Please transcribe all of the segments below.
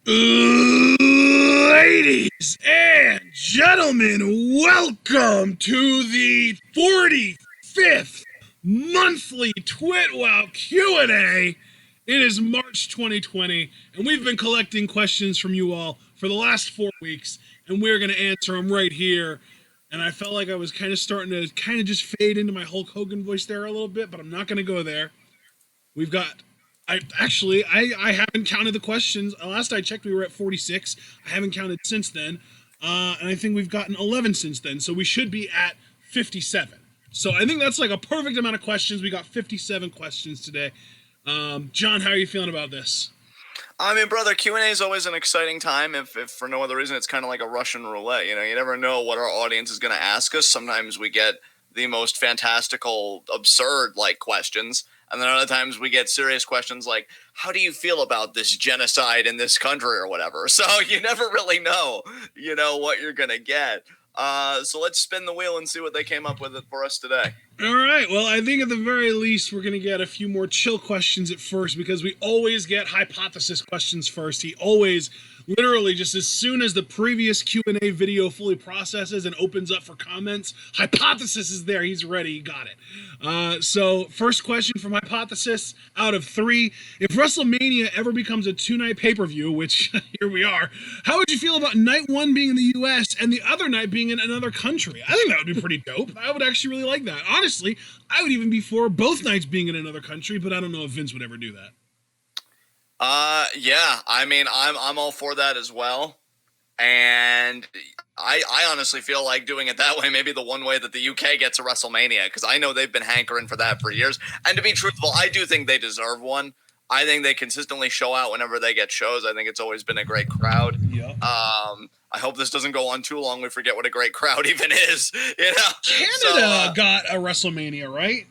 Ladies and gentlemen, welcome to the 45th monthly TWitWoW Q&A. It is March 2020, and we've been collecting questions from you all for the last 4 weeks, and we're going to answer them right here. And I felt like I was kind of starting to just fade into my Hulk Hogan voice there a little bit, but I'm not going to go there. We've got I haven't counted the questions. Last I checked, we were at 46. I haven't counted since then, and I think we've gotten 11 since then. So we should be at 57. So I think that's like a perfect amount of questions. We got 57 questions today. John, how are you feeling about this? I mean, brother, Q&A is always an exciting time. If for no other reason, it's kind of like a Russian roulette. You know, you never know what our audience is going to ask us. Sometimes we get the most fantastical, absurd like questions. And then other times we get serious questions like, how do you feel about this genocide in this country or whatever? So you never really know, what you're going to get. So let's spin the wheel and see what they came up with for us today. All right. Well, I think at the very least, we're going to get a few more chill questions at first because we always get hypothesis questions first. He always, literally, just as soon as the previous Q&A video fully processes and opens up for comments, hypothesis is there. He's ready. He got it. So first question from hypothesis out of 3. If WrestleMania ever becomes a 2-night pay-per-view, which here we are, how would you feel about night 1 being in the U.S. and the other night being in another country? I think that would be pretty dope. I would actually really like that. Honestly, I would even be for both nights being in another country, but I don't know if Vince would ever do that. Yeah, I mean, I'm all for that as well. And I honestly feel like doing it that way, maybe the one way that the UK gets a WrestleMania, because I know they've been hankering for that for years. And to be truthful, I do think they deserve one. I think they consistently show out whenever they get shows. I think it's always been a great crowd. Yeah. I hope this doesn't go on too long. We forget what a great crowd even is. Canada got a WrestleMania, right?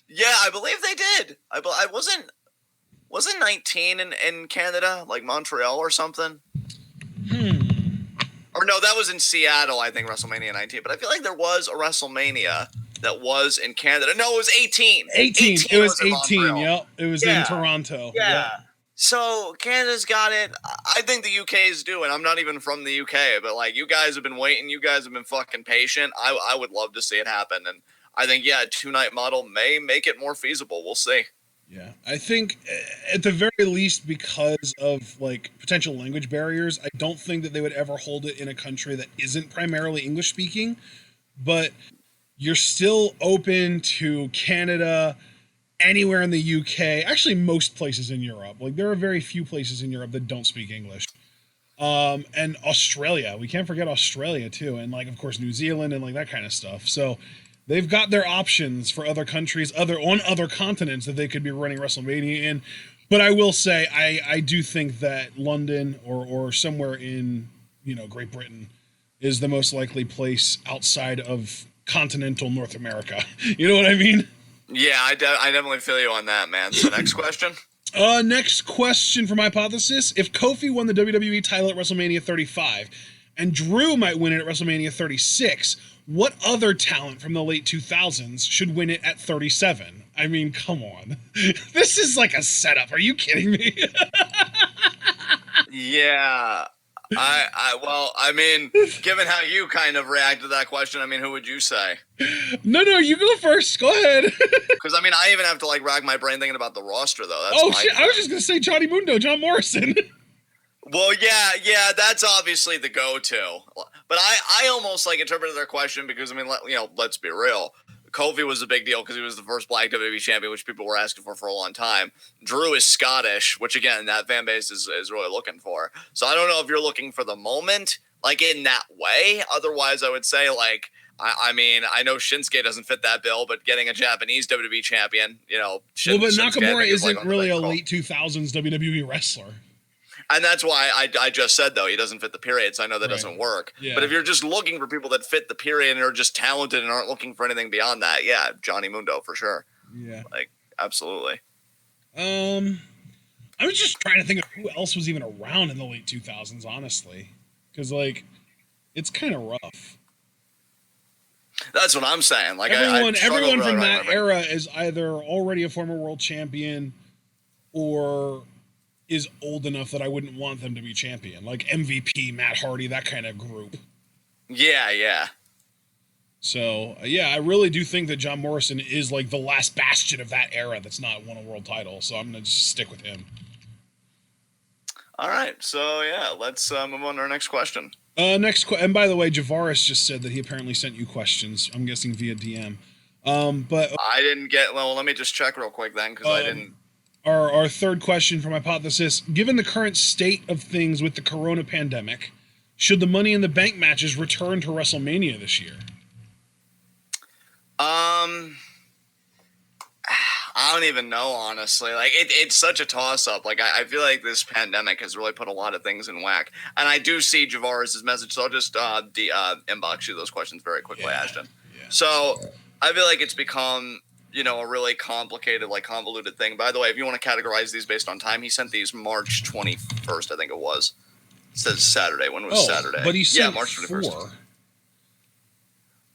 Yeah, I believe they did. I wasn't 19 in Canada, like Montreal or something. Or no, that was in Seattle, I think, WrestleMania 19. But I feel like there was a WrestleMania that was in Canada. No, it was 18. 18. It was 18, yep. It was in Toronto. Yeah. Yep. So Canada's got it. I think the UK is due, and I'm not even from the UK, but like you guys have been waiting. You guys have been fucking patient. I would love to see it happen. And I think, a 2-night model may make it more feasible. We'll see. Yeah, I think at the very least, because of like potential language barriers, I don't think that they would ever hold it in a country that isn't primarily English speaking, but you're still open to Canada, anywhere in the UK, actually most places in Europe. Like there are very few places in Europe that don't speak English. And Australia, we can't forget Australia too. And like, of course, New Zealand and like that kind of stuff. So they've got their options for other countries, on other continents that they could be running WrestleMania in. But I will say, I do think that London or somewhere in, Great Britain is the most likely place outside of continental North America. You know what I mean? Yeah, I definitely feel you on that, man. So next question. Next question from Hypothesis. If Kofi won the WWE title at WrestleMania 35 and Drew might win it at WrestleMania 36, what other talent from the late 2000s should win it at 37? I mean, come on. This is like a setup. Are you kidding me? Yeah. I mean, given how you kind of reacted to that question, I mean, who would you say? No, you go first. Go ahead. Because, I mean, I even have to, like, rack my brain thinking about the roster, though. That's shit. I was just going to say Johnny Mundo, John Morrison. Well, yeah, that's obviously the go-to. But I almost, like, interpreted their question because, I mean, let's be real. Kofi was a big deal because he was the first Black WWE champion, which people were asking for a long time. Drew is Scottish, which, again, that fan base is really looking for. So I don't know if you're looking for the moment, like, in that way. Otherwise, I would say, like, I mean, I know Shinsuke doesn't fit that bill, but getting a Japanese WWE champion, but Nakamura isn't like really a late 2000s WWE wrestler. And that's why I just said, though, he doesn't fit the period, so I know that doesn't work. Yeah. But if you're just looking for people that fit the period and are just talented and aren't looking for anything beyond that, Johnny Mundo for sure. Yeah. Like, absolutely. I was just trying to think of who else was even around in the late 2000s, honestly. Because, like, it's kind of rough. That's what I'm saying. Like, everyone from that era is either already a former world champion or is old enough that I wouldn't want them to be champion. Like MVP, Matt Hardy, that kind of group. Yeah. So, yeah, I really do think that John Morrison is like the last bastion of that era that's not won a world title. So I'm going to just stick with him. All right. So, yeah, let's move on to our next question. And by the way, Javaris just said that he apparently sent you questions. I'm guessing via DM. But I didn't get. Well, let me just check real quick then, because I didn't. Our third question from Hypothesis: given the current state of things with the Corona pandemic, should the Money in the Bank matches return to WrestleMania this year? I don't even know, honestly. Like, it's such a toss-up. Like, I feel like this pandemic has really put a lot of things in whack. And I do see Javaris' message, so I'll just inbox you those questions very quickly, Ashton. Yeah. So, I feel like it's become, a really complicated, like, convoluted thing. By the way, if you want to categorize these based on time, he sent these March 21st, I think it was. It says Saturday. When was Saturday? But he sent March 21st. 4.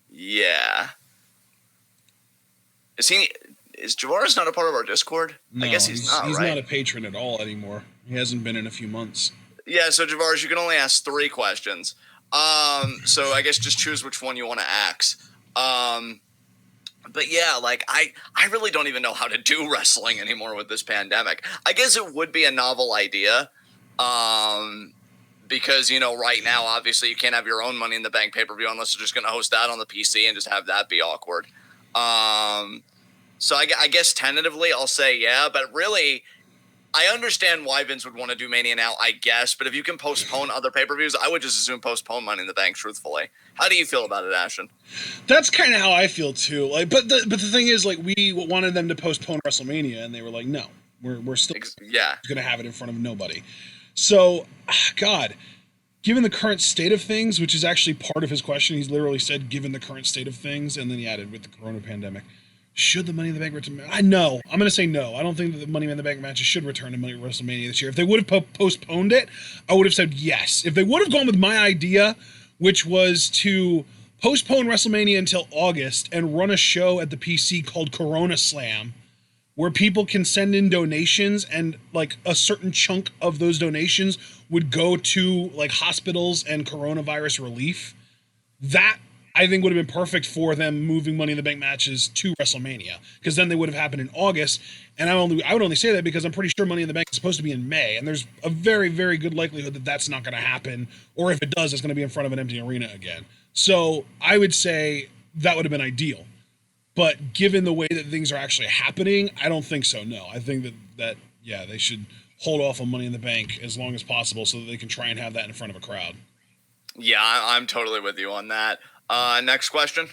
Yeah. Is Javaris not a part of our Discord? No, I guess he's not, he's right? not a patron at all anymore. He hasn't been in a few months. Yeah, so Javaris, you can only ask 3 questions. So I guess just choose which one you want to ask. But yeah, like I really don't even know how to do wrestling anymore with this pandemic. I guess it would be a novel idea. Because, right now, obviously you can't have your own Money in the Bank pay-per-view unless you're just going to host that on the PC and just have that be awkward. So I guess tentatively I'll say yeah, but really I understand why Vince would want to do Mania now, I guess. But if you can postpone other pay-per-views, I would just assume postpone Money in the Bank, truthfully. How do you feel about it, Ashton? That's kind of how I feel too. Like, but the thing is, like, we wanted them to postpone WrestleMania, and they were like, no, we're still going to have it in front of nobody. So, God, given the current state of things, which is actually part of his question, he's literally said, given the current state of things, and then he added with the Corona pandemic. Should the Money in the Bank return? No. I'm going to say no. I don't think that the Money in the Bank matches should return to WrestleMania this year. If they would have postponed it, I would have said yes. If they would have gone with my idea, which was to postpone WrestleMania until August and run a show at the PC called Corona Slam, where people can send in donations and like a certain chunk of those donations would go to like hospitals and coronavirus relief, that I think would have been perfect for them moving Money in the Bank matches to WrestleMania, because then they would have happened in August. And I would only say that because I'm pretty sure Money in the Bank is supposed to be in May, and there's a very, very good likelihood that that's not going to happen, or if it does, it's going to be in front of an empty arena again. So I would say that would have been ideal. But given the way that things are actually happening, I don't think so, no. I think that they should hold off on Money in the Bank as long as possible so that they can try and have that in front of a crowd. Yeah, I'm totally with you on that. Next question.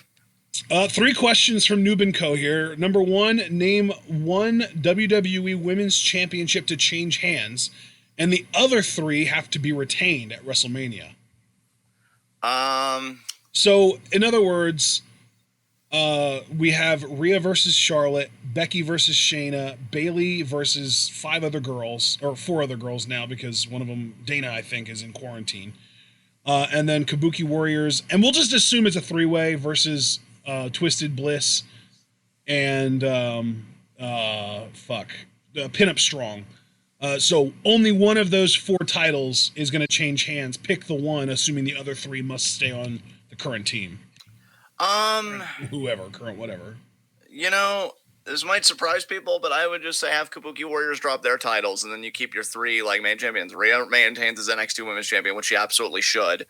3 questions from Noob & Co. here. Number 1, name one WWE Women's Championship to change hands, and the other 3 have to be retained at WrestleMania. So, in other words, we have Rhea versus Charlotte, Becky versus Shayna, Bayley versus 5 other girls, or 4 other girls now, because one of them, Dana, I think, is in quarantine. And then Kabuki Warriors, and we'll just assume it's a 3-way versus Twisted Bliss and Pinup Strong. So only one of those 4 titles is going to change hands. Pick the one, assuming the other 3 must stay on the current team. Whatever. This might surprise people, but I would just say have Kabuki Warriors drop their titles, and then you keep your 3 main champions. Rhea maintains as NXT Women's Champion, which she absolutely should.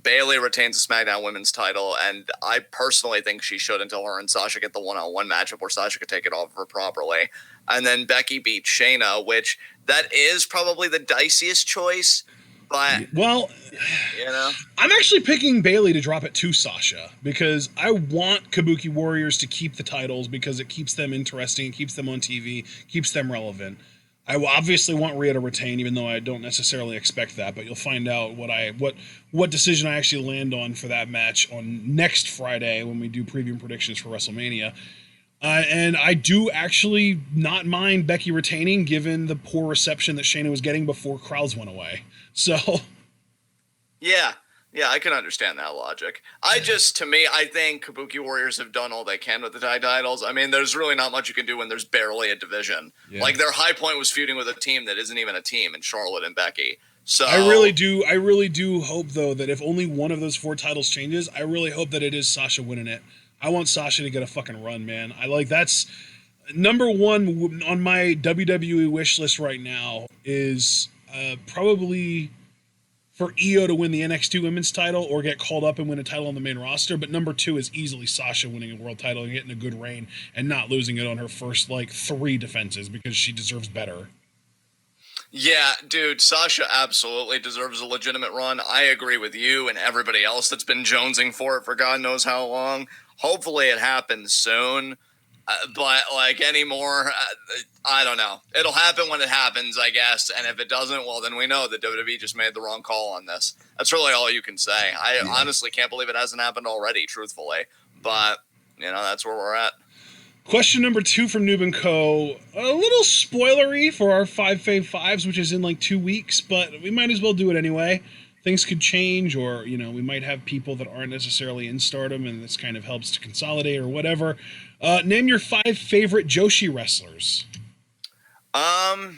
Bayley retains the SmackDown Women's title, and I personally think she should until her and Sasha get the one-on-one matchup where Sasha could take it off of her properly. And then Becky beats Shayna, which that is probably the diciest choice. But, I'm actually picking Bayley to drop it to Sasha because I want Kabuki Warriors to keep the titles because it keeps them interesting, it keeps them on TV, keeps them relevant. I will obviously want Rhea to retain, even though I don't necessarily expect that, but you'll find out what decision I actually land on for that match on next Friday when we do preview predictions for WrestleMania. And I do actually not mind Becky retaining, given the poor reception that Shayna was getting before crowds went away. So, yeah, Yeah, I can understand that logic. To me, I think Kabuki Warriors have done all they can with the tag titles. I mean, there's really not much you can do when there's barely a division. Yeah. Like, their high point was feuding with a team that isn't even a team in Charlotte and Becky. So I really do hope, though, that if only one of those 4 titles changes, I really hope that it is Sasha winning it. I want Sasha to get a fucking run, man. That's number one on my WWE wish list right now is probably for Io to win the NXT Women's title or get called up and win a title on the main roster. But number 2 is easily Sasha winning a world title and getting a good reign and not losing it on her first, 3 defenses because she deserves better. Yeah, dude, Sasha absolutely deserves a legitimate run. I agree with you and everybody else that's been jonesing for it for God knows how long. Hopefully it happens soon. But anymore, I don't know. It'll happen when it happens, I guess. And if it doesn't, well, then we know that WWE just made the wrong call on this. That's really all you can say. I honestly can't believe it hasn't happened already, truthfully. But, that's where we're at. Question number 2 from Noob & Co. A little spoilery for our 5 Fave 5s, which is in 2 weeks, but we might as well do it anyway. Things could change, or, we might have people that aren't necessarily in Stardom, and this kind of helps to consolidate or whatever. Name your 5 favorite Joshi wrestlers. Well,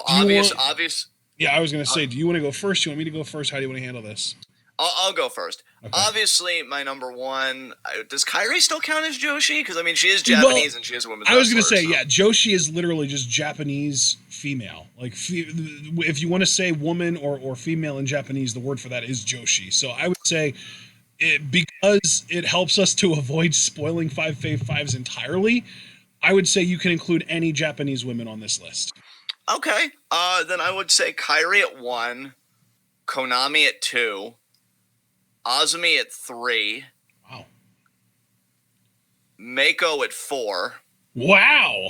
obvious. Yeah, I was going to say, do you want to go first? Do you want me to go first? How do you want to handle this? I'll go first. Okay. Obviously, my number 1. Does Kairi still count as Joshi? Because, she is Japanese and she is a women's wrestler. I was going to say, yeah, Joshi is literally just Japanese female. If you want to say woman or female in Japanese, the word for that is Joshi. So I would say, because it helps us to avoid spoiling 5 Fave 5s entirely, I would say you can include any Japanese women on this list. Okay. Then I would say Kairi at 1, Konami at 2, Azumi at 3. Wow. Mako at 4. Wow.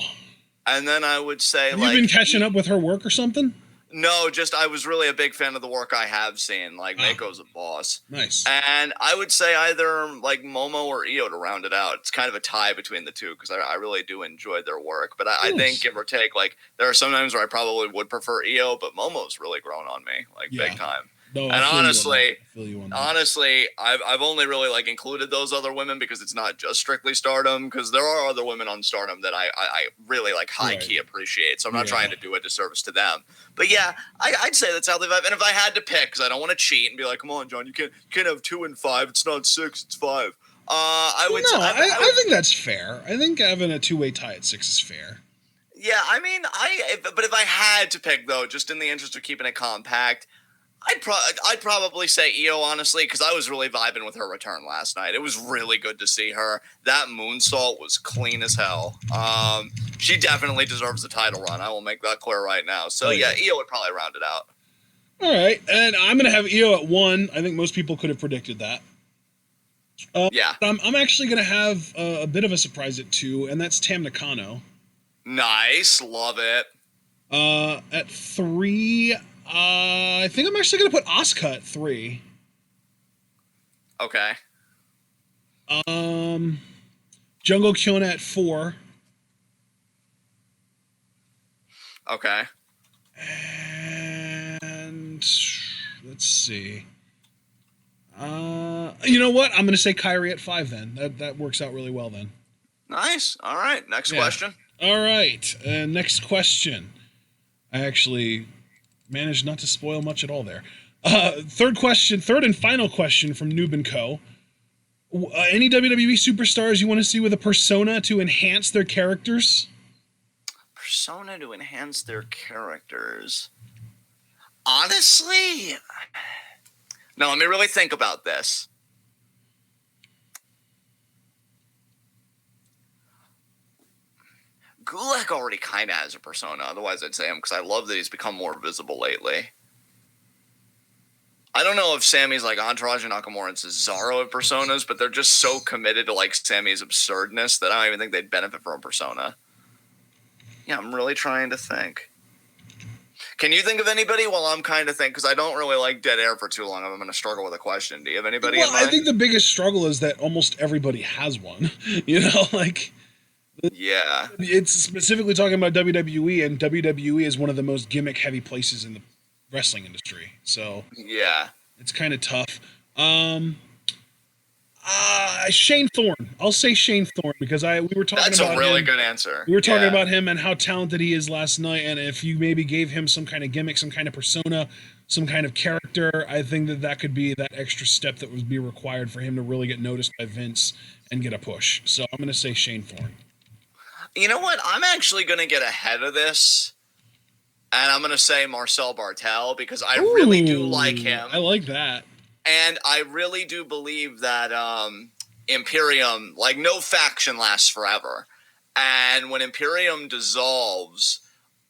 And then I would say, have you been catching up with her work or something? No, just I was really a big fan of the work I have seen. Mako's a boss. Nice. And I would say either Momo or Io to round it out. It's kind of a tie between the two because I really do enjoy their work. But I think, give or take, there are some times where I probably would prefer Io, but Momo's really grown on me, big time. No, and honestly, I've only really included those other women because it's not just strictly Stardom. Because there are other women on Stardom that I really high key appreciate. So I'm not trying to do a disservice to them. But yeah, I'd say that's how they vibe. And if I had to pick, because I don't want to cheat and be like, come on, John, you can't have 2 and 5. It's not 6, it's 5. I would. No, I think that's fair. I think having a 2-way tie at 6 is fair. Yeah, but if I had to pick though, just in the interest of keeping it compact. I'd probably say Io, honestly, because I was really vibing with her return last night. It was really good to see her. That moonsault was clean as hell. She definitely deserves the title run. I will make that clear right now. So, yeah, Io would probably round it out. All right, and I'm going to have Io at 1. I think most people could have predicted that. Yeah. I'm actually going to have a bit of a surprise at 2, and that's Tam Nakano. Nice. Love it. At 3... I think I'm actually going to put Asuka at 3. Okay. Jungle Kyona at 4. Okay. And let's see. You know what? I'm going to say Kairi at 5 then. That works out really well then. Nice. All right. Next question. All right. Next question. I actually managed not to spoil much at all there. Third and final question from Noob & Co. Any WWE superstars you want to see with a persona to enhance their characters? Persona to enhance their characters. Honestly, no, let me really think about this. Gulak already kind of has a persona. Otherwise, I'd say him because I love that he's become more visible lately. I don't know if Sammy's Entourage and Nakamura and Cesaro have personas, but they're just so committed to Sammy's absurdness that I don't even think they'd benefit from a persona. Yeah, I'm really trying to think. Can you think of anybody while I'm kind of thinking? Because I don't really like dead air for too long. I'm going to struggle with a question. Do you have anybody in mind? I think the biggest struggle is that almost everybody has one. Yeah. It's specifically talking about WWE, and WWE is one of the most gimmick-heavy places in wrestling industry. So Yeah. it's kind of tough. Shane Thorne. I'll say Shane Thorne because we were talking That's about a really him. good answer. We were talking about him and how talented he is last night, and if you maybe gave him some kind of gimmick, some kind of persona, some kind of character, I think that could be that extra step that would be required for him to really get noticed by Vince and get a push. So I'm going to say Shane Thorne. You know what? I'm actually going to get ahead of this, and I'm going to say Marcel Bartel because I really do like him. I like that. And I really do believe that Imperium, like, no faction lasts forever. And when Imperium dissolves,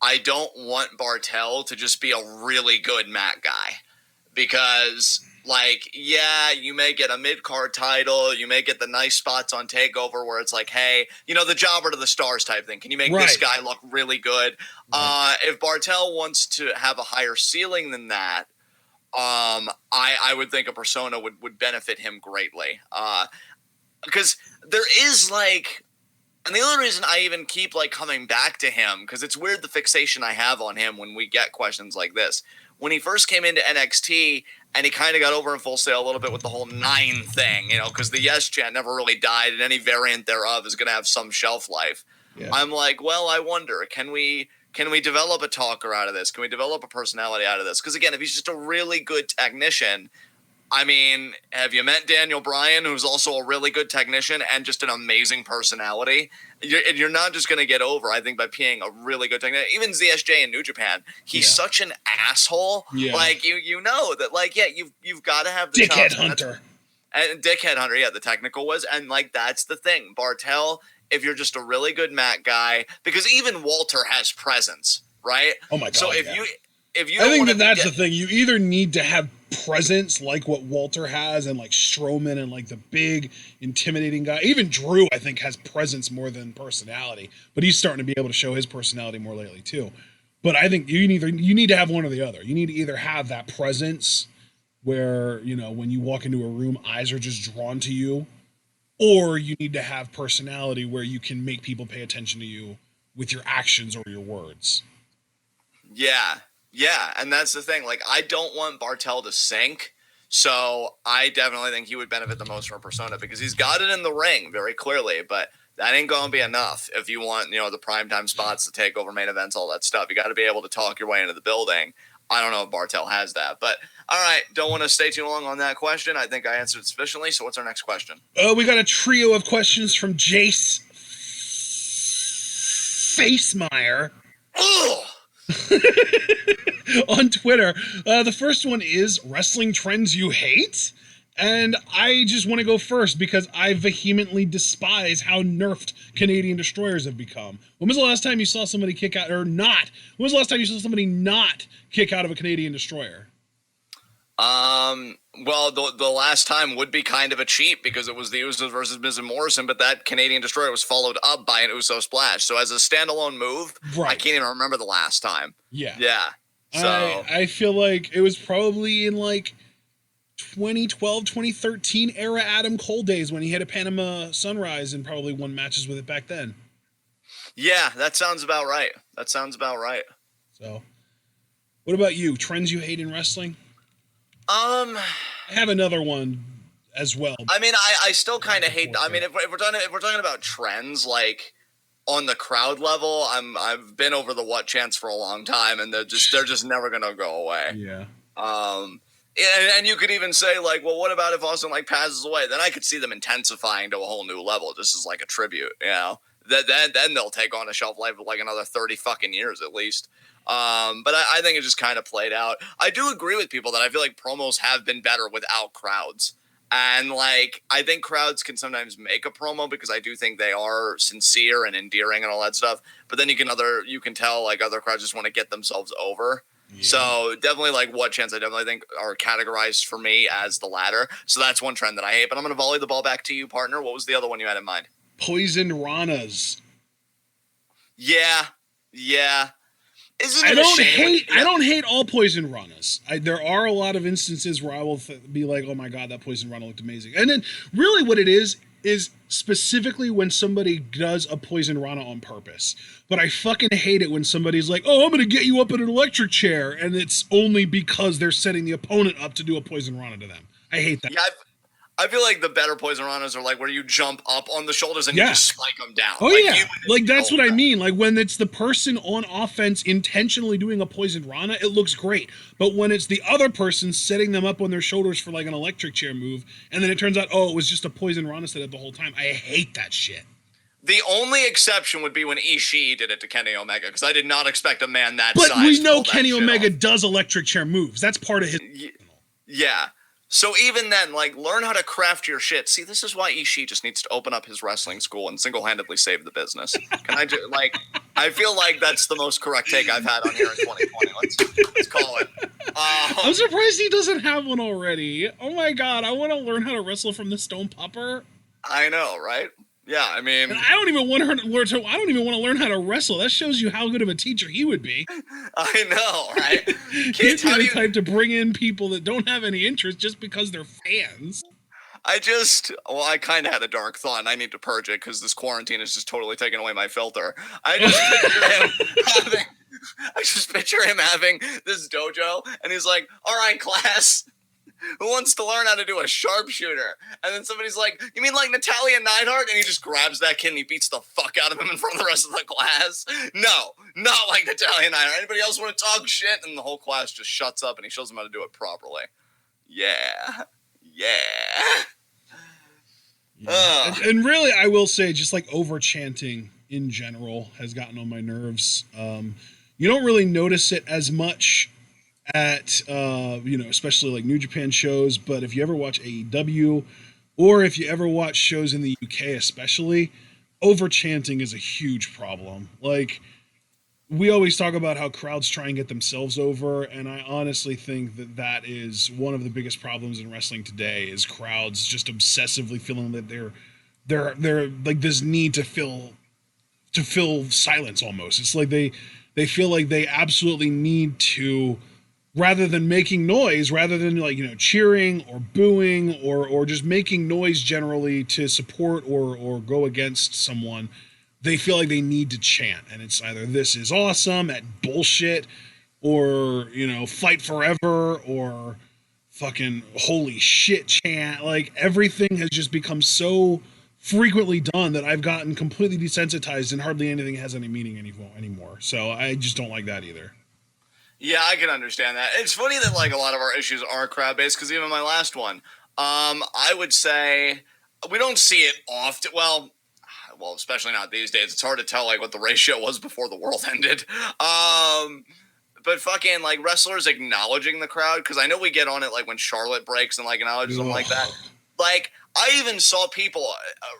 I don't want Bartel to just be a really good mat guy. Because, like, yeah, you may get a mid-card title, you may get the nice spots on TakeOver where it's like, hey, you know, the jobber to the stars type thing. Can you make this guy look really good? Right. If Bartel wants to have a higher ceiling than that, I would think a persona would benefit him greatly. Because there is, like, and the only reason I even keep, like, coming back to him, because it's weird the fixation I have on him when we get questions like this. When he first came into NXT, and he kind of got over in Full Sail a little bit with the whole 9 thing, you know, because the yes chant never really died, and any variant thereof is going to have some shelf life. Yeah. I'm like, well, I wonder, can we develop a talker out of this? Can we develop a personality out of this? Because, again, if he's just a really good technician, I mean, have you met Daniel Bryan, who's also a really good technician and just an amazing personality? You're not just going to get over, I think, by being a really good technician. Even ZSJ in New Japan, he's such an asshole. Yeah. Like, you know that, like, yeah, you've got to have the Dickhead Hunter. And Dickhead Hunter, yeah, the technical was. And, like, that's the thing. Bartel, if you're just a really good mat guy, because even Walter has presence, right? Oh, my God, so if you I think that's the thing. You either need to have presence like what Walter has and like Strowman and like the big intimidating guy. Even Drew, I think, has presence more than personality, but he's starting to be able to show his personality more lately too. But I think you need to have one or the other. You need to either have that presence where, you know, when you walk into a room, eyes are just drawn to you, or you need to have personality where you can make people pay attention to you with your actions or your words. Yeah. Yeah, and that's the thing. Like, I don't want Bartel to sink, so I definitely think he would benefit the most from persona because he's got it in the ring very clearly, but that ain't going to be enough if you want, you know, the primetime spots, the takeover main events, all that stuff. You got to be able to talk your way into the building. I don't know if Bartel has that, but all right, don't want to stay too long on that question. I think I answered it sufficiently, so what's our next question? We got a trio of questions from Jace Facemeyer. Ugh! On Twitter. The first one is wrestling trends you hate. And I just want to go first because I vehemently despise how nerfed Canadian destroyers have become. When was the last time you saw somebody kick out or not? When was the last time you saw somebody not kick out of a Canadian destroyer? Well, the last time would be kind of a cheat because it was the Usos versus Miz and Morrison, but that Canadian Destroyer was followed up by an Uso Splash. So as a standalone move, right. I can't even remember the last time. Yeah. Yeah. So I feel like it was probably in like 2012, 2013 era Adam Cole days when he had a Panama Sunrise and probably won matches with it back then. Yeah, that sounds about right. So, what about you? Trends you hate in wrestling? I have another one as well. I mean, I still kind of hate. I mean, if we're talking about trends, like on the crowd level, I've been over the what chants for a long time, and they're just never gonna go away. Yeah. And you could even say like, well, what about if Austin like passes away? Then I could see them intensifying to a whole new level, just as like a tribute, you know. Then they'll take on a shelf life of like another 30 fucking years at least. But I think it just kind of played out. I do agree with people that I feel like promos have been better without crowds. And like, I think crowds can sometimes make a promo because I do think they are sincere and endearing and all that stuff. But then you can tell like other crowds just want to get themselves over. Yeah. So definitely like what chants I definitely think are categorized for me as the latter. So that's one trend that I hate, but I'm going to volley the ball back to you, partner. What was the other one you had in mind? Poisoned Ranas. Yeah. I don't hate all poison Ranas. There are a lot of instances where I will be like, oh my God, that poison Rana looked amazing. And then really what it is, is specifically when somebody does a poison rana on purpose. But I fucking hate it when somebody's like, "Oh, I'm gonna get you up in an electric chair," and it's only because they're setting the opponent up to do a poison rana to them. I hate that. Yeah, I feel like the better poison ranas are like where you jump up on the shoulders and you just spike them down. Oh like, yeah, like that's what I mean. Like when it's the person on offense intentionally doing a poison rana, it looks great. But when it's the other person setting them up on their shoulders for like an electric chair move, and then it turns out, oh, it was just a poison rana setup the whole time. I hate that shit. The only exception would be when Ishii did it to Kenny Omega, because I did not expect a man that but size. But we know Kenny Omega does electric chair moves. That's part of his. Yeah. So even then, like, learn how to craft your shit. See, this is why Ishii just needs to open up his wrestling school and single-handedly save the business. Can I just, like, I feel like that's the most correct take I've had on here in 2020. Let's call it. I'm surprised he doesn't have one already. Oh my god, I want to learn how to wrestle from the Stone Popper. I know, right? Yeah, I mean, and I don't even want to learn how to wrestle. That shows you how good of a teacher he would be. I know, right? He's the type to bring in people that don't have any interest just because they're fans. I kind of had a dark thought, and I need to purge it because this quarantine is just totally taking away my filter. I just picture him having this dojo, and he's like, "All right, class. Who wants to learn how to do a sharpshooter?" And then somebody's like, "You mean like Natalia Neidhart?" And he just grabs that kid and he beats the fuck out of him in front of the rest of the class. No, not like Natalia Neidhart. Anybody else want to talk shit? And the whole class just shuts up and he shows them how to do it properly. Yeah. And really, I will say, just like over chanting in general has gotten on my nerves. You don't really notice it as much at especially like New Japan shows, but if you ever watch AEW or if you ever watch shows in the UK especially, over chanting is a huge problem. Like, we always talk about how crowds try and get themselves over, and I honestly think that is one of the biggest problems in wrestling today, is crowds just obsessively feeling that they're like this need to fill silence almost. It's like they feel like they absolutely need to, rather than making noise, rather than cheering or booing or just making noise generally to support or go against someone, they feel like they need to chant. And it's either "this is awesome" at bullshit, or "fight forever," or fucking "holy shit" chant. Like, everything has just become so frequently done that I've gotten completely desensitized and hardly anything has any meaning anymore. So I just don't like that either. Yeah, I can understand that. It's funny that like a lot of our issues are crowd-based, because even my last one, I would say we don't see it often. Well, especially not these days. It's hard to tell like what the ratio was before the world ended. But fucking like wrestlers acknowledging the crowd, because I know we get on it like when Charlotte breaks and like acknowledges them like that. Like, I even saw people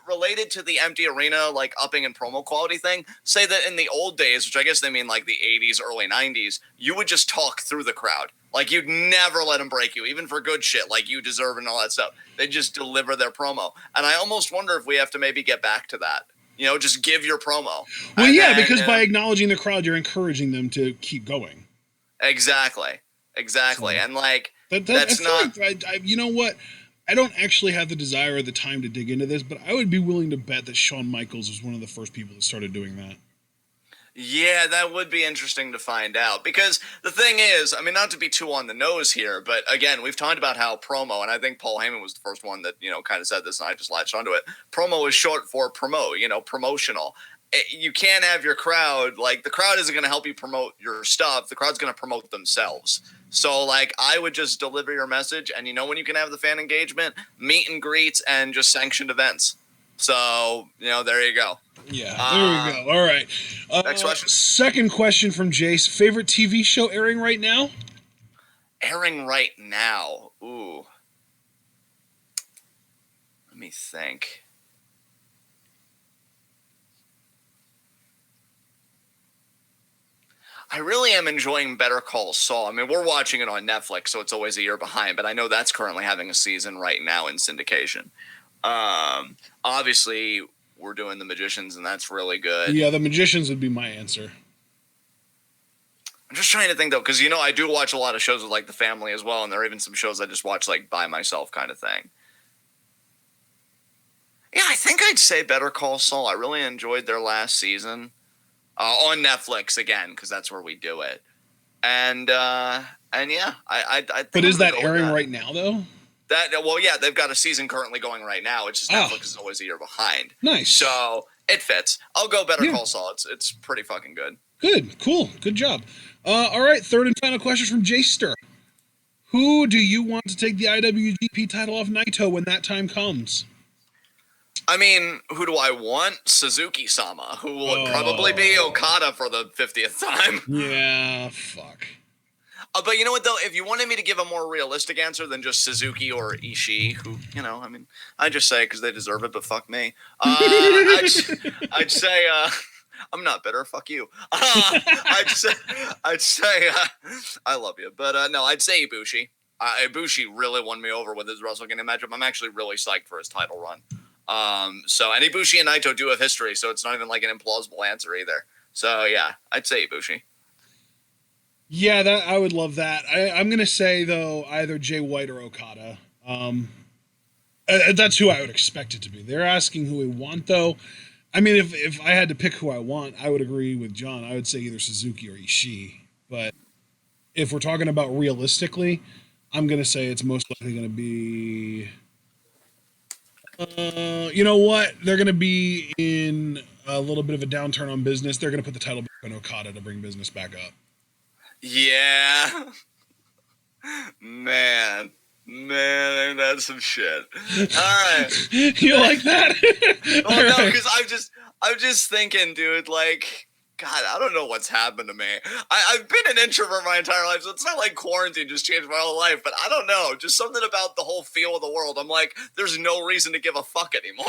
related to the empty arena, like upping and promo quality thing, say that in the old days, which I guess they mean like the 80s, early 90s, you would just talk through the crowd. Like, you'd never let them break you, even for good shit, like "you deserve" and all that stuff. They just deliver their promo. And I almost wonder if we have to maybe get back to that. Just give your promo. Well, and yeah, because by acknowledging the crowd, you're encouraging them to keep going. Exactly. So, and like, that's not... you know what? I don't actually have the desire or the time to dig into this, but I would be willing to bet that Shawn Michaels was one of the first people that started doing that. Yeah, that would be interesting to find out, because the thing is, I mean, not to be too on the nose here, but again, we've talked about how promo, and I think Paul Heyman was the first one that, kind of said this, and I just latched onto it. Promo is short for promote, promotional. You can't have your crowd, like, the crowd isn't going to help you promote your stuff. The crowd's going to promote themselves. So, like, I would just deliver your message, and when you can have the fan engagement? Meet and greets and just sanctioned events. So, there you go. Yeah, there we go. All right. Next question. Second question from Jace. Favorite TV show airing right now? Airing right now? Ooh. Let me think. I really am enjoying Better Call Saul. I mean, we're watching it on Netflix, so it's always a year behind, but I know that's currently having a season right now in syndication. Obviously, we're doing The Magicians, and that's really good. Yeah, The Magicians would be my answer. I'm just trying to think, though, because, I do watch a lot of shows with, like, the family as well, and there are even some shows I just watch, like, by myself kind of thing. Yeah, I think I'd say Better Call Saul. I really enjoyed their last season on Netflix again because that's where we do it. And yeah, I think. But is that airing right now though? Well, yeah, they've got a season currently going right now. It's just Netflix is always a year behind. Nice. So it fits. I'll go Better Call Saul. It's pretty fucking good. Good. Cool. Good job. All right. Third and final question from Jster. Who do you want to take the IWGP title off Naito when that time comes? I mean, who do I want? Suzuki-sama, who will probably be Okada for the 50th time. Yeah, fuck. But you know what, though? If you wanted me to give a more realistic answer than just Suzuki or Ishii, who, I mean, I just say because they deserve it, but fuck me. I'd say, I'm not bitter. Fuck you. I'd say, I love you. But no, I'd say Ibushi. Ibushi really won me over with his Wrestle Kingdom matchup. I'm actually really psyched for his title run. And Ibushi and Naito do have history, so it's not even like an implausible answer either. So yeah, I'd say Ibushi. Yeah, I would love that. I'm gonna say though either Jay White or Okada. That's who I would expect it to be. They're asking who we want though. I mean, if I had to pick who I want, I would agree with John. I would say either Suzuki or Ishii. But if we're talking about realistically, I'm gonna say it's most likely gonna be. You know what? They're gonna be in a little bit of a downturn on business. They're gonna put the title back on Okada to bring business back up. Yeah. Man, that's some shit. All right. You like that? Well, no, because I'm just thinking, dude, like, God, I don't know what's happened to me. I've been an introvert my entire life, so it's not like quarantine just changed my whole life, but I don't know. Just something about the whole feel of the world. I'm like, there's no reason to give a fuck anymore.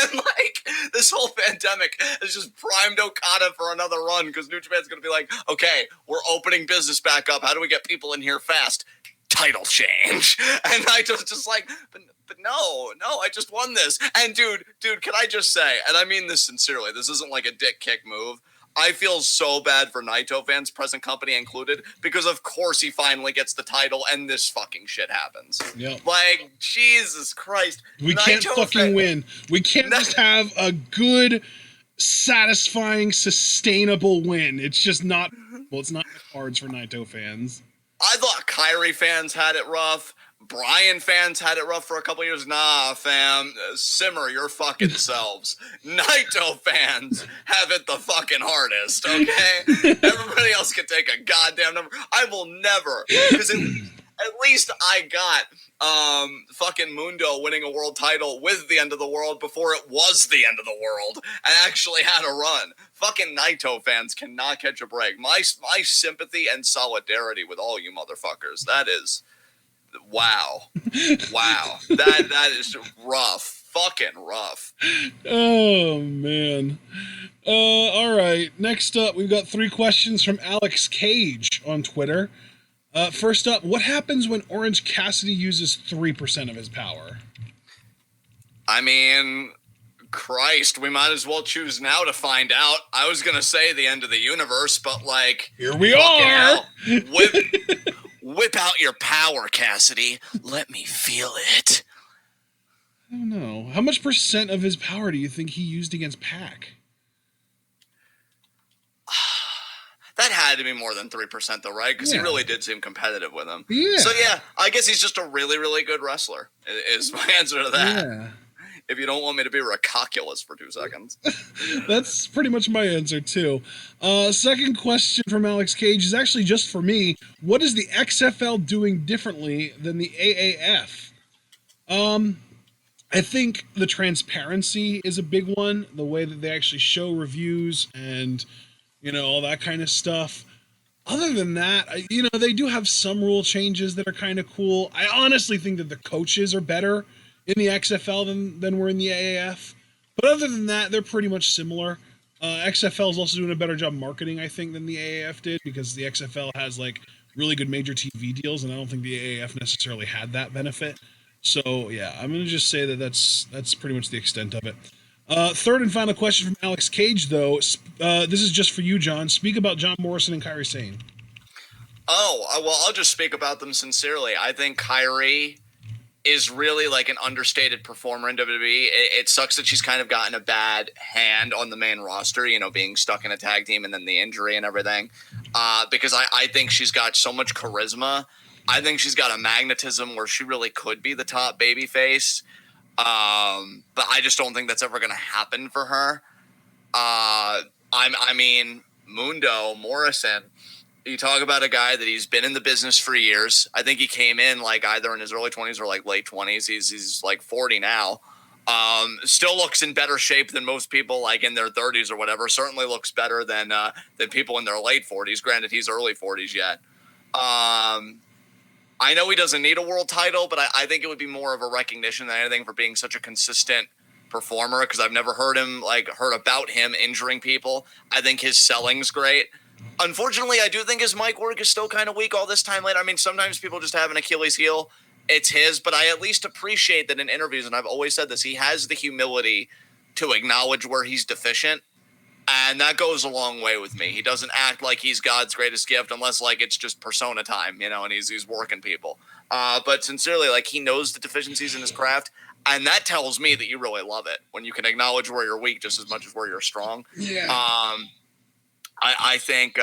And like, this whole pandemic has just primed Okada for another run because New Japan's going to be like, okay, we're opening business back up. How do we get people in here fast? Title change. And I just like, but no, I just won this. And dude, can I just say, and I mean this sincerely, this isn't like a dick kick move. I feel so bad for Naito fans, present company included, because of course he finally gets the title and this fucking shit happens. Yep. Like, Jesus Christ. We can't fucking win. We can't just have a good, satisfying, sustainable win. It's just not, well, it's not in the cards for Naito fans. I thought Kyrie fans had it rough. Brian fans had it rough for a couple years. Nah, fam. Simmer your fucking selves. Naito fans have it the fucking hardest, okay? Everybody else can take a goddamn number. I will never. Because at least I got fucking Mundo winning a world title with the end of the world before it was the end of the world and actually had a run. Fucking Naito fans cannot catch a break. My sympathy and solidarity with all you motherfuckers. That is... Wow. That is rough. Fucking rough. Oh, man. All right. Next up, we've got 3 questions from Alex Cage on Twitter. First up, what happens when Orange Cassidy uses 3% of his power? I mean, Christ, we might as well choose now to find out. I was going to say the end of the universe, but like... Here we are! Whip out your power, Cassidy. Let me feel it. I don't know. How much percent of his power do you think he used against Pac? That had to be more than 3%, though, right? Because he really did seem competitive with him. Yeah. So, yeah, I guess he's just a really, really good wrestler, is my answer to that. Yeah. If you don't want me to be ridiculous for 2 seconds. That's pretty much my answer, too. Second question from Alex Cage is actually just for me. What is the XFL doing differently than the AAF? I think the transparency is a big one. The way that they actually show reviews and, all that kind of stuff. Other than that, they do have some rule changes that are kind of cool. I honestly think that the coaches are better in the XFL than we're in the AAF. But other than that, they're pretty much similar. XFL is also doing a better job marketing, I think, than the AAF did, because the XFL has like really good major TV deals, and I don't think the AAF necessarily had that benefit. So yeah, I'm gonna just say that that's pretty much the extent of it. Third and final question from Alex Cage, though. This is just for you, John. Speak about John Morrison and Kairi Sane. Oh, well, I'll just speak about them sincerely. I think Kairi is really like an understated performer in WWE. It sucks that she's kind of gotten a bad hand on the main roster, you know, being stuck in a tag team and then the injury and everything. Because I think she's got so much charisma. I think she's got a magnetism where she really could be the top babyface. But I just don't think that's ever going to happen for her. I mean, Mundo Morrison, you talk about a guy that he's been in the business for years. I think he came in like either in his early 20s or like late 20s. He's like 40 now. Still looks in better shape than most people like in their 30s or whatever. Certainly looks better than people in their late 40s. Granted, he's early 40s yet. I know he doesn't need a world title, but I think it would be more of a recognition than anything for being such a consistent performer, because I've never heard about him injuring people. I think his selling's great. Unfortunately, I do think his mic work is still kind of weak all this time later. I mean, sometimes people just have an Achilles heel. It's his, but I at least appreciate that in interviews, and I've always said this, he has the humility to acknowledge where he's deficient, and that goes a long way with me. He doesn't act like he's God's greatest gift unless, like, it's just persona time, you know, and he's working people. But sincerely, like, he knows the deficiencies in his craft, and that tells me that you really love it, when you can acknowledge where you're weak just as much as where you're strong. Yeah. I think,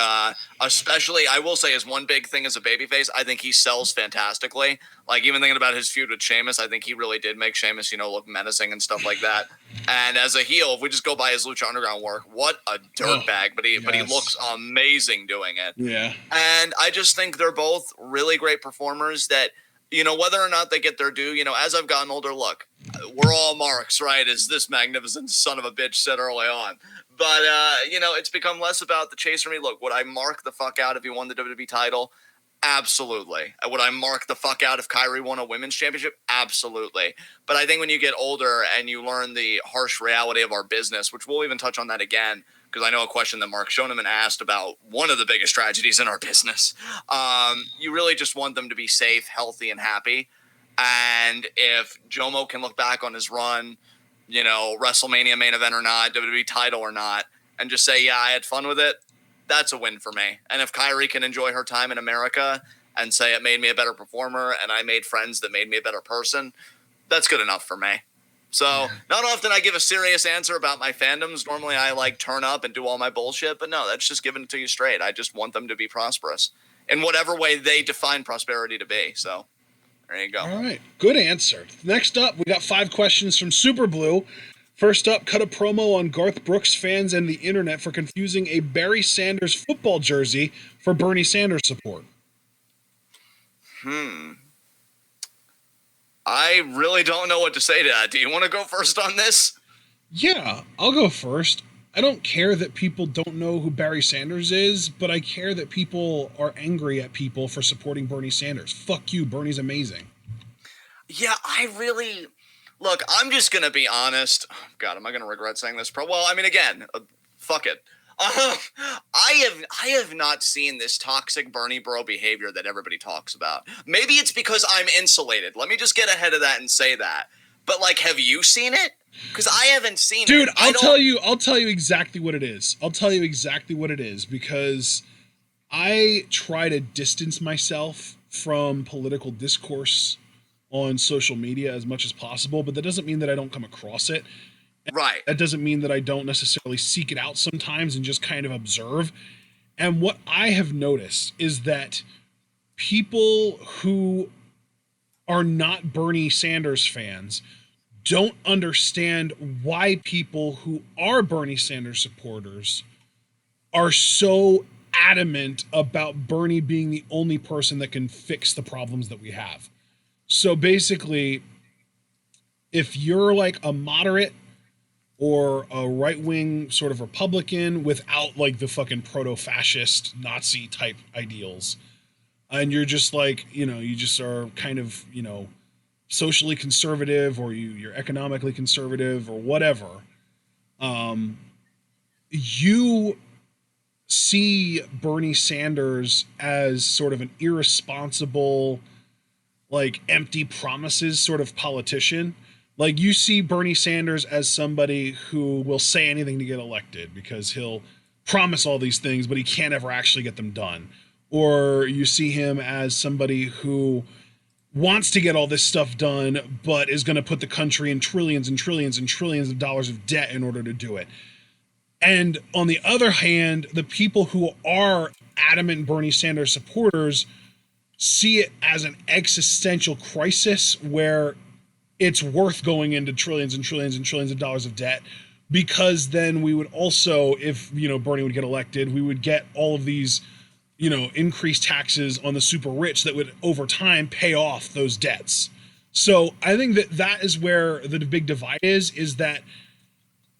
especially, I will say, as one big thing as a babyface, I think he sells fantastically. Like, even thinking about his feud with Sheamus, I think he really did make Sheamus, you know, look menacing and stuff like that. And as a heel, if we just go by his Lucha Underground work, what a dirtbag, but he looks amazing doing it. Yeah. And I just think they're both really great performers that, you know, whether or not they get their due, you know, as I've gotten older, look, we're all marks, right? As this magnificent son of a bitch said early on. But, you know, it's become less about the chase for me. Look, would I mark the fuck out if he won the WWE title? Absolutely. Would I mark the fuck out if Kyrie won a women's championship? Absolutely. But I think when you get older and you learn the harsh reality of our business, which we'll even touch on that again, because I know a question that Mark Schoeneman asked about one of the biggest tragedies in our business. You really just want them to be safe, healthy, and happy. And if Jomo can look back on his run, you know, WrestleMania main event or not, WWE title or not, and just say, yeah, I had fun with it, that's a win for me. And if Kyrie can enjoy her time in America and say it made me a better performer and I made friends that made me a better person, that's good enough for me. So not often I give a serious answer about my fandoms. Normally I like turn up and do all my bullshit, but no, that's just giving it to you straight. I just want them to be prosperous in whatever way they define prosperity to be. So there you go. All right. Good answer. Next up, we got 5 questions from Super Blue. First up, cut a promo on Garth Brooks fans and the internet for confusing a Barry Sanders football jersey for Bernie Sanders support. I really don't know what to say to that. Do you want to go first on this? Yeah, I'll go first. I don't care that people don't know who Barry Sanders is, but I care that people are angry at people for supporting Bernie Sanders. Fuck you, Bernie's amazing. Yeah, look, I'm just going to be honest. God, am I going to regret saying this? Well, I mean, again, fuck it. I have not seen this toxic Bernie bro behavior that everybody talks about. Maybe it's because I'm insulated. Let me just get ahead of that and say that. But, like, have you seen it? Because I haven't seen it. Dude, I'll tell you exactly what it is. I'll tell you exactly what it is, because I try to distance myself from political discourse on social media as much as possible, but that doesn't mean that I don't come across it. Right. That doesn't mean that I don't necessarily seek it out sometimes and just kind of observe. And what I have noticed is that people who are not Bernie Sanders fans don't understand why people who are Bernie Sanders supporters are so adamant about Bernie being the only person that can fix the problems that we have. So basically, if you're like a moderate or a right-wing sort of Republican without like the fucking proto-fascist Nazi type ideals, and you're just like, you know, you just are kind of, you know, socially conservative, or you're economically conservative or whatever, you see Bernie Sanders as sort of an irresponsible, like empty promises sort of politician. Like, you see Bernie Sanders as somebody who will say anything to get elected because he'll promise all these things, but he can't ever actually get them done. Or you see him as somebody who wants to get all this stuff done, but is going to put the country in trillions and trillions and trillions of dollars of debt in order to do it. And on the other hand, the people who are adamant Bernie Sanders supporters see it as an existential crisis where it's worth going into trillions and trillions and trillions of dollars of debt, because then we would also, if Bernie would get elected, we would get all of these increased taxes on the super rich that would over time pay off those debts. So I think that is where the big divide is that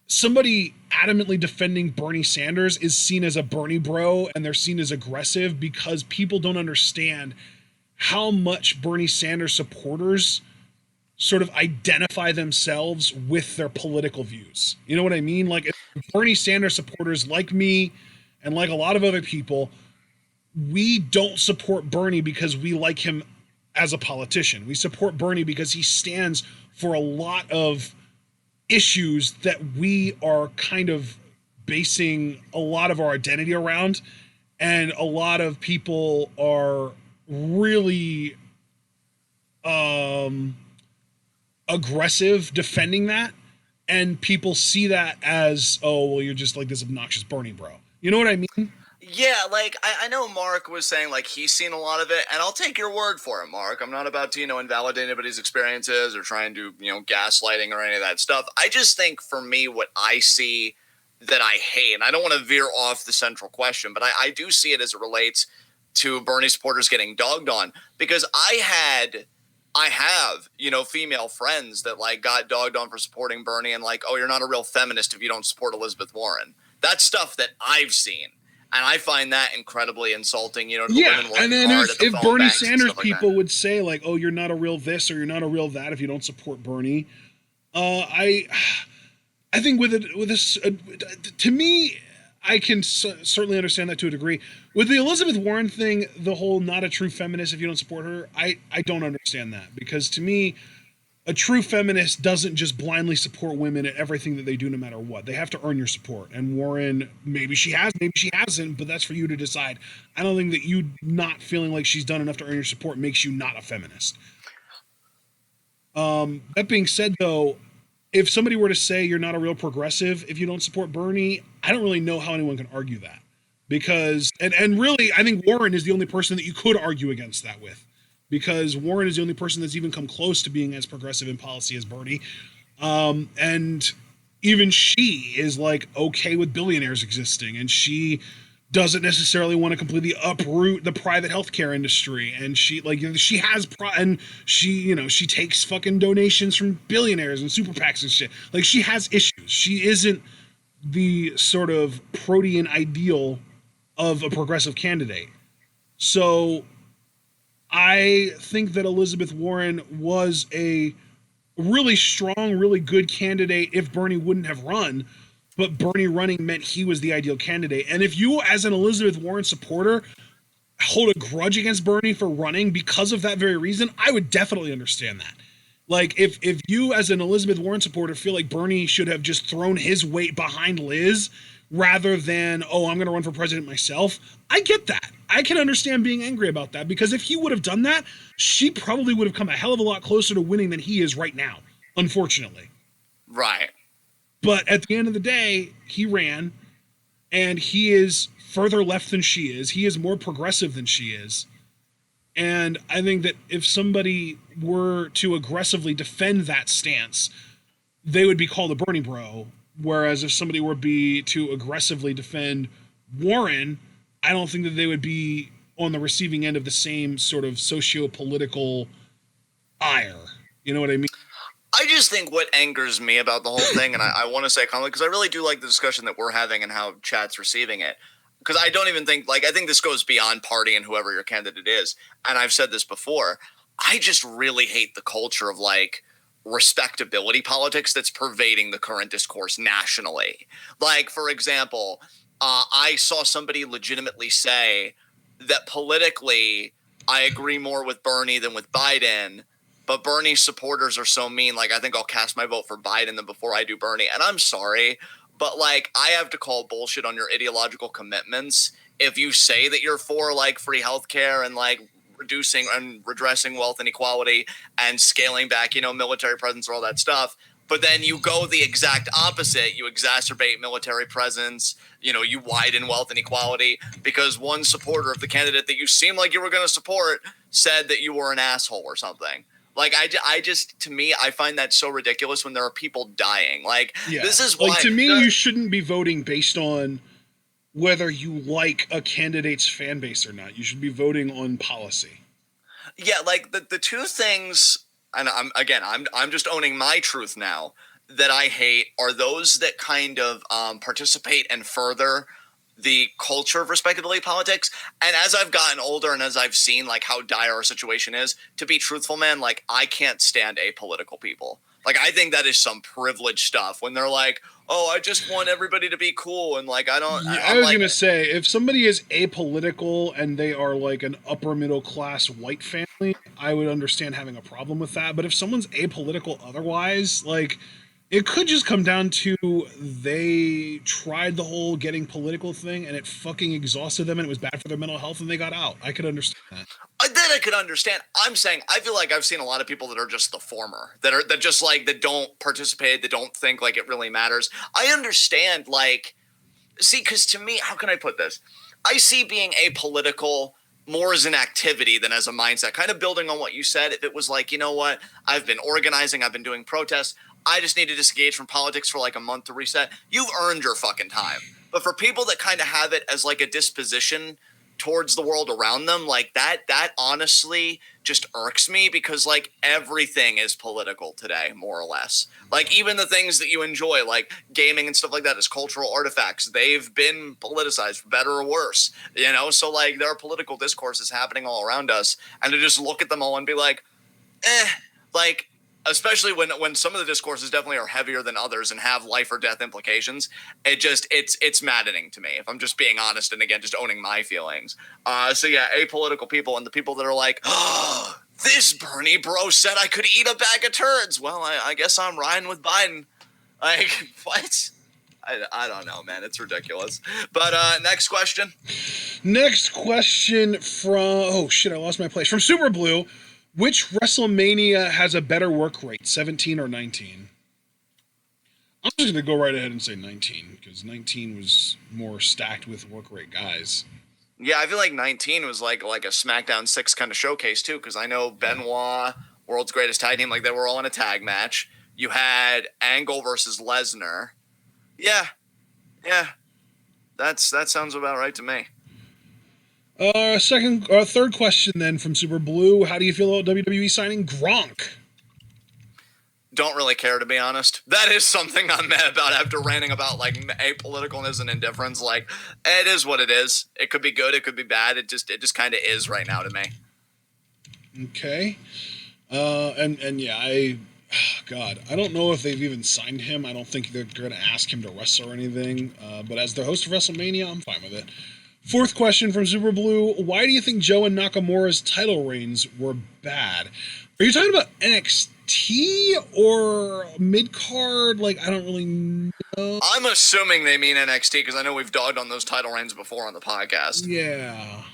somebody adamantly defending Bernie Sanders is seen as a Bernie bro, and they're seen as aggressive because people don't understand how much Bernie Sanders supporters sort of identify themselves with their political views. You know what I mean? Like, Bernie Sanders supporters, like me and like a lot of other people, we don't support Bernie because we like him as a politician. We support Bernie because he stands for a lot of issues that we are kind of basing a lot of our identity around, and a lot of people are really aggressive defending that, and people see that as, oh well, you're just like this obnoxious Bernie bro. You know what I mean? Yeah, like, I know Mark was saying, like, he's seen a lot of it, and I'll take your word for it, Mark. I'm not about to, invalidate anybody's experiences or try and do, gaslighting or any of that stuff. I just think, for me, what I see that I hate, and I don't want to veer off the central question, but I do see it as it relates to Bernie supporters getting dogged on, because I have, female friends that, like, got dogged on for supporting Bernie and, like, oh, you're not a real feminist if you don't support Elizabeth Warren. That's stuff that I've seen. And I find that incredibly insulting, to women working and then hard at the if phone Bernie banks Sanders and stuff people like that. would say, like, oh, you're not a real this or you're not a real that if you don't support Bernie, I think with this, to me, I can certainly understand that to a degree. With the Elizabeth Warren thing, the whole not a true feminist if you don't support her, I don't understand that, because to me, a true feminist doesn't just blindly support women at everything that they do, no matter what. They have to earn your support. And Warren, maybe she has, maybe she hasn't, but that's for you to decide. I don't think that you not feeling like she's done enough to earn your support makes you not a feminist. That being said, though, if somebody were to say you're not a real progressive if you don't support Bernie, I don't really know how anyone can argue that. Because, and really, I think Warren is the only person that you could argue against that with, because Warren is the only person that's even come close to being as progressive in policy as Bernie. And even she is like okay with billionaires existing, and she doesn't necessarily want to completely uproot the private healthcare industry. And she, like, she has and she takes fucking donations from billionaires and super PACs and shit. Like, she has issues. She isn't the sort of protean ideal of a progressive candidate. So I think that Elizabeth Warren was a really strong, really good candidate if Bernie wouldn't have run. But Bernie running meant he was the ideal candidate. And if you, as an Elizabeth Warren supporter, hold a grudge against Bernie for running because of that very reason, I would definitely understand that. Like, if you, as an Elizabeth Warren supporter, feel like Bernie should have just thrown his weight behind Liz rather than, oh, I'm going to run for president myself, I get that. I can understand being angry about that, because if he would have done that, she probably would have come a hell of a lot closer to winning than he is right now, unfortunately. Right. But at the end of the day, he ran, and he is further left than she is. He is more progressive than she is. And I think that if somebody were to aggressively defend that stance, they would be called a Bernie bro. Whereas if somebody were to aggressively defend Warren, I don't think that they would be on the receiving end of the same sort of socio-political ire. You know what I mean? I just think what angers me about the whole thing, and I want to say comment, because I really do like the discussion that we're having and how chat's receiving it. Because I don't even think, like, I think this goes beyond party and whoever your candidate is. And I've said this before. I just really hate the culture of, like, respectability politics that's pervading the current discourse nationally. Like, for example, I saw somebody legitimately say that politically I agree more with Bernie than with Biden, but Bernie supporters are so mean, like, I think I'll cast my vote for Biden than before I do Bernie. And I'm sorry, but, like, I have to call bullshit on your ideological commitments if you say that you're for, like, free healthcare and, like, reducing and redressing wealth inequality and scaling back, military presence or all that stuff. But then you go the exact opposite. You exacerbate military presence. You widen wealth inequality because one supporter of the candidate that you seem like you were going to support said that you were an asshole or something. Like, to me, I find that so ridiculous when there are people dying. Like, this is why. Like, to me, you shouldn't be voting based on whether you like a candidate's fan base or not. You should be voting on policy. Yeah, like the two things, and I'm just owning my truth now, that I hate are those that kind of participate and further the culture of respectability politics. And as I've gotten older and as I've seen like how dire our situation is, to be truthful, man, like I can't stand apolitical people. Like, I think that is some privileged stuff when they're like, oh, I just want everybody to be cool. And like, I don't. Yeah, I was going to say, if somebody is apolitical and they are like an upper middle class white family, I would understand having a problem with that. But if someone's apolitical otherwise, like, it could just come down to they tried the whole getting political thing and it fucking exhausted them and it was bad for their mental health and they got out. I could understand that. That I could understand. I'm saying I feel like I've seen a lot of people that are just the former, that don't participate, that don't think like it really matters. I understand, like, see, because to me, how can I put this? I see being apolitical more as an activity than as a mindset. Kind of building on what you said. If it was like, you know what, I've been organizing, I've been doing protests, I just need to disengage from politics for like a month to reset. You've earned your fucking time. But for people that kind of have it as like a disposition towards the world around them, like that honestly just irks me because like everything is political today, more or less. Like even the things that you enjoy, like gaming and stuff like that, as cultural artifacts, they've been politicized for better or worse, so like there are political discourses happening all around us, and to just look at them all and be like, like, especially when some of the discourses definitely are heavier than others and have life or death implications, it's maddening to me, if I'm just being honest, and again, just owning my feelings. So yeah, apolitical people and the people that are like, oh, this Bernie bro said I could eat a bag of turds. Well, I guess I'm riding with Biden. Like, what? I don't know, man. It's ridiculous. But next question. Next question from, oh shit, I lost my place. From Super Blue. Which WrestleMania has a better work rate, 17 or 19? I'm just going to go right ahead and say 19, because 19 was more stacked with work rate guys. Yeah, I feel like 19 was like a SmackDown 6 kind of showcase, too, because I know Benoit, World's Greatest Tag Team, like they were all in a tag match. You had Angle versus Lesnar. Yeah. That sounds about right to me. Third question then from Super Blue. How do you feel about WWE signing Gronk? Don't really care, to be honest. That is something I'm mad about after ranting about like apoliticalness and indifference. Like, it is what it is. It could be good, it could be bad. It just kind of is right now to me. Okay. And yeah, God, I don't know if they've even signed him. I don't think they're going to ask him to wrestle or anything. But as the host of WrestleMania, I'm fine with it. Fourth question from Super Blue. Why do you think Joe and Nakamura's title reigns were bad? Are you talking about NXT or mid-card? Like, I don't really know. I'm assuming they mean NXT because I know we've dogged on those title reigns before on the podcast. Yeah.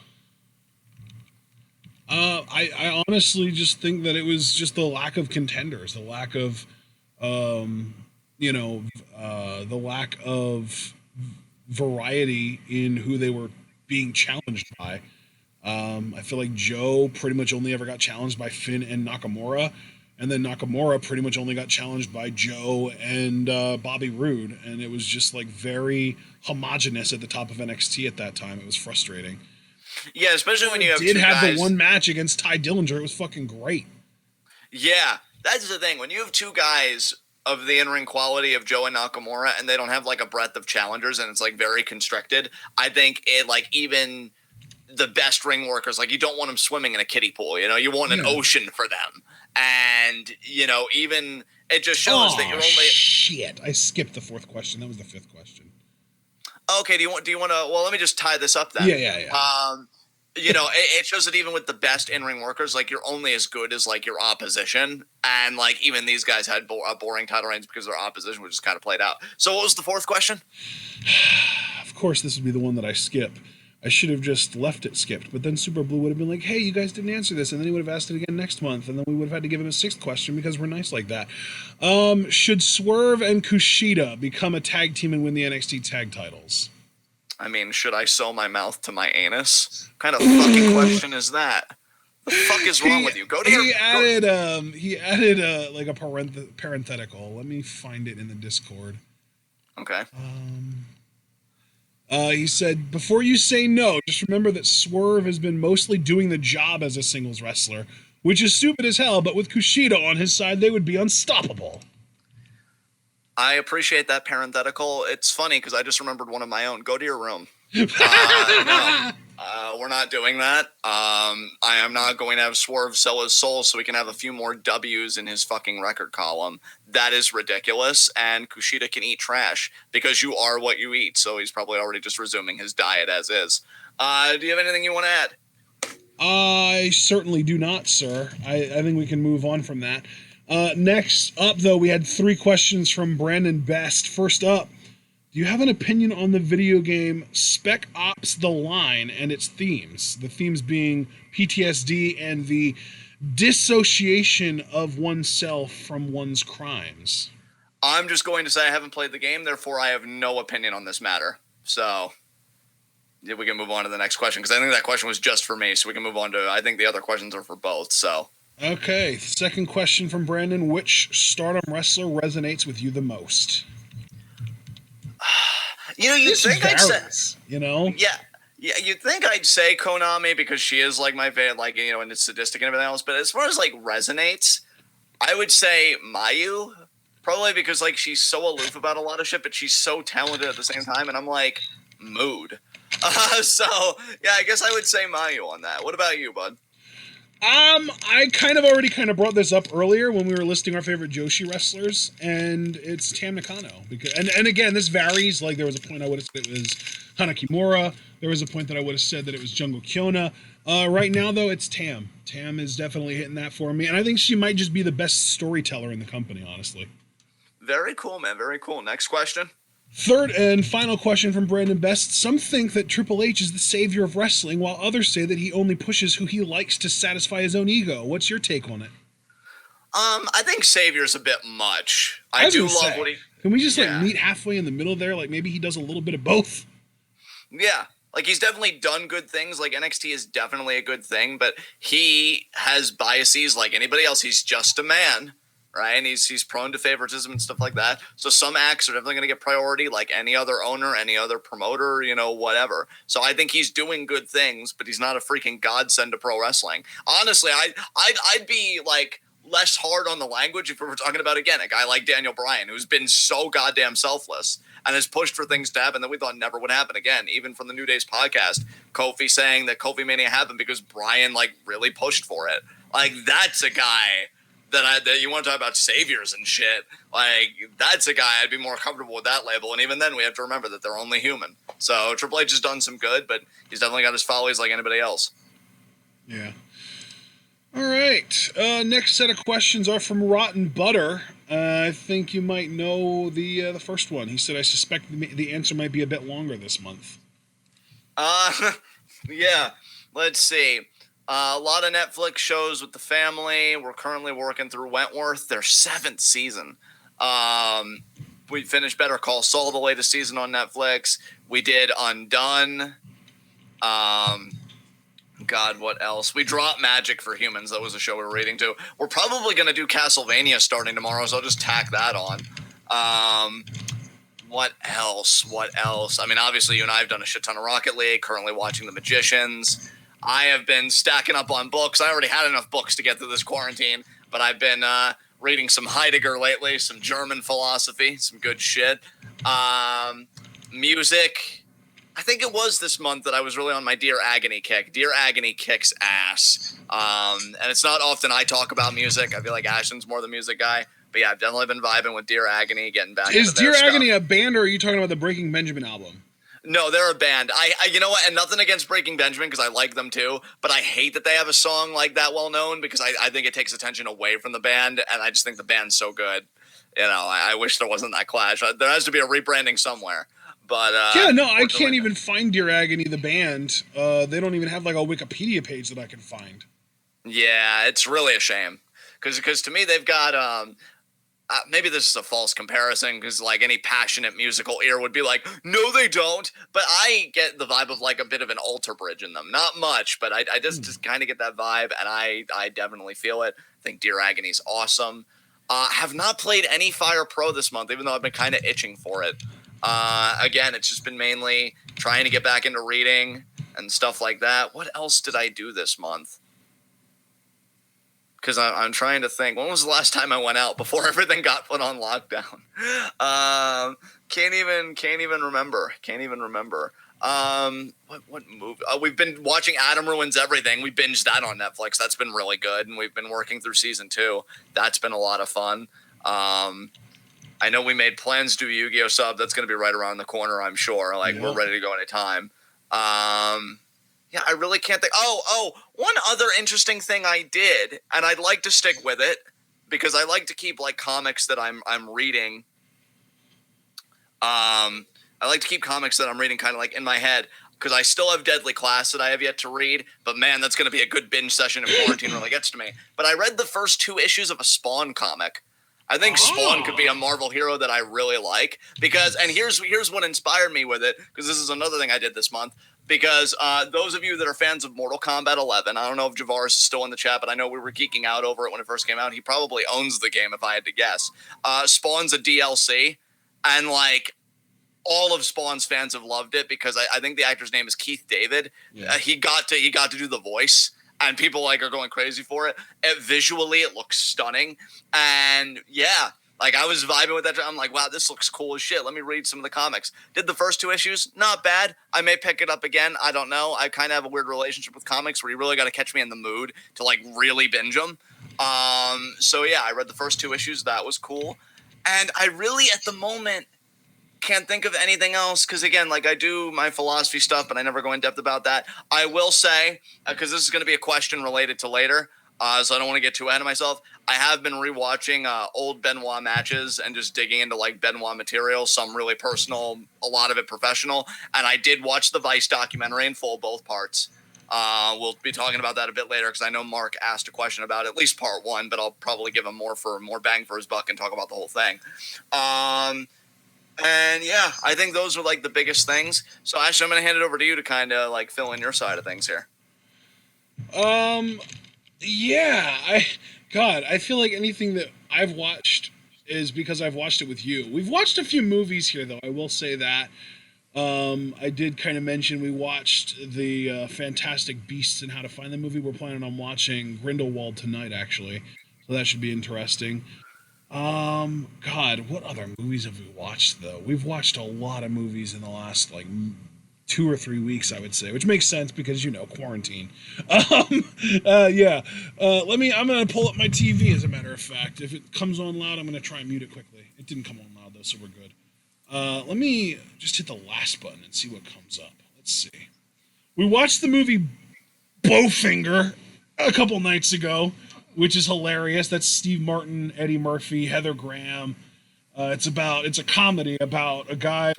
I honestly just think that it was just the lack of contenders, the lack of, the lack of variety in who they were being challenged by. I feel like Joe pretty much only ever got challenged by Finn and Nakamura, and then Nakamura pretty much only got challenged by Joe and Bobby Roode, and it was just like very homogenous at the top of NXT at that time. It was frustrating. Yeah, especially when you have the one match against Ty Dillinger. It was fucking great. Yeah, that's the thing. When you have two guys of the in-ring quality of Joe and Nakamura, and they don't have like a breadth of challengers, and it's like very constricted, I think it like even the best ring workers, like you don't want them swimming in a kiddie pool, you want an ocean for them. And, even it just shows that you're only... Shit, I skipped the fourth question. That was the fifth question. Okay, do you want to, well, let me just tie this up then. Yeah. It shows that even with the best in-ring workers, like you're only as good as like your opposition. And like even these guys had boring title reigns because their opposition was just kind of played out. So what was the fourth question? Of course, this would be the one that I skip. I should have just left it skipped, but then Super Blue would have been like, hey, you guys didn't answer this, and then he would have asked it again next month, and then we would have had to give him a sixth question because we're nice like that. Should Swerve and Kushida become a tag team and win the NXT tag titles? I mean, should I sew my mouth to my anus? What kind of fucking question is that? The fuck is wrong with you? Go to he added like a parenthetical. Let me find it in the Discord. Okay. He said, before you say no, just remember that Swerve has been mostly doing the job as a singles wrestler, which is stupid as hell, but with Kushida on his side, they would be unstoppable. I appreciate that parenthetical. It's funny because I just remembered one of my own. Go to your room. We're not doing that. I am not going to have Swerve sell his soul so we can have a few more W's in his fucking record column. That is ridiculous, and Kushida can eat trash because you are what you eat, so he's probably already just resuming his diet as is. Do you have anything you want to add? I certainly do not, sir. I think we can move on from that. Next up, though, we had 3 questions from Brandon Best. First up, do you have an opinion on the video game Spec Ops: The Line and its themes? The themes being PTSD and the dissociation of oneself from one's crimes. I'm just going to say I haven't played the game, therefore I have no opinion on this matter. So yeah, we can move on to the next question because I think that question was just for me. So we can move on to, I think the other questions are for both. So okay, second question from Brandon: which Stardom wrestler resonates with you the most? You know, you'd think I'd say, you know? Yeah, you'd think I'd say Konami because she is like my favorite, like, you know, and it's sadistic and everything else. But as far as like resonates, I would say Mayu, probably because like she's so aloof about a lot of shit, but she's so talented at the same time. And I'm like, mood. So yeah, I guess I would say Mayu on that. What about you, bud? I already brought this up earlier when we were listing our favorite Joshi wrestlers, and it's Tam Nakano. Because and again, this varies. Like there was a point I would have said it was Hana Kimura. There was a point that I would have said that it was Jungle Kyona. Right now, though, it's Tam. Tam is definitely hitting that for me, and I think she might just be the best storyteller in the company, honestly. Very cool, man. Very cool. Next question. Third and final question from Brandon Best. Some think that Triple H is the savior of wrestling, while others say that he only pushes who he likes to satisfy his own ego. What's your take on it? I think savior's a bit much. I do love what he... Can we just like meet halfway in the middle there? Like maybe he does a little bit of both. Yeah. Like he's definitely done good things. Like NXT is definitely a good thing, but he has biases like anybody else. He's just a man. Right, and he's prone to favoritism and stuff like that. So some acts are definitely going to get priority, like any other owner, any other promoter, you know, whatever. So I think he's doing good things, but he's not a freaking godsend to pro wrestling. Honestly, I'd be like less hard on the language if we were talking about again a guy like Daniel Bryan, who's been so goddamn selfless and has pushed for things to happen that we thought never would happen again. Even from the New Day's podcast, Kofi saying that Kofi Mania happened because Bryan like really pushed for it. Like that's a guy. That you want to talk about saviors and shit, like that's a guy I'd be more comfortable with that label. And even then, we have to remember that they're only human. So Triple H has done some good, but he's definitely got his follies like anybody else. Yeah. All right. Next set of questions are from Rotten Butter. I think you might know the first one. He said, "I suspect the answer might be a bit longer this month." Yeah. Let's see. A lot of Netflix shows with the family. We're currently working through Wentworth, their 7th season. We finished Better Call Saul, the latest season on Netflix. We did Undone. God, what else? We dropped Magic for Humans. That was a show we were reading to. We're probably going to do Castlevania starting tomorrow, so I'll just tack that on. What else? I mean, obviously, you and I have done a shit ton of Rocket League, currently watching The Magicians. I have been stacking up on books. I already had enough books to get through this quarantine, but I've been reading some Heidegger lately, some German philosophy, some good shit. Music. I think it was this month that I was really on my Dear Agony kick. Dear Agony kicks ass. And it's not often I talk about music. I feel like Ashton's more the music guy. But yeah, I've definitely been vibing with Dear Agony, getting back into their stuff. Is Dear Agony a band, or are you talking about the Breaking Benjamin album? No, they're a band. I you know what? And nothing against Breaking Benjamin because I like them too. But I hate that they have a song like that well known because I think it takes attention away from the band, and I just think the band's so good. You know, I wish there wasn't that clash. There has to be a rebranding somewhere. But yeah, no, I can't even find Dear Agony the band. They don't even have like a Wikipedia page that I can find. Yeah, it's really a shame because to me they've got maybe this is a false comparison because like any passionate musical ear would be like, no, they don't. But I get the vibe of like a bit of an alter bridge in them. Not much, but I just kind of get that vibe, and I definitely feel it. I think Dear Agony's awesome. Have not played any Fire Pro this month, even though I've been kind of itching for it. Again, it's just been mainly trying to get back into reading and stuff like that. What else did I do this month? Because I'm trying to think. When was the last time I went out before everything got put on lockdown? Can't even remember. What movie? We've been watching Adam Ruins Everything. We binged that on Netflix. That's been really good, and we've been working through season 2. That's been a lot of fun. I know we made plans to do Yu-Gi-Oh! Sub. That's going to be right around the corner, I'm sure. We're ready to go anytime. Yeah, I really can't think. Oh, one other interesting thing I did, and I'd like to stick with it because I like to keep like comics that I'm reading. I like to keep comics that I'm reading kind of like in my head because I still have Deadly Class that I have yet to read. But man, that's going to be a good binge session if quarantine really gets to me. But I read the first 2 issues of a Spawn comic. I think Spawn could be a Marvel hero that I really like because, and here's what inspired me with it because this is another thing I did this month. Because those of you that are fans of Mortal Kombat 11, I don't know if Javaris is still in the chat, but I know we were geeking out over it when it first came out. He probably owns the game if I had to guess. Spawn's a DLC, and like all of Spawn's fans have loved it because I think the actor's name is Keith David. Yeah. He got to do the voice, and people like are going crazy for it. Visually, it looks stunning, and yeah. Like, I was vibing with that. I'm like, wow, this looks cool as shit. Let me read some of the comics. Did the first 2 issues. Not bad. I may pick it up again. I don't know. I kind of have a weird relationship with comics where you really got to catch me in the mood to, like, really binge them. So, yeah, I read the first 2 issues. That was cool. And I really, at the moment, can't think of anything else because, again, like, I do my philosophy stuff, but I never go in depth about that. I will say, because this is going to be a question related to later, so I don't want to get too ahead of myself. I have been rewatching old Benoit matches and just digging into like Benoit material, some really personal, a lot of it professional. And I did watch the Vice documentary in full, both parts. We'll be talking about that a bit later because I know Mark asked a question about at least part 1, but I'll probably give him more bang for his buck and talk about the whole thing. And yeah, I think those are like the biggest things. So Ashley, I'm going to hand it over to you to kind of like fill in your side of things here. Yeah, I feel like anything that I've watched is because I've watched it with you. We've watched a few movies here, though, I will say that. I did kind of mention we watched the Fantastic Beasts and How to Find Them movie. We're planning on watching Grindelwald tonight, actually. So that should be interesting. God, what other movies have we watched, though? We've watched a lot of movies in the last, like, 2 or 3 weeks, I would say, which makes sense because, quarantine. Yeah. I'm going to pull up my TV, as a matter of fact. If it comes on loud, I'm going to try and mute it quickly. It didn't come on loud, though, so we're good. Let me just hit the last button and see what comes up. Let's see. We watched the movie Bowfinger a couple nights ago, which is hilarious. That's Steve Martin, Eddie Murphy, Heather Graham. It's a comedy about a guy,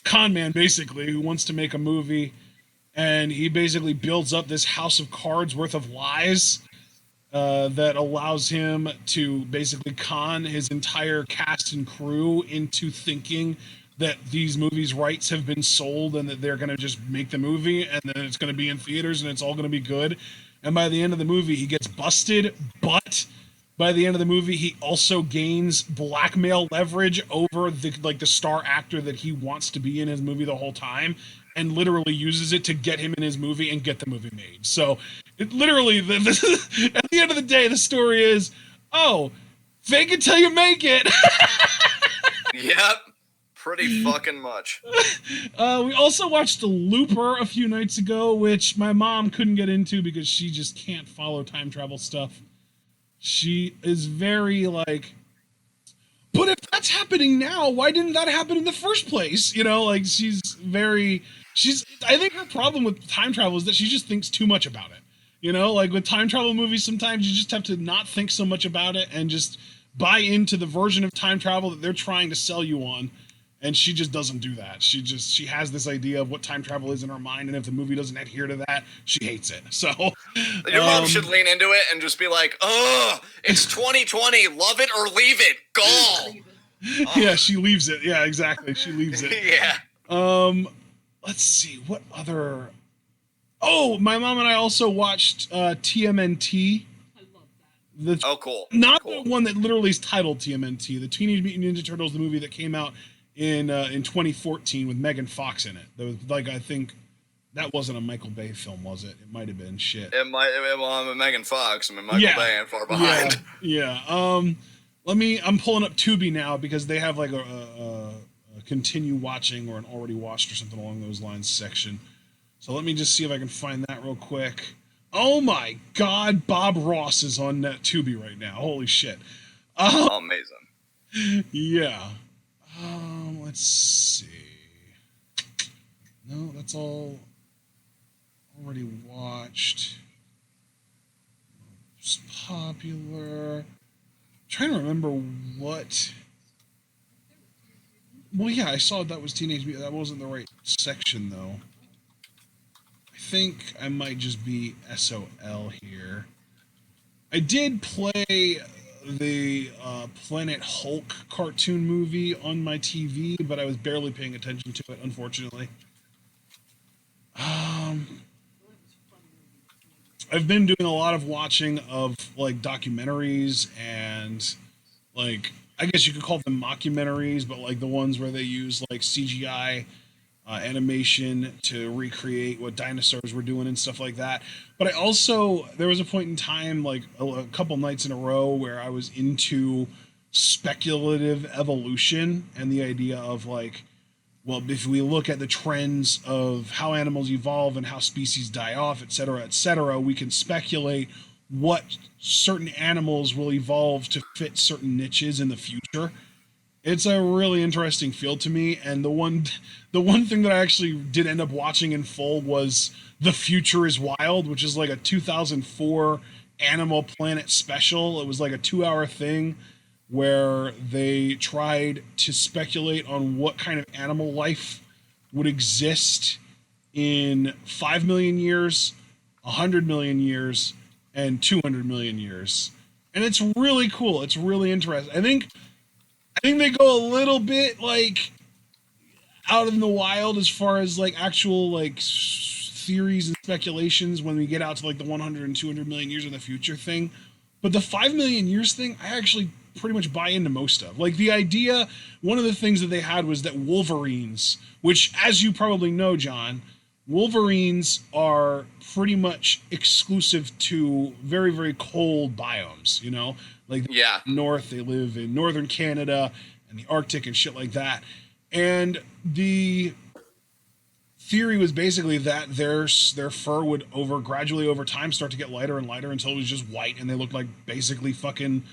con man basically, who wants to make a movie, and he basically builds up this house of cards worth of lies that allows him to basically con his entire cast and crew into thinking that these movies' rights have been sold and that they're going to just make the movie and then it's going to be in theaters and it's all going to be good. And by the end of the movie, he gets busted, but by the end of the movie, he also gains blackmail leverage over the star actor that he wants to be in his movie the whole time, and literally uses it to get him in his movie and get the movie made. So, it literally, at the end of the day, the story is, fake it till you make it. Yep. Pretty fucking much. We also watched Looper a few nights ago, which my mom couldn't get into because she just can't follow time travel stuff. She is very like, but if that's happening now, why didn't that happen in the first place? I think her problem with time travel is that she just thinks too much about it. Like with time travel movies, sometimes you just have to not think so much about it and just buy into the version of time travel that they're trying to sell you on. And she just doesn't do that. She has this idea of what time travel is in her mind, and if the movie doesn't adhere to that, she hates it. So your mom should lean into it and just be like, "Oh, it's 2020. Love it or leave it. Go." Yeah, she leaves it. Yeah, exactly. She leaves it. Yeah. Let's see what other. Oh, my mom and I also watched TMNT. Oh, cool. Not cool. the one that literally is titled TMNT. The Teenage Mutant Ninja Turtles, the movie that came out in 2014 with Megan Fox in it. That was like, I think that wasn't a Michael Bay film, was it? It might have been. Shit. Well, I'm Megan Fox. I mean, Michael Bay and far behind. Yeah. I'm pulling up Tubi now because they have like a continue watching or an already watched or something along those lines section. So let me just see if I can find that real quick. Oh my God, Bob Ross is on Tubi right now. Holy shit. Amazing. Yeah. Let's see. No, that's all already watched. Most popular. I'm trying to remember what. Well, yeah, I saw that was Teenage Mutant. That wasn't the right section, though. I think I might just be SOL here. I did play the Planet Hulk cartoon movie on my TV, but I was barely paying attention to it, unfortunately. I've been doing a lot of watching of like documentaries and like I guess you could call them mockumentaries, but like the ones where they use like CGI animation to recreate what dinosaurs were doing and stuff like that. But I also, there was a point in time, like a couple nights in a row, where I was into speculative evolution and the idea of like, well, if we look at the trends of how animals evolve and how species die off, et cetera, we can speculate what certain animals will evolve to fit certain niches in the future. It's a really interesting field to me, and the one thing that I actually did end up watching in full was The Future is Wild, which is like a 2004 Animal Planet special. It was like a 2-hour thing where they tried to speculate on what kind of animal life would exist in 5 million years, 100 million years, and 200 million years. And it's really cool. It's really interesting. I think they go a little bit like out in the wild as far as like actual like theories and speculations when we get out to like the 100 and 200 million years in the future thing. But the 5 million years thing, I actually pretty much buy into most of. Like the idea, one of the things that they had was that Wolverines, which as you probably know, John, Wolverines are pretty much exclusive to very, very cold biomes, you know? Like north, they live in northern Canada and the Arctic and shit like that. And the theory was basically that their fur would gradually over time start to get lighter and lighter until it was just white and they looked like basically fucking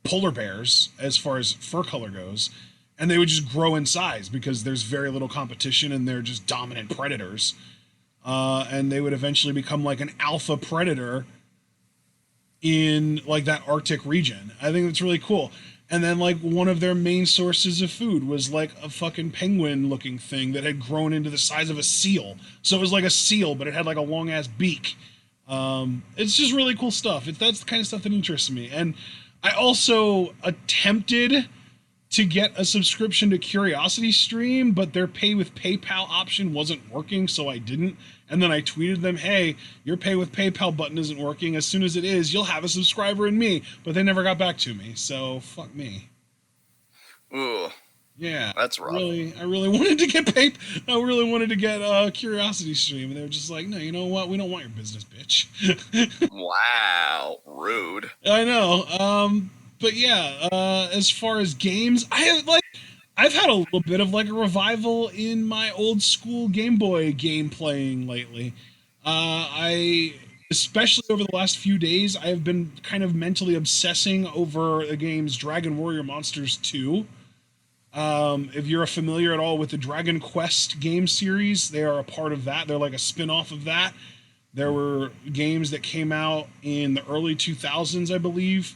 polar bears as far as fur color goes. And they would just grow in size because there's very little competition and they're just dominant predators. And they would eventually become like an alpha predator in like that Arctic region. I think that's really cool. And then like one of their main sources of food was like a fucking penguin looking thing that had grown into the size of a seal. So it was like a seal, but it had like a long ass beak. It's just really cool stuff. That's the kind of stuff that interests me. And I also attempted to get a subscription to Curiosity Stream, but their pay with PayPal option wasn't working, so I didn't. And then I tweeted them, hey, your pay with PayPal button isn't working. As soon as it is, you'll have a subscriber in me. But they never got back to me, so fuck me. Ooh. Yeah. That's rough. I really wanted to get I really wanted to get Curiosity Stream, and they were just like, no, you know what? We don't want your business, bitch. Wow. Rude. I know. But yeah, as far as games, I've had a little bit of like a revival in my old school Game Boy game playing lately. Especially over the last few days, I have been kind of mentally obsessing over the game's Dragon Warrior Monsters 2. If you're familiar at all with the Dragon Quest game series, they are a part of that. They're like a spin-off of that. There were games that came out in the early 2000s, I believe,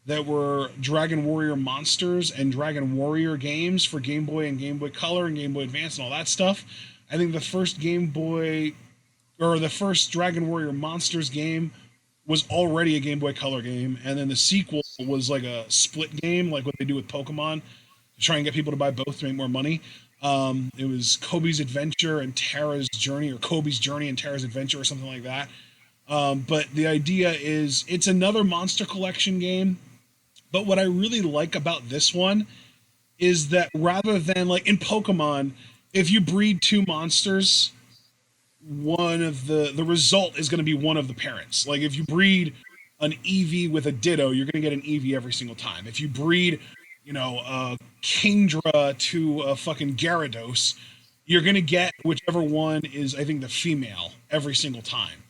that were Dragon Warrior Monsters and Dragon Warrior games for Game Boy and Game Boy Color and Game Boy Advance and all that stuff. I think the first Game Boy or the first Dragon Warrior Monsters game was already a Game Boy Color game, and then the sequel was like a split game, like what they do with Pokemon, to try and get people to buy both to make more money. It was Kobe's Adventure and Tara's Journey, or Kobe's Journey and Tara's Adventure, or something like that. But the idea is it's another monster collection game. But what I really like about this one is that rather than like in Pokemon, if you breed two monsters, one of the result is going to be one of the parents. Like if you breed an Eevee with a Ditto, you're going to get an Eevee every single time. If you breed, a Kingdra to a fucking Gyarados, you're going to get whichever one is, I think, the female every single time.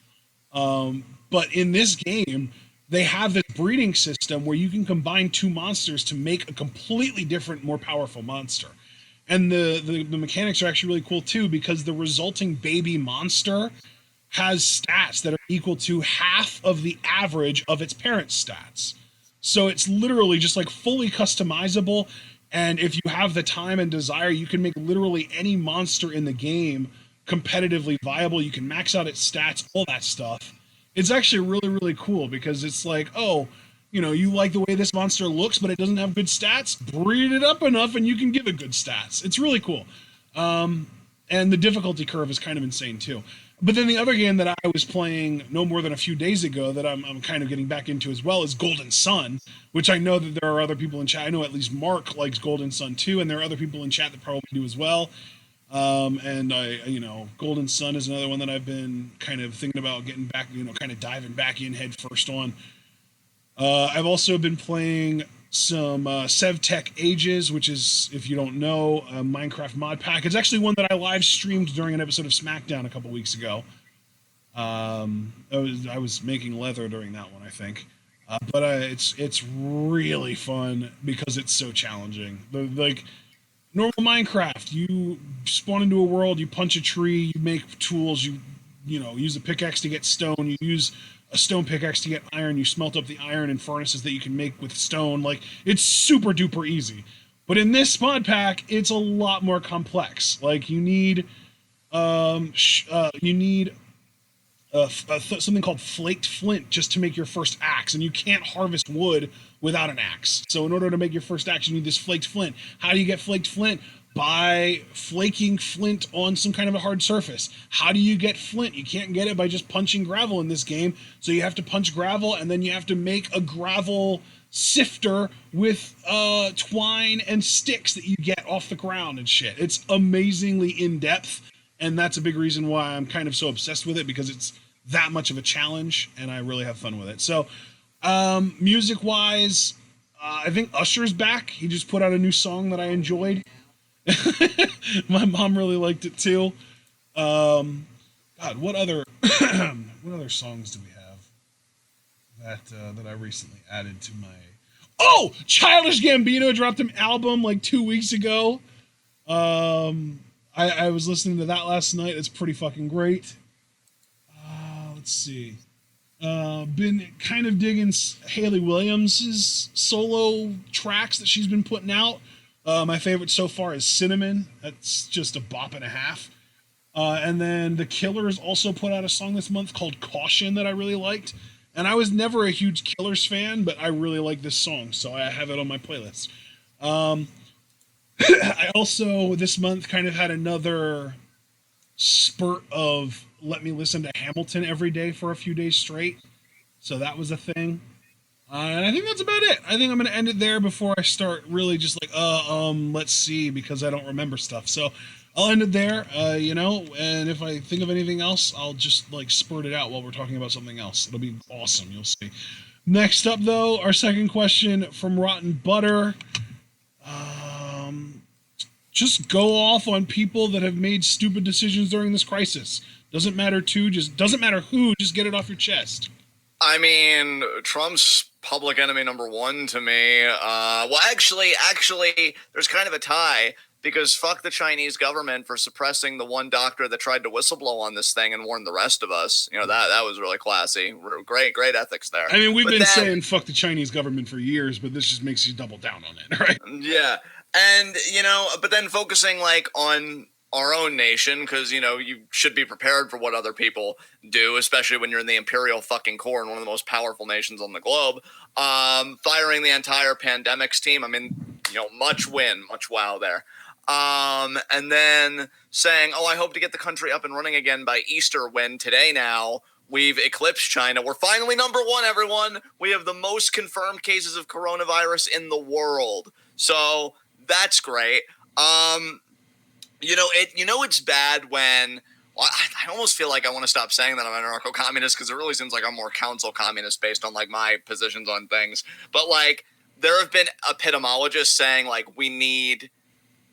But in this game, they have this breeding system where you can combine two monsters to make a completely different, more powerful monster. And the mechanics are actually really cool too, because the resulting baby monster has stats that are equal to half of the average of its parent's stats. So it's literally just like fully customizable. And if you have the time and desire, you can make literally any monster in the game competitively viable. You can max out its stats, all that stuff. It's actually really, really cool because it's like, oh, you like the way this monster looks, but it doesn't have good stats. Breed it up enough and you can give it good stats. It's really cool. And the difficulty curve is kind of insane too. But then the other game that I was playing no more than a few days ago that I'm kind of getting back into as well is Golden Sun, which I know that there are other people in chat. I know at least Mark likes Golden Sun too, and there are other people in chat that probably do as well. And Golden Sun is another one that I've been kind of thinking about getting back, kind of diving back in head first on. I've also been playing some SevTech Ages, which is, if you don't know, a Minecraft mod pack. It's actually one that I live streamed during an episode of SmackDown a couple weeks ago. I was making leather during that one, I think. But it's really fun because it's so challenging. Like normal Minecraft, you spawn into a world, you punch a tree, you make tools, you use a pickaxe to get stone, you use a stone pickaxe to get iron, you smelt up the iron in furnaces that you can make with stone. Like, it's super duper easy. But in this mod pack, it's a lot more complex. Like, you need something called flaked flint just to make your first axe, and you can't harvest wood without an axe. So in order to make your first axe, you need this flaked flint. How do you get flaked flint? By flaking flint on some kind of a hard surface. How do you get flint? You can't get it by just punching gravel in this game. So you have to punch gravel, and then you have to make a gravel sifter with twine and sticks that you get off the ground and shit. It's amazingly in-depth, and that's a big reason why I'm kind of so obsessed with it, because it's that much of a challenge, and I really have fun with it. So, music-wise, I think Usher's back. He just put out a new song that I enjoyed. My mom really liked it too. God, what other songs do we have that I recently added to my? Oh, Childish Gambino dropped an album like 2 weeks ago. I was listening to that last night. It's pretty fucking great. Let's see. Been kind of digging Hayley Williams' solo tracks that she's been putting out. My favorite so far is Cinnamon. That's just a bop and a half. And then The Killers also put out a song this month called Caution that I really liked. And I was never a huge Killers fan, but I really like this song, so I have it on my playlist. I also, this month, kind of had another spurt of let me listen to Hamilton every day for a few days straight. So that was a thing. And I think that's about it. I think I'm going to end it there before I start really just like, let's see, because I don't remember stuff. So I'll end it there, and if I think of anything else, I'll just like spurt it out while we're talking about something else. It'll be awesome. You'll see. Next up, though, our second question from Rotten Butter. Just go off on people that have made stupid decisions during this crisis. Doesn't matter who, just get it off your chest. I mean, Trump's public enemy number one to me. Well, actually, there's kind of a tie because fuck the Chinese government for suppressing the one doctor that tried to whistleblow on this thing and warn the rest of us. You know, that was really classy. Great ethics there. I mean, we've been saying fuck the Chinese government for years, but this just makes you double down on it, right? Yeah. And, you know, but then focusing like on our own nation, because, you know, you should be prepared for what other people do, especially when you're in the imperial fucking core and one of the most powerful nations on the globe. Firing the entire pandemics team. I mean, you know, much wow there. And then saying, oh, I hope to get the country up and running again by Easter, when today now we've eclipsed China. We're finally number one, everyone. We have the most confirmed cases of coronavirus in the world. So that's great. You know, it's bad when, well, I almost feel like I want to stop saying that I'm an anarcho-communist, because it really seems like I'm more council communist based on like my positions on things. But like, there have been epidemiologists saying like we need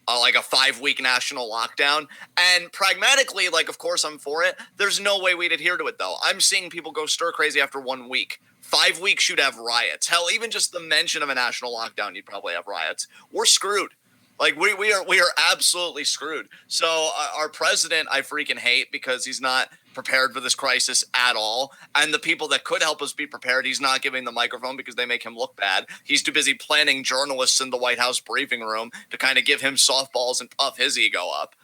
like a 5-week national lockdown. And pragmatically, like, of course I'm for it. There's no way we'd adhere to it, though. I'm seeing people go stir crazy after 1 week. 5 weeks, you'd have riots. Hell, even just the mention of a national lockdown, you'd probably have riots. We're screwed. Like, we are absolutely screwed. So our president, I freaking hate, because he's not prepared for this crisis at all. And the people that could help us be prepared, he's not giving the microphone because they make him look bad. He's too busy planning journalists in the White House briefing room to kind of give him softballs and puff his ego up.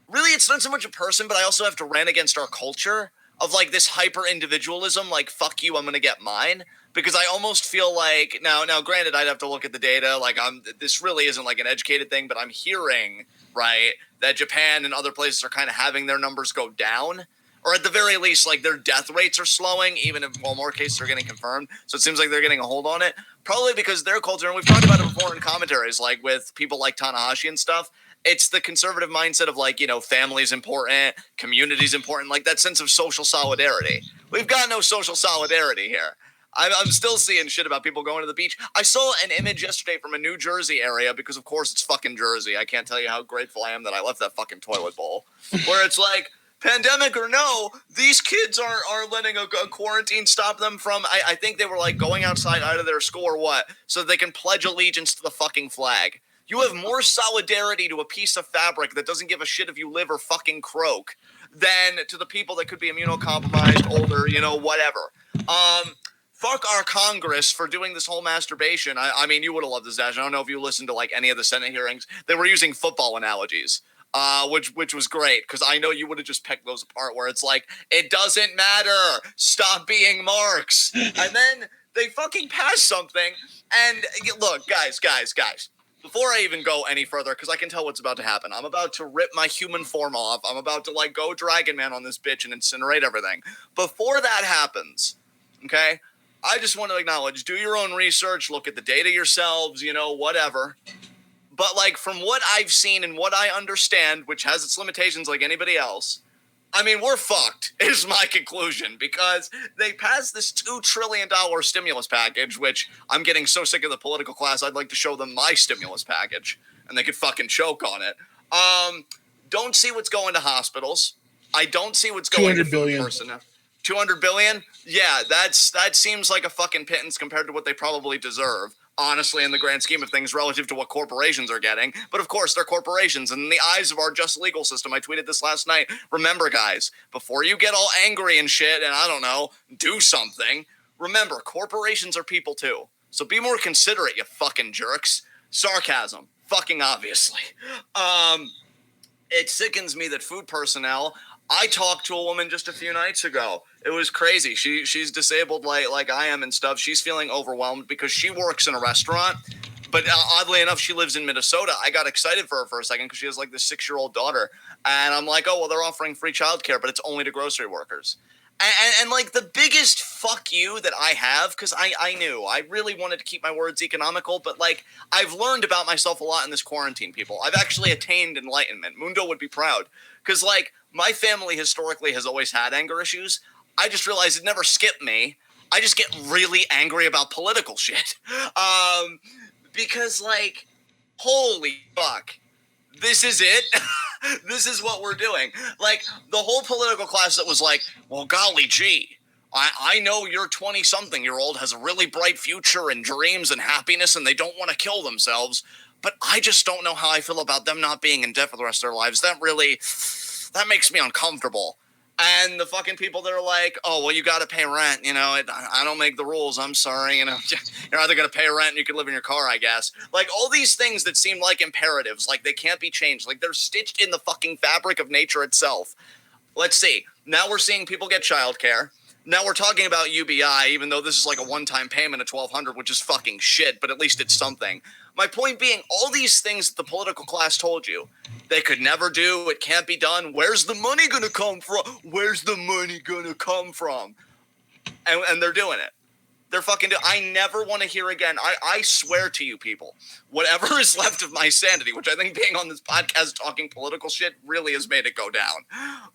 Really, it's not so much a person, but I also have to rant against our culture of like this hyper individualism, like, fuck you, I'm going to get mine. Because I almost feel like, now granted, I'd have to look at the data. Like, this really isn't like an educated thing, but I'm hearing, right, that Japan and other places are kind of having their numbers go down, or at the very least, like, their death rates are slowing, even if more cases are getting confirmed. So it seems like they're getting a hold on it, probably because their culture, and we've talked about it before in commentaries, like with people like Tanahashi and stuff. It's the conservative mindset of like, you know, family's important, community's important, like that sense of social solidarity. We've got no social solidarity here. I'm still seeing shit about people going to the beach. I saw an image yesterday from a New Jersey area, because of course it's fucking Jersey. I can't tell you how grateful I am that I left that fucking toilet bowl. Where it's like, pandemic or no, these kids aren't letting a quarantine stop them from, I think they were like going outside out of their school or what, so they can pledge allegiance to the fucking flag. You have more solidarity to a piece of fabric that doesn't give a shit if you live or fucking croak than to the people that could be immunocompromised, older, you know, whatever. Fuck our Congress for doing this whole masturbation. I mean, you would have loved this, Dash. I don't know if you listened to like any of the Senate hearings. They were using football analogies, which was great, because I know you would have just picked those apart, where it's like, it doesn't matter. Stop being marks. And then they fucking pass something. And look, guys. Before I even go any further, because I can tell what's about to happen. I'm about to rip my human form off. I'm about to like go Dragon Man on this bitch and incinerate everything. Before that happens, okay? I just want to acknowledge, do your own research, look at the data yourselves, you know, whatever. But like, from what I've seen and what I understand, which has its limitations like anybody else, I mean, we're fucked, is my conclusion, because they passed this $2 trillion stimulus package, which I'm getting so sick of the political class, I'd like to show them my stimulus package, and they could fucking choke on it. Don't see what's going to hospitals. I don't see what's going to food personnel. 200 billion? Yeah, that seems like a fucking pittance compared to what they probably deserve, honestly, in the grand scheme of things, relative to what corporations are getting. But of course, they're corporations, and in the eyes of our just legal system, I tweeted this last night. Remember, guys, before you get all angry and shit, and I don't know, do something, remember, corporations are people too. So be more considerate, you fucking jerks. Sarcasm, fucking obviously. It sickens me that food personnel. I talked to a woman just a few nights ago. It was crazy. She's disabled like I am and stuff. She's feeling overwhelmed because she works in a restaurant. But oddly enough, she lives in Minnesota. I got excited for her for a second because she has like this 6-year-old daughter. And I'm like, oh, well, they're offering free childcare, but it's only to grocery workers. And like the biggest fuck you that I have, because I knew I really wanted to keep my words economical, but like I've learned about myself a lot in this quarantine, people. I've actually attained enlightenment. Mundo would be proud, because like my family historically has always had anger issues. I just realized it never skipped me. I just get really angry about political shit. Because like, holy fuck. This is it? This is what we're doing. Like, the whole political class that was like, well, golly gee, I know your 20-something-year-old has a really bright future and dreams and happiness and they don't want to kill themselves. But I just don't know how I feel about them not being in debt for the rest of their lives. That makes me uncomfortable. And the fucking people that are like, oh, well, you got to pay rent. You know, I don't make the rules. I'm sorry. You know, you're either going to pay rent and you can live in your car, I guess. Like all these things that seem like imperatives, like they can't be changed. Like they're stitched in the fucking fabric of nature itself. Let's see. Now we're seeing people get childcare. Now we're talking about UBI, even though this is like a one-time payment of $1,200, which is fucking shit, but at least it's something. My point being, all these things that the political class told you, they could never do, it can't be done. Where's the money going to come from? Where's the money going to come from? And they're doing it. They're fucking I never want to hear again. I swear to you people, whatever is left of my sanity, which I think being on this podcast talking political shit really has made it go down.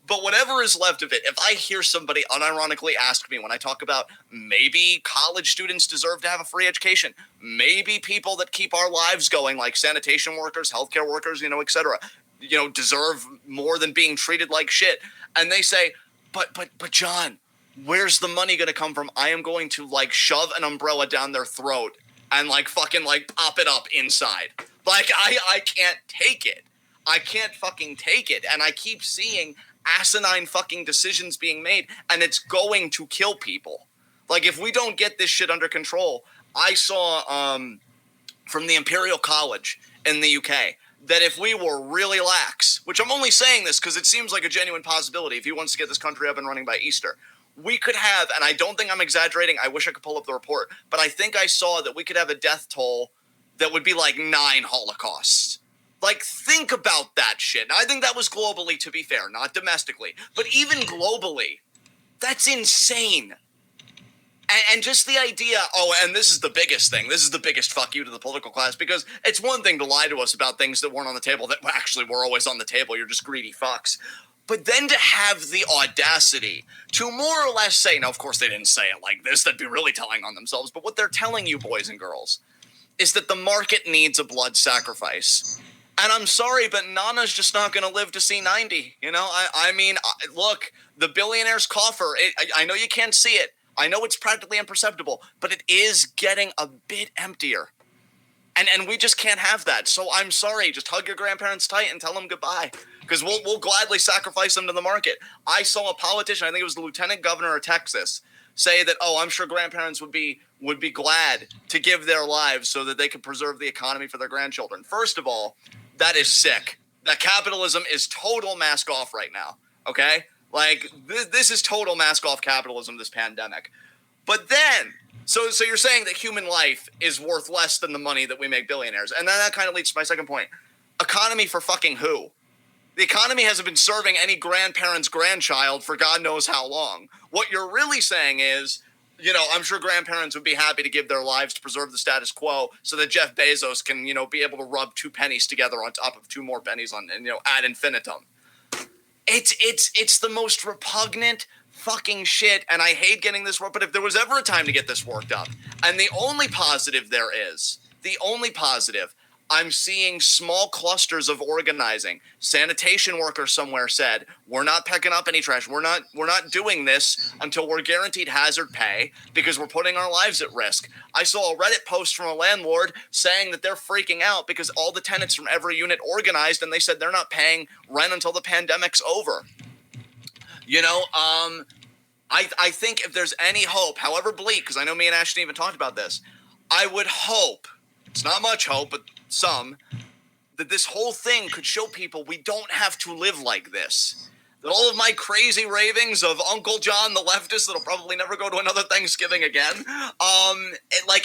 But whatever is left of it, if I hear somebody unironically ask me when I talk about maybe college students deserve to have a free education, maybe people that keep our lives going, like sanitation workers, healthcare workers, you know, et cetera, you know, deserve more than being treated like shit. And they say, but John, where's the money going to come from? I am going to like shove an umbrella down their throat and like fucking like pop it up inside. Like I can't take it. I can't fucking take it. And I keep seeing asinine fucking decisions being made and it's going to kill people. Like if we don't get this shit under control, I saw from the Imperial College in the UK that if we were really lax, which I'm only saying this because it seems like a genuine possibility if he wants to get this country up and running by Easter, we could have, and I don't think I'm exaggerating, I wish I could pull up the report, but I think I saw that we could have a death toll that would be like 9 Holocausts. Like, think about that shit. Now, I think that was globally, to be fair, not domestically, but even globally, that's insane. And just the idea, oh, and this is the biggest thing, this is the biggest fuck you to the political class, because it's one thing to lie to us about things that weren't on the table that actually were always on the table, you're just greedy fucks. But then to have the audacity to more or less say, now, of course, they didn't say it like this. That'd be really telling on themselves. But what they're telling you, boys and girls, is that the market needs a blood sacrifice. And I'm sorry, but Nana's just not going to live to see 90. You know, I mean, look, the billionaire's coffer, I know you can't see it. I know it's practically imperceptible, but it is getting a bit emptier. And we just can't have that. So I'm sorry, just hug your grandparents tight and tell them goodbye. Because we'll gladly sacrifice them to the market. I saw a politician, I think it was the lieutenant governor of Texas, say that, oh, I'm sure grandparents would be glad to give their lives so that they could preserve the economy for their grandchildren. First of all, that is sick. That capitalism is total mask off right now, okay? Like, this is total mask off capitalism, this pandemic. But then, so you're saying that human life is worth less than the money that we make billionaires. And then that kind of leads to my second point. Economy for fucking who? The economy hasn't been serving any grandparent's grandchild for God knows how long. What you're really saying is, you know, I'm sure grandparents would be happy to give their lives to preserve the status quo so that Jeff Bezos can, you know, be able to rub 2 pennies together on top of 2 more pennies on, and, you know, ad infinitum. It's the most repugnant fucking shit, and I hate getting this worked, but if there was ever a time to get this worked up, and the only positive there is, I'm seeing small clusters of organizing. Sanitation workers somewhere said, we're not picking up any trash. We're not doing this until we're guaranteed hazard pay because we're putting our lives at risk. I saw a Reddit post from a landlord saying that they're freaking out because all the tenants from every unit organized and they said they're not paying rent until the pandemic's over. You know, I think if there's any hope, however bleak, because I know me and Ashton even talked about this, I would hope, it's not much hope, but some, that this whole thing could show people we don't have to live like this. That all of my crazy ravings of Uncle John, the leftist, that'll probably never go to another Thanksgiving again,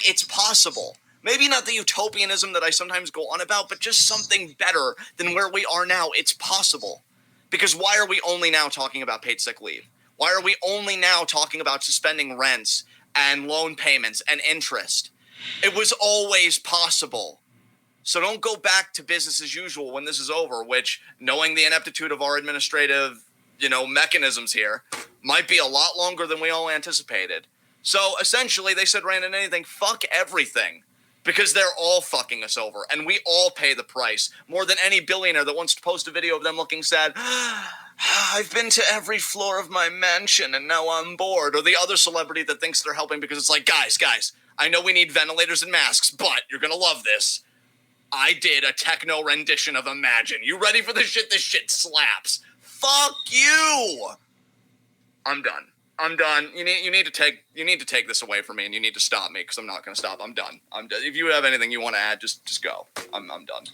it's possible. Maybe not the utopianism that I sometimes go on about, but just something better than where we are now. It's possible. Because why are we only now talking about paid sick leave? Why are we only now talking about suspending rents and loan payments and interest? It was always possible. So don't go back to business as usual when this is over, which, knowing the ineptitude of our administrative, mechanisms here, might be a lot longer than we all anticipated. So essentially, they said, Rand, and anything, fuck everything, because they're all fucking us over, and we all pay the price more than any billionaire that wants to post a video of them looking sad. I've been to every floor of my mansion, and now I'm bored. Or the other celebrity that thinks they're helping because it's like, guys, I know we need ventilators and masks, but you're going to love this. I did a techno rendition of Imagine. You ready for this shit? This shit slaps. Fuck you. I'm done. You need to take this away from me, and you need to stop me because I'm not gonna stop. I'm done. If you have anything you want to add, just go. I'm done.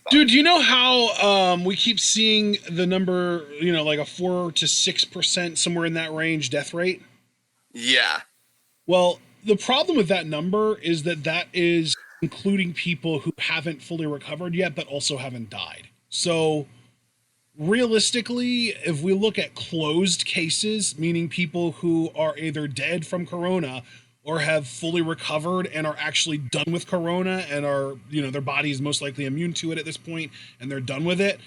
Fuck. Dude, do you know how we keep seeing the number, like a 4 to 6%, somewhere in that range, death rate? Yeah. Well, the problem with that number is that is including people who haven't fully recovered yet, but also haven't died. So realistically, if we look at closed cases, meaning people who are either dead from corona or have fully recovered and are actually done with corona and are, their body is most likely immune to it at this point and they're done with it,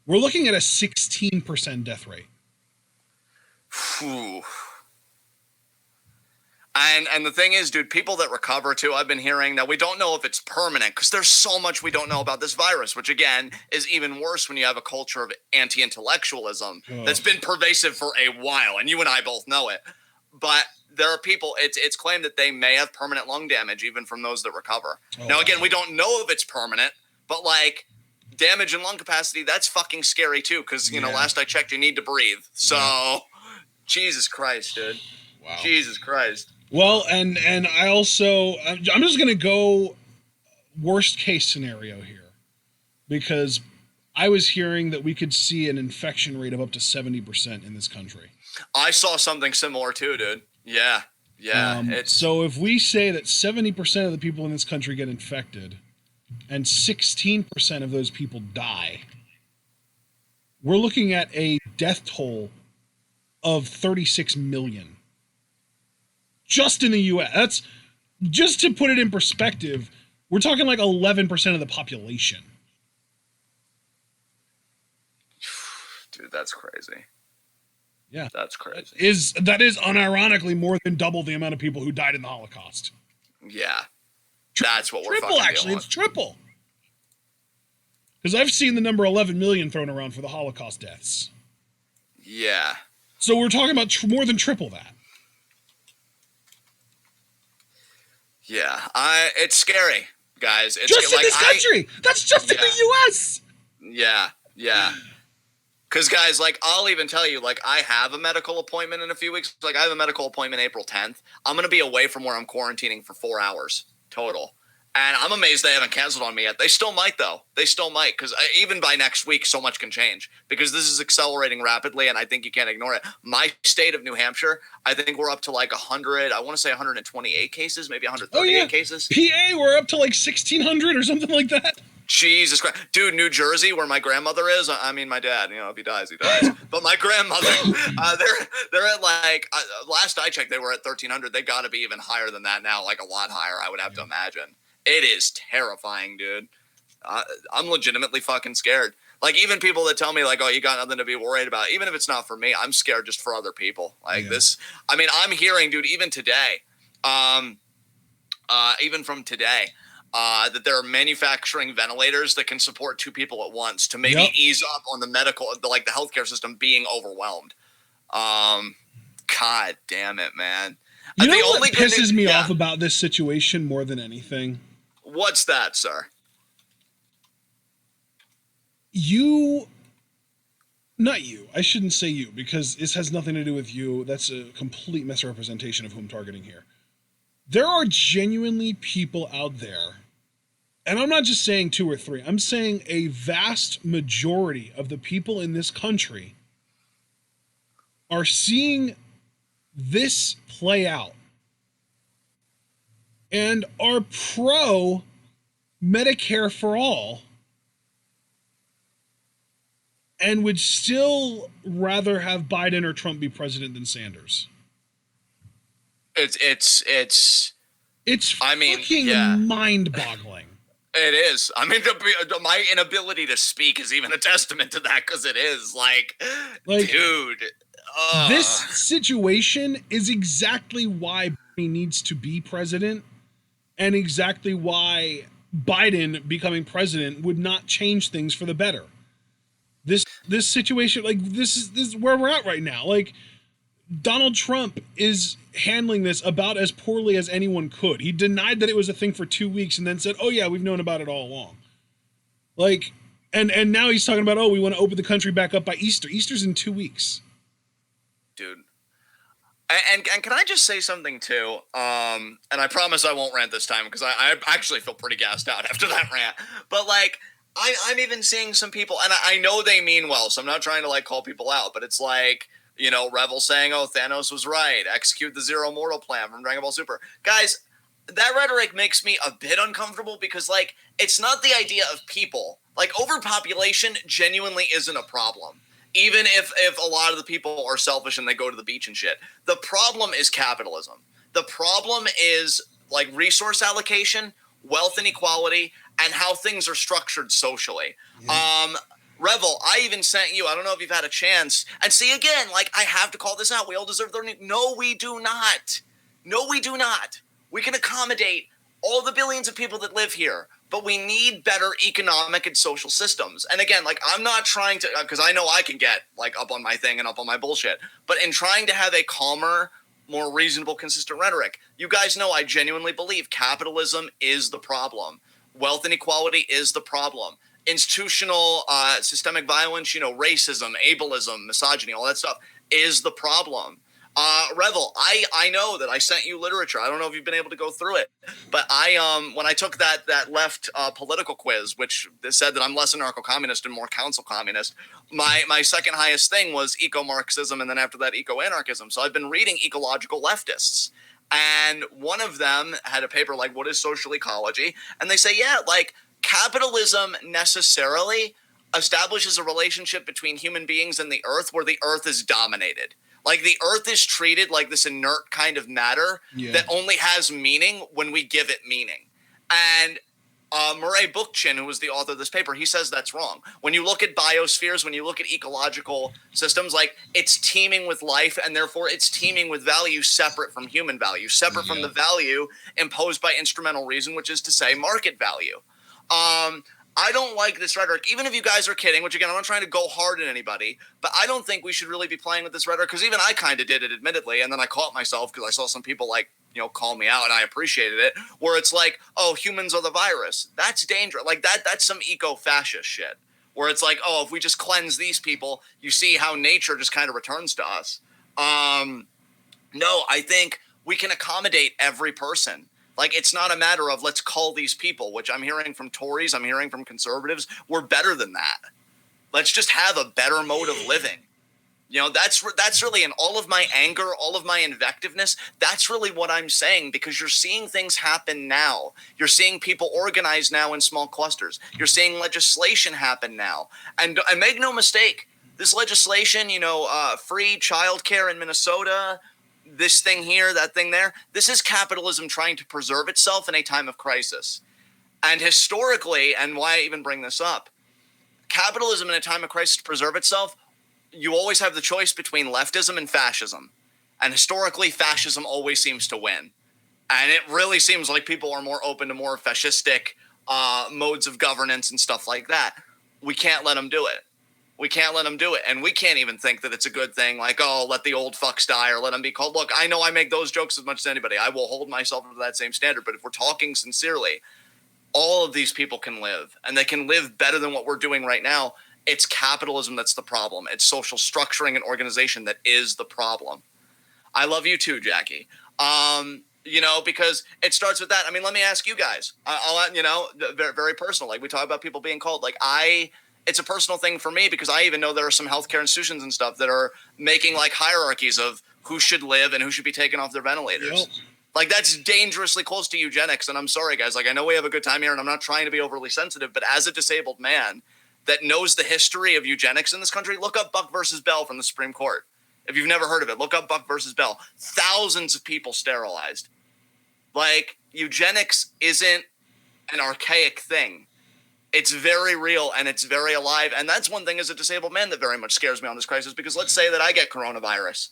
we're looking at a 16% death rate. Whew. And the thing is, dude, people that recover too, I've been hearing that we don't know if it's permanent because there's so much we don't know about this virus, which again is even worse when you have a culture of anti-intellectualism that's been pervasive for a while, and you and I both know it. But there are people, it's claimed that they may have permanent lung damage even from those that recover. Now, again, we don't know if it's permanent, but like damage in lung capacity, that's fucking scary too because, last I checked, you need to breathe. So, Jesus Christ, dude. Wow. Jesus Christ. Well, and I also, I'm just going to go worst case scenario here, because I was hearing that we could see an infection rate of up to 70% in this country. I saw something similar too, dude. Yeah. So if we say that 70% of the people in this country get infected and 16% of those people die, we're looking at a death toll of 36 million. Just in the U.S. That's, just to put it in perspective, we're talking like 11% of the population. Dude, that's crazy. Yeah. That's crazy. That is unironically more than double the amount of people who died in the Holocaust. Yeah. That's what we're triple, actually. It's triple. Because I've seen the number 11 million thrown around for the Holocaust deaths. Yeah. So we're talking about more than triple that. Yeah, it's scary, guys. It's just in this country. That's just in the U.S. Yeah. Because, guys, like, I'll even tell you, like, I have a medical appointment in a few weeks. Like, I have a medical appointment April 10th. I'm going to be away from where I'm quarantining for 4 hours total. And I'm amazed they haven't canceled on me yet. They still might, though. They still might, because even by next week, so much can change. Because this is accelerating rapidly, and I think you can't ignore it. My state of New Hampshire, I think we're up to like 100, I want to say 128 cases, maybe 138 cases. PA, we're up to like 1,600 or something like that. Jesus Christ. Dude, New Jersey, where my grandmother is, I mean, my dad, if he dies, he dies. But my grandmother, they're at like, last I checked, they were at 1,300. They got to be even higher than that now, like a lot higher, I would have to imagine. It is terrifying, dude. I'm legitimately fucking scared. Like, even people that tell me, like, oh, you got nothing to be worried about, even if it's not for me, I'm scared just for other people. Like this, I mean, I'm hearing, dude, even today, even from today, that there are manufacturing ventilators that can support 2 people at once to maybe ease up on the the healthcare system being overwhelmed. God damn it, man. You know what pisses me off about this situation more than anything? What's that, sir? Not you. I shouldn't say you, because this has nothing to do with you. That's a complete misrepresentation of who I'm targeting here. There are genuinely people out there, and I'm not just saying 2 or 3, I'm saying a vast majority of the people in this country are seeing this play out and are pro Medicare for all and would still rather have Biden or Trump be president than Sanders. It's fucking mind-boggling. It is. I mean, my inability to speak is even a testament to that, because it is like dude. This situation is exactly why Bernie needs to be president, and exactly why Biden becoming president would not change things for the better. This situation, like, this is where we're at right now. Like, Donald Trump is handling this about as poorly as anyone could. He denied that it was a thing for 2 weeks and then said, oh yeah, we've known about it all along. Like, and now he's talking about, oh, we want to open the country back up by Easter. Easter's in 2 weeks. Dude. And can I just say something too? And I promise I won't rant this time because I actually feel pretty gassed out after that rant. But like, I'm even seeing some people, and I know they mean well, so I'm not trying to like call people out, but it's like, you know, Revel saying, oh, Thanos was right. Execute the Zero Mortal plan from Dragon Ball Super. Guys, that rhetoric makes me a bit uncomfortable because, like, it's not the idea of people. Like, overpopulation genuinely isn't a problem. Even if a lot of the people are selfish and they go to the beach and shit. The problem is capitalism. The problem is, like, resource allocation, wealth inequality, and how things are structured socially. Yeah. Revel, I even sent you, I don't know if you've had a chance, and see again, like, I have to call this out. We all deserve learning. No, we do not. No, we do not. We can accommodate all the billions of people that live here, but we need better economic and social systems. And again, like, I'm not trying to, because I know I can get, like, up on my thing and up on my bullshit, but in trying to have a calmer, more reasonable, consistent rhetoric, you guys know I genuinely believe capitalism is the problem. Wealth inequality is the problem. Institutional systemic violence, you know, racism, ableism, misogyny, all that stuff is the problem. Revel, I know that I sent you literature. I don't know if you've been able to go through it, but I when I took that left political quiz, which said that I'm less anarcho-communist and more council communist, my second highest thing was eco-Marxism, and then after that eco-anarchism. So I've been reading ecological leftists, and one of them had a paper like, what is social ecology? And they say, yeah, like, capitalism necessarily establishes a relationship between human beings and the earth where the earth is dominated. Like, the earth is treated like this inert kind of matter that only has meaning when we give it meaning. And Murray Bookchin, who was the author of this paper, he says that's wrong. When you look at biospheres, when you look at ecological systems, like, it's teeming with life, and therefore it's teeming with value separate from human value, separate from the value imposed by instrumental reason, which is to say market value. I don't like this rhetoric, even if you guys are kidding, which again, I'm not trying to go hard at anybody, but I don't think we should really be playing with this rhetoric, because even I kind of did it, admittedly, and then I caught myself because I saw some people, like, you know, call me out, and I appreciated it, where it's like, oh, humans are the virus. That's dangerous. Like, that's some eco-fascist shit, where it's like, oh, if we just cleanse these people, you see how nature just kind of returns to us. No, I think we can accommodate every person. Like, it's not a matter of let's cull these people, which I'm hearing from Tories, I'm hearing from conservatives. We're better than that. Let's just have a better mode of living. You know, that's really, in all of my anger, all of my invectiveness, that's really what I'm saying, because you're seeing things happen now. You're seeing people organize now in small clusters. You're seeing legislation happen now. And make no mistake, this legislation, you know, free childcare in Minnesota, this thing here, that thing there, this is capitalism trying to preserve itself in a time of crisis. And historically, and why I even bring this up, capitalism in a time of crisis to preserve itself, you always have the choice between leftism and fascism. And historically, fascism always seems to win. And it really seems like people are more open to more fascistic modes of governance and stuff like that. We can't let them do it. We can't let them do it. And we can't even think that it's a good thing, like, oh, let the old fucks die or let them be called. Look, I know I make those jokes as much as anybody. I will hold myself to that same standard. But if we're talking sincerely, all of these people can live, and they can live better than what we're doing right now. It's capitalism that's the problem. It's social structuring and organization that is the problem. I love you too, Jackie. You know, because it starts with that. I mean, let me ask you guys. I'll, you know, very, very personal. Like, we talk about people being called. Like, it's a personal thing for me, because I even know there are some healthcare institutions and stuff that are making, like, hierarchies of who should live and who should be taken off their ventilators. Yep. Like, that's dangerously close to eugenics. And I'm sorry, guys. Like, I know we have a good time here, and I'm not trying to be overly sensitive, but as a disabled man that knows the history of eugenics in this country, look up Buck versus Bell from the Supreme Court. If you've never heard of it, look up Buck versus Bell. Thousands of people sterilized. Like, eugenics isn't an archaic thing. It's very real, and it's very alive. And that's one thing as a disabled man that very much scares me on this crisis, because let's say that I get coronavirus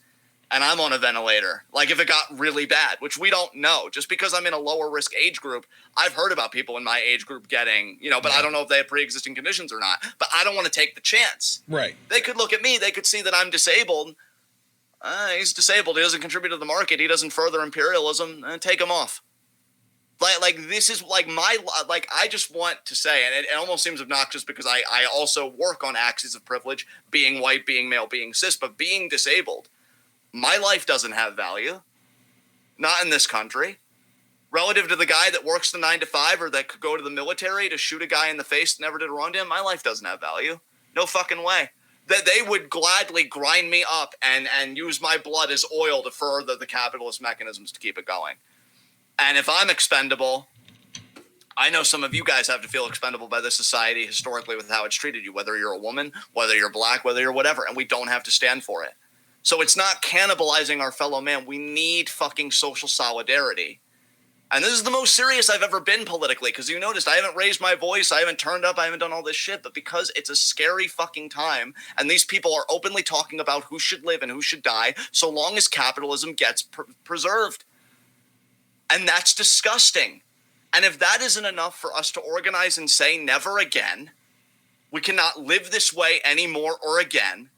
and I'm on a ventilator. Like, if it got really bad, which we don't know, just because I'm in a lower risk age group, I've heard about people in my age group getting, you know, but I don't know if they have pre-existing conditions or not, but I don't want to take the chance. Right. They could look at me, they could see that I'm disabled. He's disabled. He doesn't contribute to the market. He doesn't further imperialism. Take him off. Like this is like I just want to say, and it almost seems obnoxious because I also work on axes of privilege, being white, being male, being cis, but being disabled. My life doesn't have value. Not in this country. Relative to the guy that works the 9 to 5 or that could go to the military to shoot a guy in the face that never did wrong to him, my life doesn't have value. No fucking way. That they would gladly grind me up and use my blood as oil to further the capitalist mechanisms to keep it going. And if I'm expendable, I know some of you guys have to feel expendable by this society historically with how it's treated you, whether you're a woman, whether you're black, whether you're whatever, and we don't have to stand for it. So it's not cannibalizing our fellow man. We need fucking social solidarity. And this is the most serious I've ever been politically, because you noticed I haven't raised my voice, I haven't turned up, I haven't done all this shit, but because it's a scary fucking time, and these people are openly talking about who should live and who should die, so long as capitalism gets preserved. And that's disgusting. And if that isn't enough for us to organize and say never again, we cannot live this way anymore or again,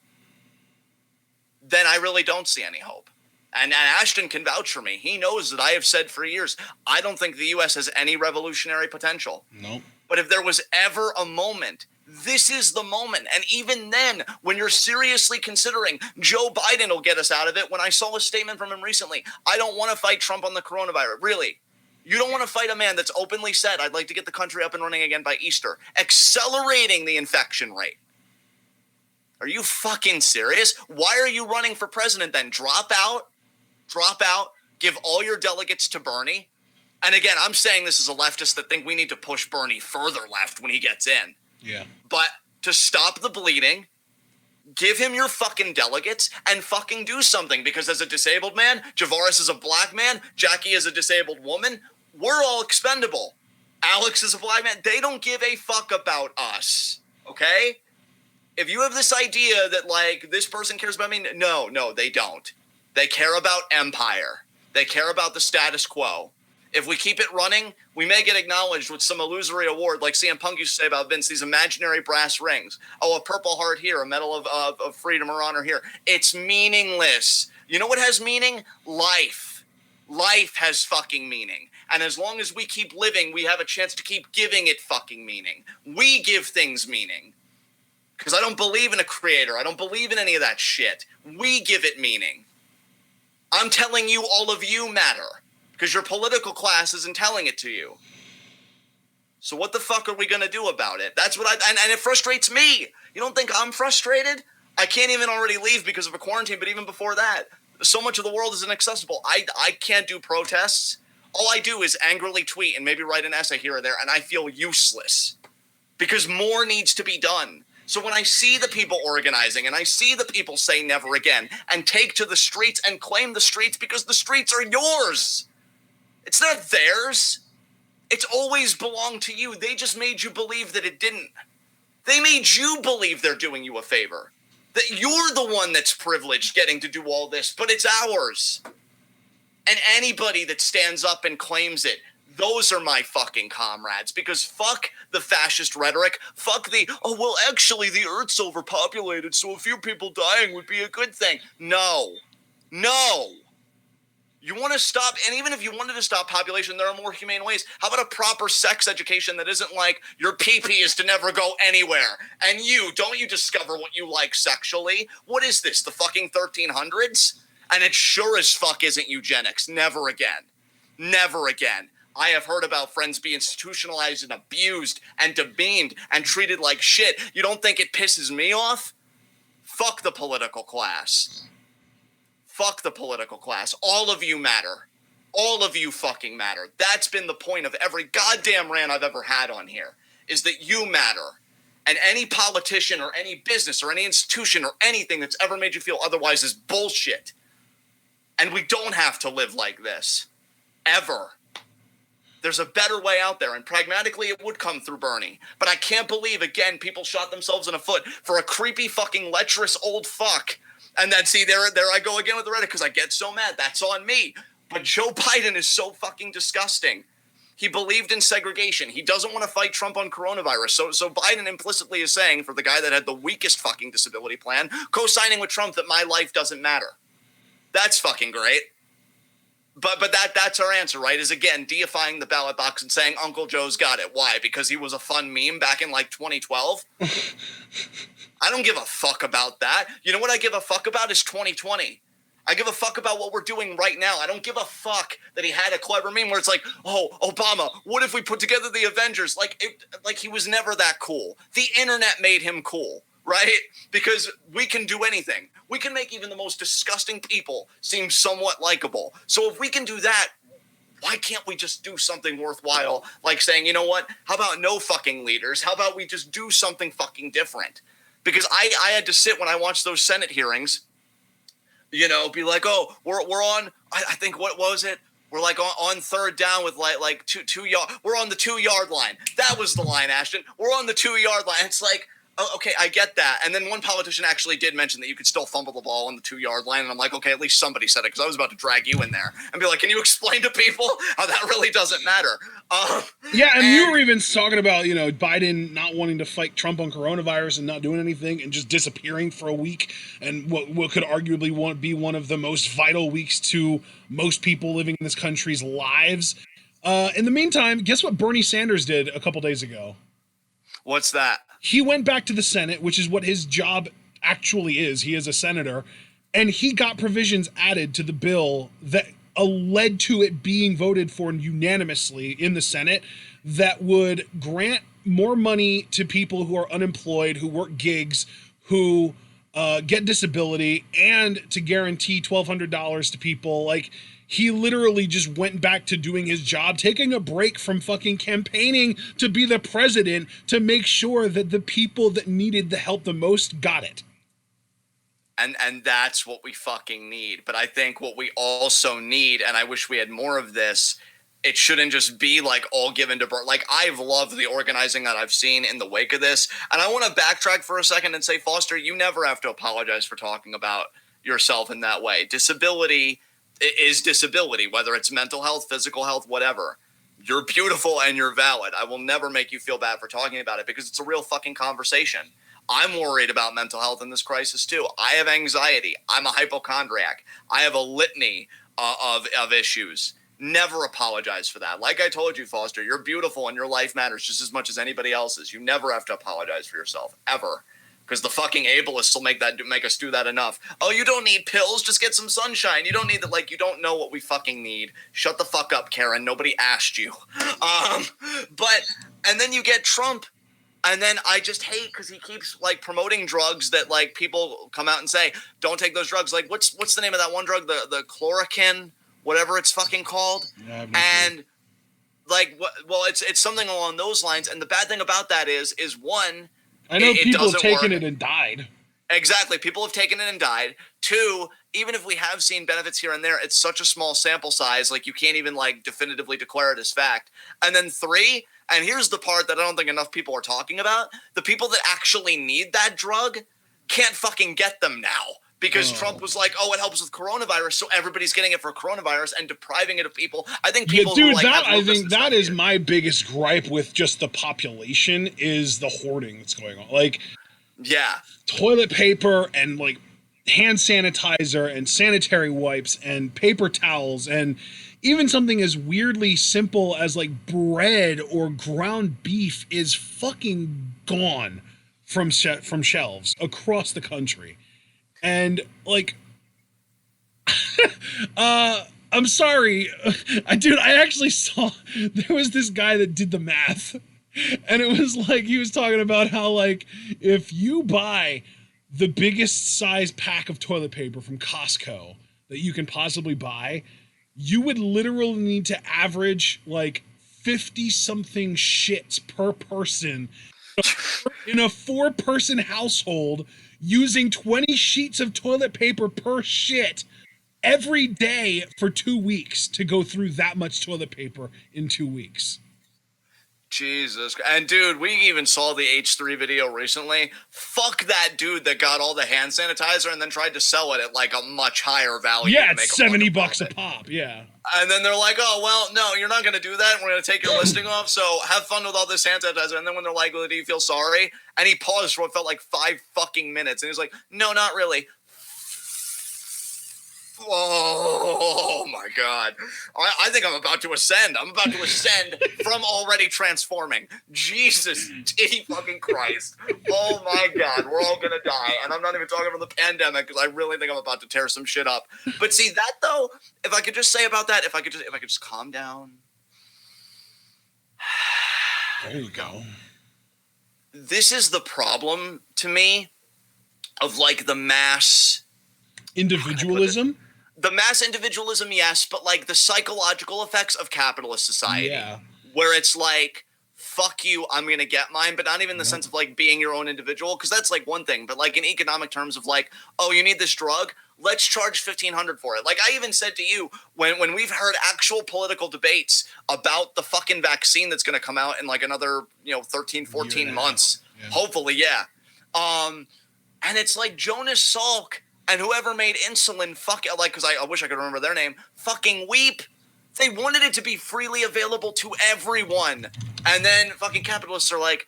then I really don't see any hope. And Ashton can vouch for me. He knows that I have said for years, I don't think the U.S. has any revolutionary potential. Nope. But if there was ever a moment, this is the moment. And even then, when you're seriously considering Joe Biden will get us out of it, when I saw a statement from him recently, I don't want to fight Trump on the coronavirus. Really? You don't want to fight a man that's openly said, I'd like to get the country up and running again by Easter, accelerating the infection rate. Are you fucking serious? Why are you running for president then? Drop out, give all your delegates to Bernie. And again, I'm saying this as a leftist that think we need to push Bernie further left when he gets in. Yeah. But to stop the bleeding, give him your fucking delegates and fucking do something. Because as a disabled man, Javaris is a black man, Jackie is a disabled woman, we're all expendable. Alex is a black man. They don't give a fuck about us. Okay? If you have this idea that, like, this person cares about me, no, they don't. They care about empire. They care about the status quo. If we keep it running, we may get acknowledged with some illusory award, like CM Punk used to say about Vince, these imaginary brass rings. Oh, a Purple Heart here, a Medal of Freedom or Honor here. It's meaningless. You know what has meaning? Life. Life has fucking meaning. And as long as we keep living, we have a chance to keep giving it fucking meaning. We give things meaning. Because I don't believe in a creator. I don't believe in any of that shit. We give it meaning. I'm telling you, all of you matter. Because your political class isn't telling it to you. So what the fuck are we going to do about it? That's what and it frustrates me. You don't think I'm frustrated? I can't even already leave because of a quarantine, but even before that, so much of the world is inaccessible. I can't do protests. All I do is angrily tweet and maybe write an essay here or there, and I feel useless. Because more needs to be done. So when I see the people organizing and I see the people say never again and take to the streets and claim the streets because the streets are yours. It's not theirs. It's always belonged to you. They just made you believe that it didn't. They made you believe they're doing you a favor. That you're the one that's privileged getting to do all this, but it's ours. And anybody that stands up and claims it, those are my fucking comrades, because fuck the fascist rhetoric. Fuck the, oh, well, actually, the Earth's overpopulated, so a few people dying would be a good thing. No. You want to stop, and even if you wanted to stop population, there are more humane ways. How about a proper sex education that isn't like your pee-pee is to never go anywhere? And don't you discover what you like sexually? What is this, the fucking 1300s? And it sure as fuck isn't eugenics. Never again. Never again. I have heard about friends being institutionalized and abused and demeaned and treated like shit. You don't think it pisses me off? Fuck the political class. Fuck the political class. All of you matter. All of you fucking matter. That's been the point of every goddamn rant I've ever had on here, is that you matter. And any politician or any business or any institution or anything that's ever made you feel otherwise is bullshit. And we don't have to live like this. Ever. There's a better way out there, and pragmatically it would come through Bernie. But I can't believe, again, people shot themselves in the foot for a creepy fucking lecherous old fuck. And then, see, there I go again with the Reddit, because I get so mad. That's on me. But Joe Biden is so fucking disgusting. He believed in segregation. He doesn't want to fight Trump on coronavirus. So Biden implicitly is saying, for the guy that had the weakest fucking disability plan, co-signing with Trump, that my life doesn't matter. That's fucking great. But that's our answer, right? Is again deifying the ballot box and saying Uncle Joe's got it. Why? Because he was a fun meme back in like 2012. I don't give a fuck about that. You know what I give a fuck about is 2020. I give a fuck about what we're doing right now. I don't give a fuck that he had a clever meme where it's like, oh, Obama, what if we put together the Avengers? Like he was never that cool. The internet made him cool, right? Because we can do anything. We can make even the most disgusting people seem somewhat likable. So if we can do that, why can't we just do something worthwhile? Like saying, you know what? How about no fucking leaders? How about we just do something fucking different? Because I had to sit when I watched those Senate hearings, you know, be like, oh, we're on, I think, what was it? We're like on third down with like two yard. We're on the 2-yard line. That was the line, Ashton. We're on the 2-yard line. It's like, oh, okay, I get that. And then one politician actually did mention that you could still fumble the ball on the 2-yard line. And I'm like, okay, at least somebody said it, because I was about to drag you in there and be like, can you explain to people how that really doesn't matter? Yeah, and you were even talking about, you know, Biden not wanting to fight Trump on coronavirus and not doing anything and just disappearing for a week, and what could arguably be one of the most vital weeks to most people living in this country's lives. In the meantime, guess what Bernie Sanders did a couple days ago? What's that? He went back to the Senate, which is what his job actually is. He is a senator, and he got provisions added to the bill that led to it being voted for unanimously in the Senate that would grant more money to people who are unemployed, who work gigs, who get disability, and to guarantee $1,200 to people. Like, he literally just went back to doing his job, taking a break from fucking campaigning to be the president, to make sure that the people that needed the help the most got it. And that's what we fucking need. But I think what we also need, and I wish we had more of this, it shouldn't just be like all given to Bert. Like, I've loved the organizing that I've seen in the wake of this. And I want to backtrack for a second and say, Foster, you never have to apologize for talking about yourself in that way. Disability is disability, whether it's mental health, physical health, whatever. You're beautiful and you're valid. I will never make you feel bad for talking about it, because it's a real fucking conversation. I'm worried about mental health in this crisis too. I have anxiety. I'm a hypochondriac. I have a litany of issues. Never apologize for that. Like I told you, Foster, you're beautiful and your life matters just as much as anybody else's. You never have to apologize for yourself, ever. Because the fucking ableists will make us do that enough. Oh, you don't need pills. Just get some sunshine. You don't need that. Like, you don't know what we fucking need. Shut the fuck up, Karen. Nobody asked you. And then you get Trump. And then I just hate, because he keeps like promoting drugs that like people come out and say, don't take those drugs. Like, what's the name of that one drug? The chloroquine, whatever it's fucking called. Yeah, and like, well, it's something along those lines. And the bad thing about that is one, I know people have taken it and died. Exactly. People have taken it and died. 2, even if we have seen benefits here and there, it's such a small sample size. Like, you can't even like definitively declare it as fact. And then 3, and here's the part that I don't think enough people are talking about. The people that actually need that drug can't fucking get them now, because Trump was like, oh, it helps with coronavirus, so everybody's getting it for coronavirus and depriving it of people. I think people I think that is my biggest gripe with just the population, is the hoarding that's going on. Like, yeah, toilet paper and like hand sanitizer and sanitary wipes and paper towels, and even something as weirdly simple as like bread or ground beef is fucking gone from shelves across the country. And like, I'm sorry, dude, I actually saw, there was this guy that did the math, and it was like, he was talking about how, like, if you buy the biggest size pack of toilet paper from Costco that you can possibly buy, you would literally need to average like 50-something shits per person in a 4-person household, using 20 sheets of toilet paper per shit every day for 2 weeks to go through that much toilet paper in 2 weeks. Jesus. And dude, we even saw the H3 video recently. Fuck that dude that got all the hand sanitizer and then tried to sell it at like a much higher value. Yeah, it's $70 a pop. Yeah. And then they're like, oh, well, no, you're not going to do that. We're going to take your listing off. So have fun with all this hand sanitizer. And then when they're like, well, do you feel sorry? And he paused for what felt like 5 fucking minutes. And he was like, no, not really. Oh my God. I think I'm about to ascend. I'm about to ascend from already transforming. Jesus titty fucking Christ. Oh my God. We're all gonna die. And I'm not even talking about the pandemic because I really think I'm about to tear some shit up. But see that though, if I could just say about that, if I could just calm down. There you go. This is the problem to me of like the mass individualism. The mass individualism, yes, but like the psychological effects of capitalist society, where it's like, fuck you, I'm gonna get mine, but not even the sense of like being your own individual, because that's like one thing, but like in economic terms of like, oh, you need this drug, let's charge $1,500 for it. Like I even said to you, when we've heard actual political debates about the fucking vaccine that's gonna come out in like another 13, 14 months, hopefully, and it's like Jonas Salk and whoever made insulin, because I wish I could remember their name, fucking weep. They wanted it to be freely available to everyone. And then fucking capitalists are like,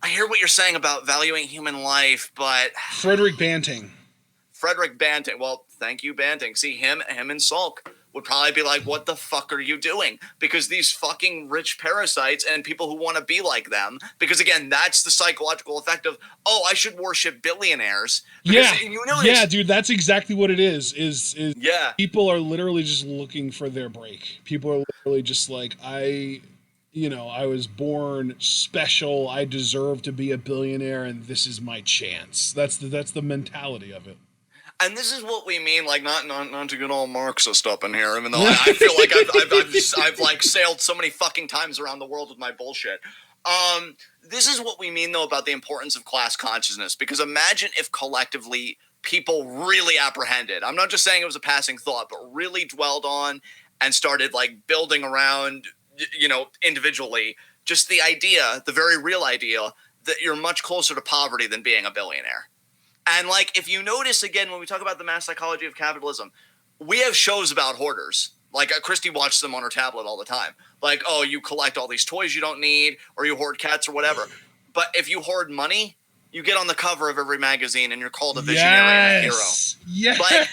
I hear what you're saying about valuing human life, but... Frederick Banting. Well, thank you, Banting. See, him and Salk would probably be like, what the fuck are you doing? Because these fucking rich parasites and people who want to be like them, because again, that's the psychological effect of, oh, I should worship billionaires. Because, dude, that's exactly what it is people are literally just looking for their break. People are literally just like, I was born special, I deserve to be a billionaire, and this is my chance. That's the mentality of it. And this is what we mean, like not to get all Marxist up in here, even though I feel like I've like sailed so many fucking times around the world with my bullshit. This is what we mean though about the importance of class consciousness, because imagine if collectively people really apprehended. I'm not just saying it was a passing thought, but really dwelled on and started like building around, individually, just the idea, the very real idea that you're much closer to poverty than being a billionaire. And like, if you notice again, when we talk about the mass psychology of capitalism, we have shows about hoarders. Like Christy watches them on her tablet all the time. Like, oh, you collect all these toys you don't need, or you hoard cats or whatever. But if you hoard money, you get on the cover of every magazine and you're called a visionary and a hero. Yes. Like,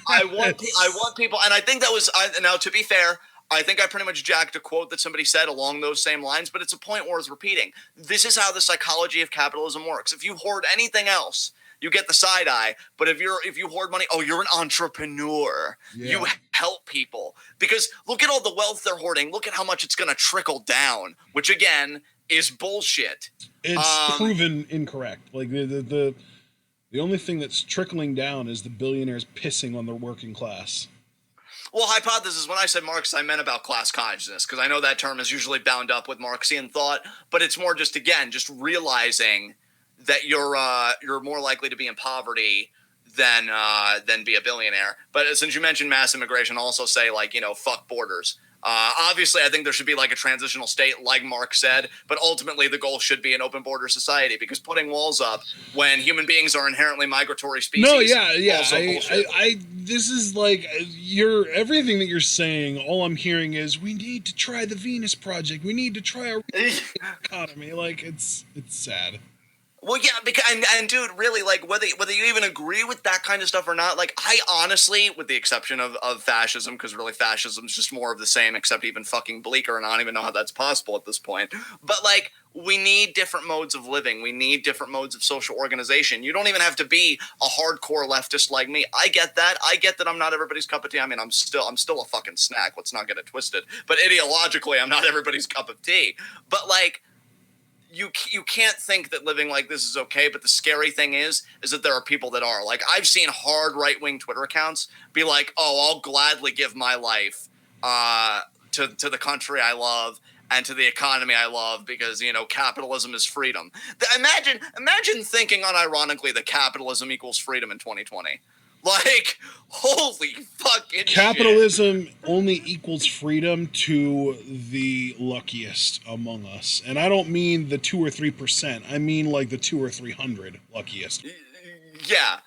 I want people, and I think that was, now to be fair, I think I pretty much jacked a quote that somebody said along those same lines, but it's a point worth repeating. This is how the psychology of capitalism works. If you hoard anything else, you get the side eye, but if you hoard money, oh, you're an entrepreneur. Yeah. You help people. Because look at all the wealth they're hoarding. Look at how much it's going to trickle down, which again is bullshit. It's proven incorrect. Like the only thing that's trickling down is the billionaires pissing on the working class. Well, hypothesis, when I said Marx, I meant about class consciousness, because I know that term is usually bound up with Marxian thought, but it's more just, again, just realizing that you're more likely to be in poverty than be a billionaire. But since you mentioned mass immigration, I'll also say, like, fuck borders. Obviously, I think there should be like a transitional state, like Marx said, but ultimately the goal should be an open border society, because putting walls up when human beings are inherently migratory species. No, yeah. This is like everything that you're saying. All I'm hearing is we need to try the Venus Project. We need to try a economy. Like it's sad. Well, yeah, because and dude, really, like whether you even agree with that kind of stuff or not, like I honestly, with the exception of fascism, because really fascism is just more of the same, except even fucking bleaker, and I don't even know how that's possible at this point. But like, we need different modes of living. We need different modes of social organization. You don't even have to be a hardcore leftist like me. I get that. I'm not everybody's cup of tea. I mean, I'm still a fucking snack. Let's not get it twisted. But ideologically, I'm not everybody's cup of tea. But like, you can't think that living like this is okay, but the scary thing is that there are people that are. Like, I've seen hard right-wing Twitter accounts be like, oh, I'll gladly give my life to the country I love and to the economy I love because, capitalism is freedom. Imagine thinking unironically that capitalism equals freedom in 2020. Like, holy fucking capitalism shit. Only equals freedom to the luckiest among us. And I don't mean the 2 or 3%. I mean like the 200 or 300 luckiest. Yeah.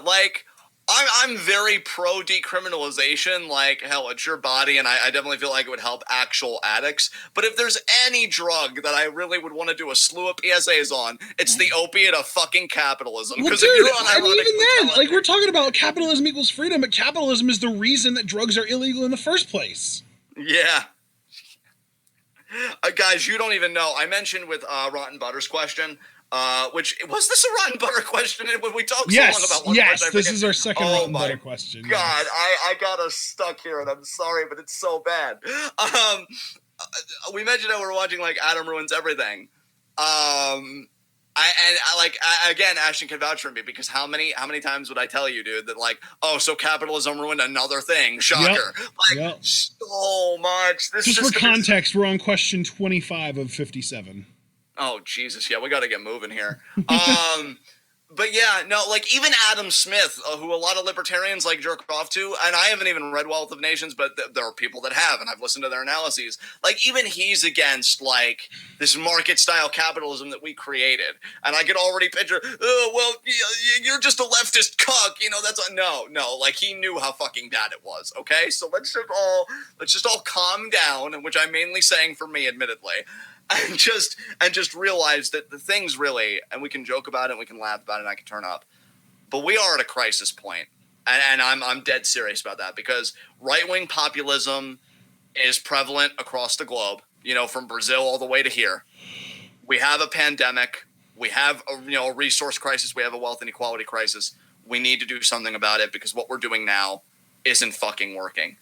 Like, I'm very pro decriminalization. Like, hell, it's your body, and I definitely feel like it would help actual addicts. But if there's any drug that I really would want to do a slew of PSAs on, it's the opiate of fucking capitalism. Well, Because dude, if you're I mean, even then, unironically like, we're talking about capitalism equals freedom, but capitalism is the reason that drugs are illegal in the first place. yeah. Guys, you don't even know. I mentioned with Rotten Butter's question, which was this a Rotten Butter question? When we talked so long about one question, this is our second Rotten Butter question. God, yes. I got us stuck here, and I'm sorry, but it's so bad. We mentioned that we're watching like Adam Ruins Everything. Again, Ashton can vouch for me, because how many times would I tell you, dude, that like, oh, so capitalism ruined another thing? Shocker. So much. This just for context, we're on question 25 of 57. Oh, Jesus. Yeah, we got to get moving here. But yeah, no, like even Adam Smith, who a lot of libertarians like jerk off to, and I haven't even read Wealth of Nations, but there are people that have, and I've listened to their analyses. Like even he's against like this market style capitalism that we created, and I could already picture, oh well, you're just a leftist cuck, you know? That's no, like he knew how fucking bad it was. Okay, so let's just all calm down, which I'm mainly saying for me, admittedly. And just realize that the things really, and we can joke about it, and we can laugh about it, and I can turn up, but we are at a crisis point, and I'm dead serious about that, because right-wing populism is prevalent across the globe, you know, from Brazil all the way to here. We have a pandemic, we have a resource crisis, we have a wealth inequality crisis. We need to do something about it, because what we're doing now isn't fucking working.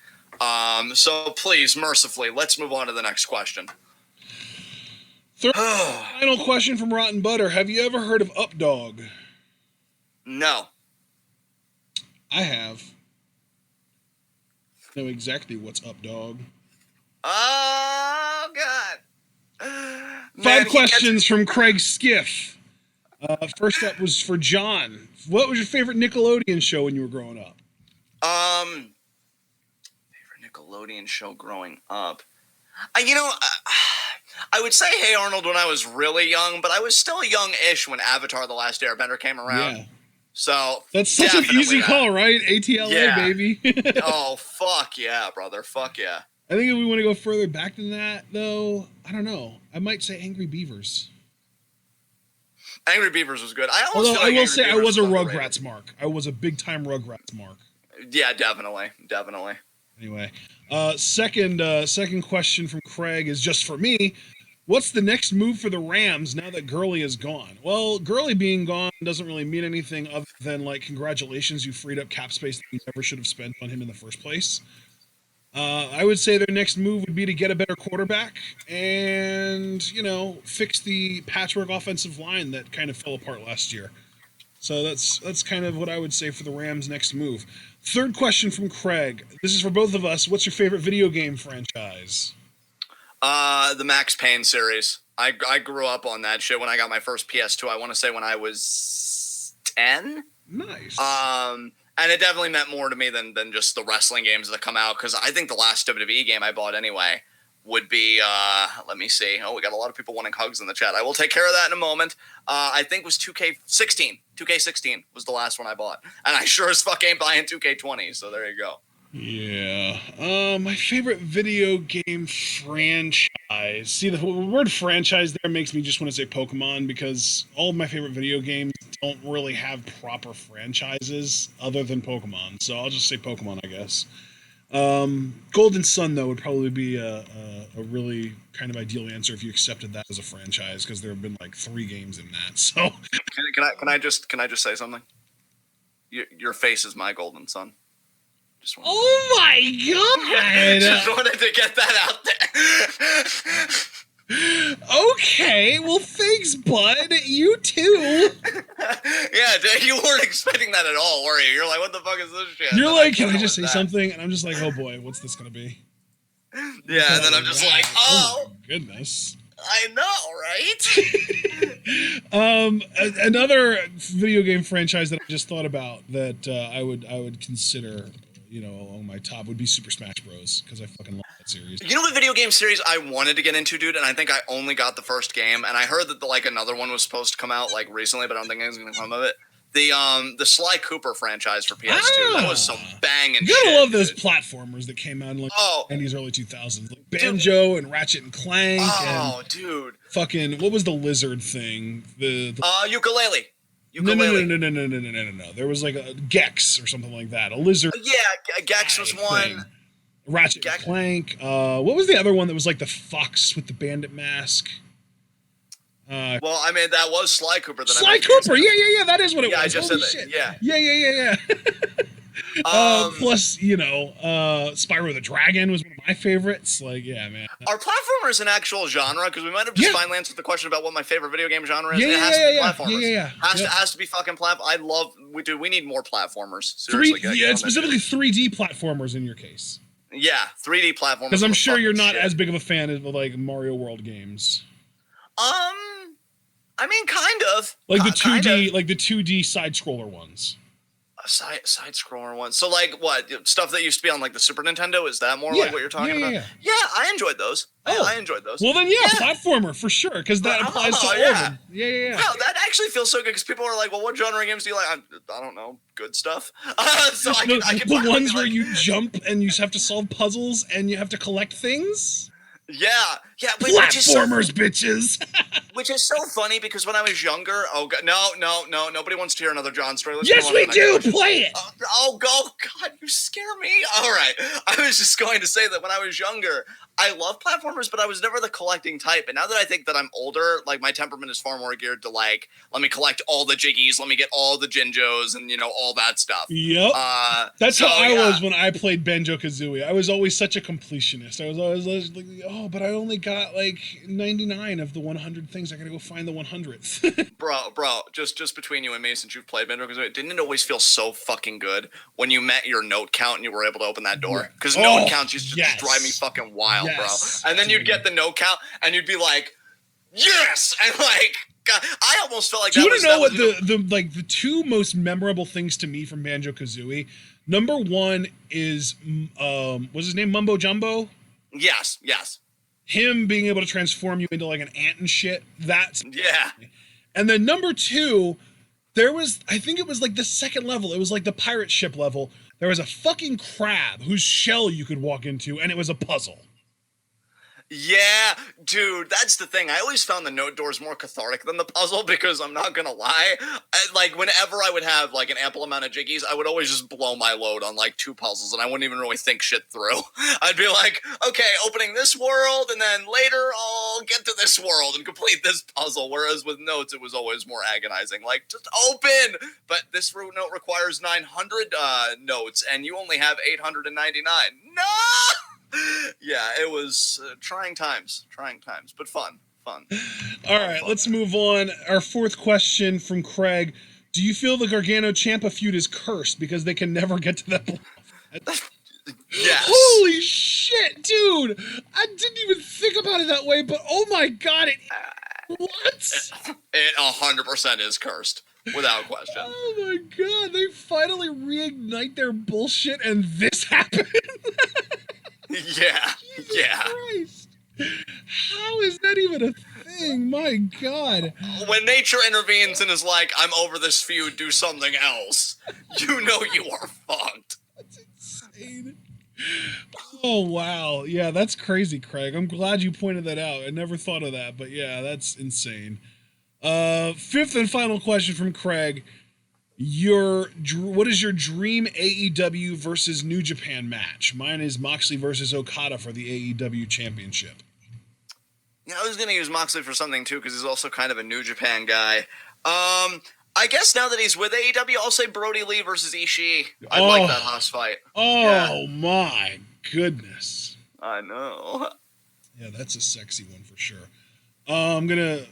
So please, mercifully, let's move on to the next question. Third final question from Rotten Butter. Have you ever heard of Updog? No. I have. I know exactly what's Updog. Oh, God. Five questions from Craig Skiff. First up was for John. What was your favorite Nickelodeon show when you were growing up? Favorite Nickelodeon show growing up? I would say Hey Arnold when I was really young, but I was still young-ish when Avatar: The Last Airbender came around. Yeah. So that's such an easy call, right? ATLA, baby. Oh, fuck yeah, brother. Fuck yeah. I think if we want to go further back than that, though, I don't know. I might say Angry Beavers. Angry Beavers was good. I will say I was a Rugrats mark. I was a big-time Rugrats mark. Yeah, definitely. Anyway, second question from Craig is just for me. What's the next move for the Rams now that Gurley is gone? Well, Gurley being gone doesn't really mean anything other than, like, congratulations, you freed up cap space that you never should have spent on him in the first place. I would say their next move would be to get a better quarterback and, fix the patchwork offensive line that kind of fell apart last year. So that's kind of what I would say for the Rams' next move. Third question from Craig. This is for both of us. What's your favorite video game franchise? The Max Payne series. I grew up on that shit when I got my first PS2. I want to say when I was 10. Nice. And it definitely meant more to me than just the wrestling games that come out, because I think the last WWE game I bought anyway would be, let me see. Oh, we got a lot of people wanting hugs in the chat. I will take care of that in a moment. I think it was 2K16. 2K16 was the last one I bought. And I sure as fuck ain't buying 2K20, so there you go. Yeah. My favorite video game franchise. See, the word franchise there makes me just want to say Pokemon, because all of my favorite video games don't really have proper franchises other than Pokemon. So I'll just say Pokemon, I guess. Golden Sun, though, would probably be a really kind of ideal answer if you accepted that as a franchise, because there have been like 3 games in that. So can I just say something? Your face is my Golden Sun. Oh my God! Just wanted to get that out there. Okay, well, thanks, bud. You too. Yeah, you weren't expecting that at all, were you? You're like, what the fuck is this shit? You're like, can I just say something? And I'm just like, oh boy, what's this gonna be? Yeah, and then I'm just like, oh my goodness. I know, right? Another video game franchise that I just thought about that I would consider, on my top would be Super Smash Bros. Because I fucking love that series. You know what video game series I wanted to get into, dude? And I think I only got the first game. And I heard that another one was supposed to come out like recently, but I don't think anything's gonna come of it. The Sly Cooper franchise for PS2. That was some banging shit. You gotta love those dude. platformers that came out in like Oh. 90s, early 2000s. Like Banjo and Ratchet and Clank. Oh, and dude. Fucking, what was the lizard thing? The Ukulele. No. There was like a Gex or something like that. A lizard. Yeah, Gex was one. Thing. Ratchet and Clank. What was the other one that was like the fox with the bandit mask? Well, I mean, that was Sly Cooper. Sly Cooper, yeah, that is what it was. I just Holy said shit. that. Yeah. Plus, Spyro the Dragon was one of my favorites. Like, yeah, man. Are platformers an actual genre? Because we might have just finally answered the question about what my favorite video game genre is. It has to be platformers. Yeah. Has to be fucking platform. We need more platformers. Seriously, specifically 3D platformers in your case. Yeah, 3D platformers. Because I'm sure you're not as big of a fan of like Mario World games. I mean, kind of. Like the 2D, like the 2D side scroller ones. Side scroller ones. So like what stuff that used to be on like the Super Nintendo? Is that more like what you're talking about? Yeah, I enjoyed those. I enjoyed those. Well then, platformer for sure, because that applies to all of them. Yeah. Wow, that actually feels so good because people are like, "Well, what genre games do you like?" I don't know, good stuff. So I can the ones where you jump and you have to solve puzzles and you have to collect things. Yeah. Platformers, bitches. Which is so funny because when I was younger, no, nobody wants to hear another John story. Yes, we do. Play it. God, you scare me. All right, I was just going to say that when I was younger, I love platformers, but I was never the collecting type. And now that I think that I'm older, like my temperament is far more geared to like, let me collect all the jiggies, let me get all the Jinjos, and all that stuff. Yep. That's how I was when I played Banjo-Kazooie. I was always such a completionist. I was always like, oh, but I only got like 99 of the 100 things. I gotta go find the 100th. bro, just between you and me, since you've played Banjo-Kazooie, didn't it always feel so fucking good when you met your note count and you were able to open that door? Because note counts used to just drive me fucking wild. Yes, bro. And then you'd get the no count, and you'd be like, "Yes!" And like, God, I almost felt like. Do you want to know what the two most memorable things to me from Banjo-Kazooie? Number one is, what's his name? Mumbo Jumbo. Yes. Him being able to transform you into like an ant and shit. That's yeah. And then number two, I think it was like the second level. It was like the pirate ship level. There was a fucking crab whose shell you could walk into, and it was a puzzle. Yeah, dude, that's the thing. I always found the note doors more cathartic than the puzzle because I'm not gonna lie. Like, whenever I would have, like, an ample amount of jiggies, I would always just blow my load on, like, 2 puzzles, and I wouldn't even really think shit through. I'd be like, okay, opening this world, and then later I'll get to this world and complete this puzzle, whereas with notes, it was always more agonizing. Like, just open! But this note requires 900 notes, and you only have 899. No! Yeah, it was trying times, but fun. All right, let's move on. Our fourth question from Craig. Do you feel the Gargano-Ciampa feud is cursed because they can never get to that point? Yes. Holy shit, dude! I didn't even think about it that way, but oh my god, what? It 100% is cursed, without question. Oh my god, they finally reignite their bullshit and this happened? Yeah. Christ. How is that even a thing? My god. When nature intervenes and is like, I'm over this feud, do something else, you know you are fucked. That's insane. Oh, wow. Yeah, that's crazy, Craig. I'm glad you pointed that out. I never thought of that, but yeah, that's insane. Fifth and final question from Craig. What is your dream AEW versus New Japan match? Mine is Moxley versus Okada for the AEW championship. Yeah, I was going to use Moxley for something too because he's also kind of a New Japan guy. I guess now that he's with AEW, I'll say Brody Lee versus Ishii. I like that Haas fight. Oh my goodness. I know. Yeah, that's a sexy one for sure. I'm gonna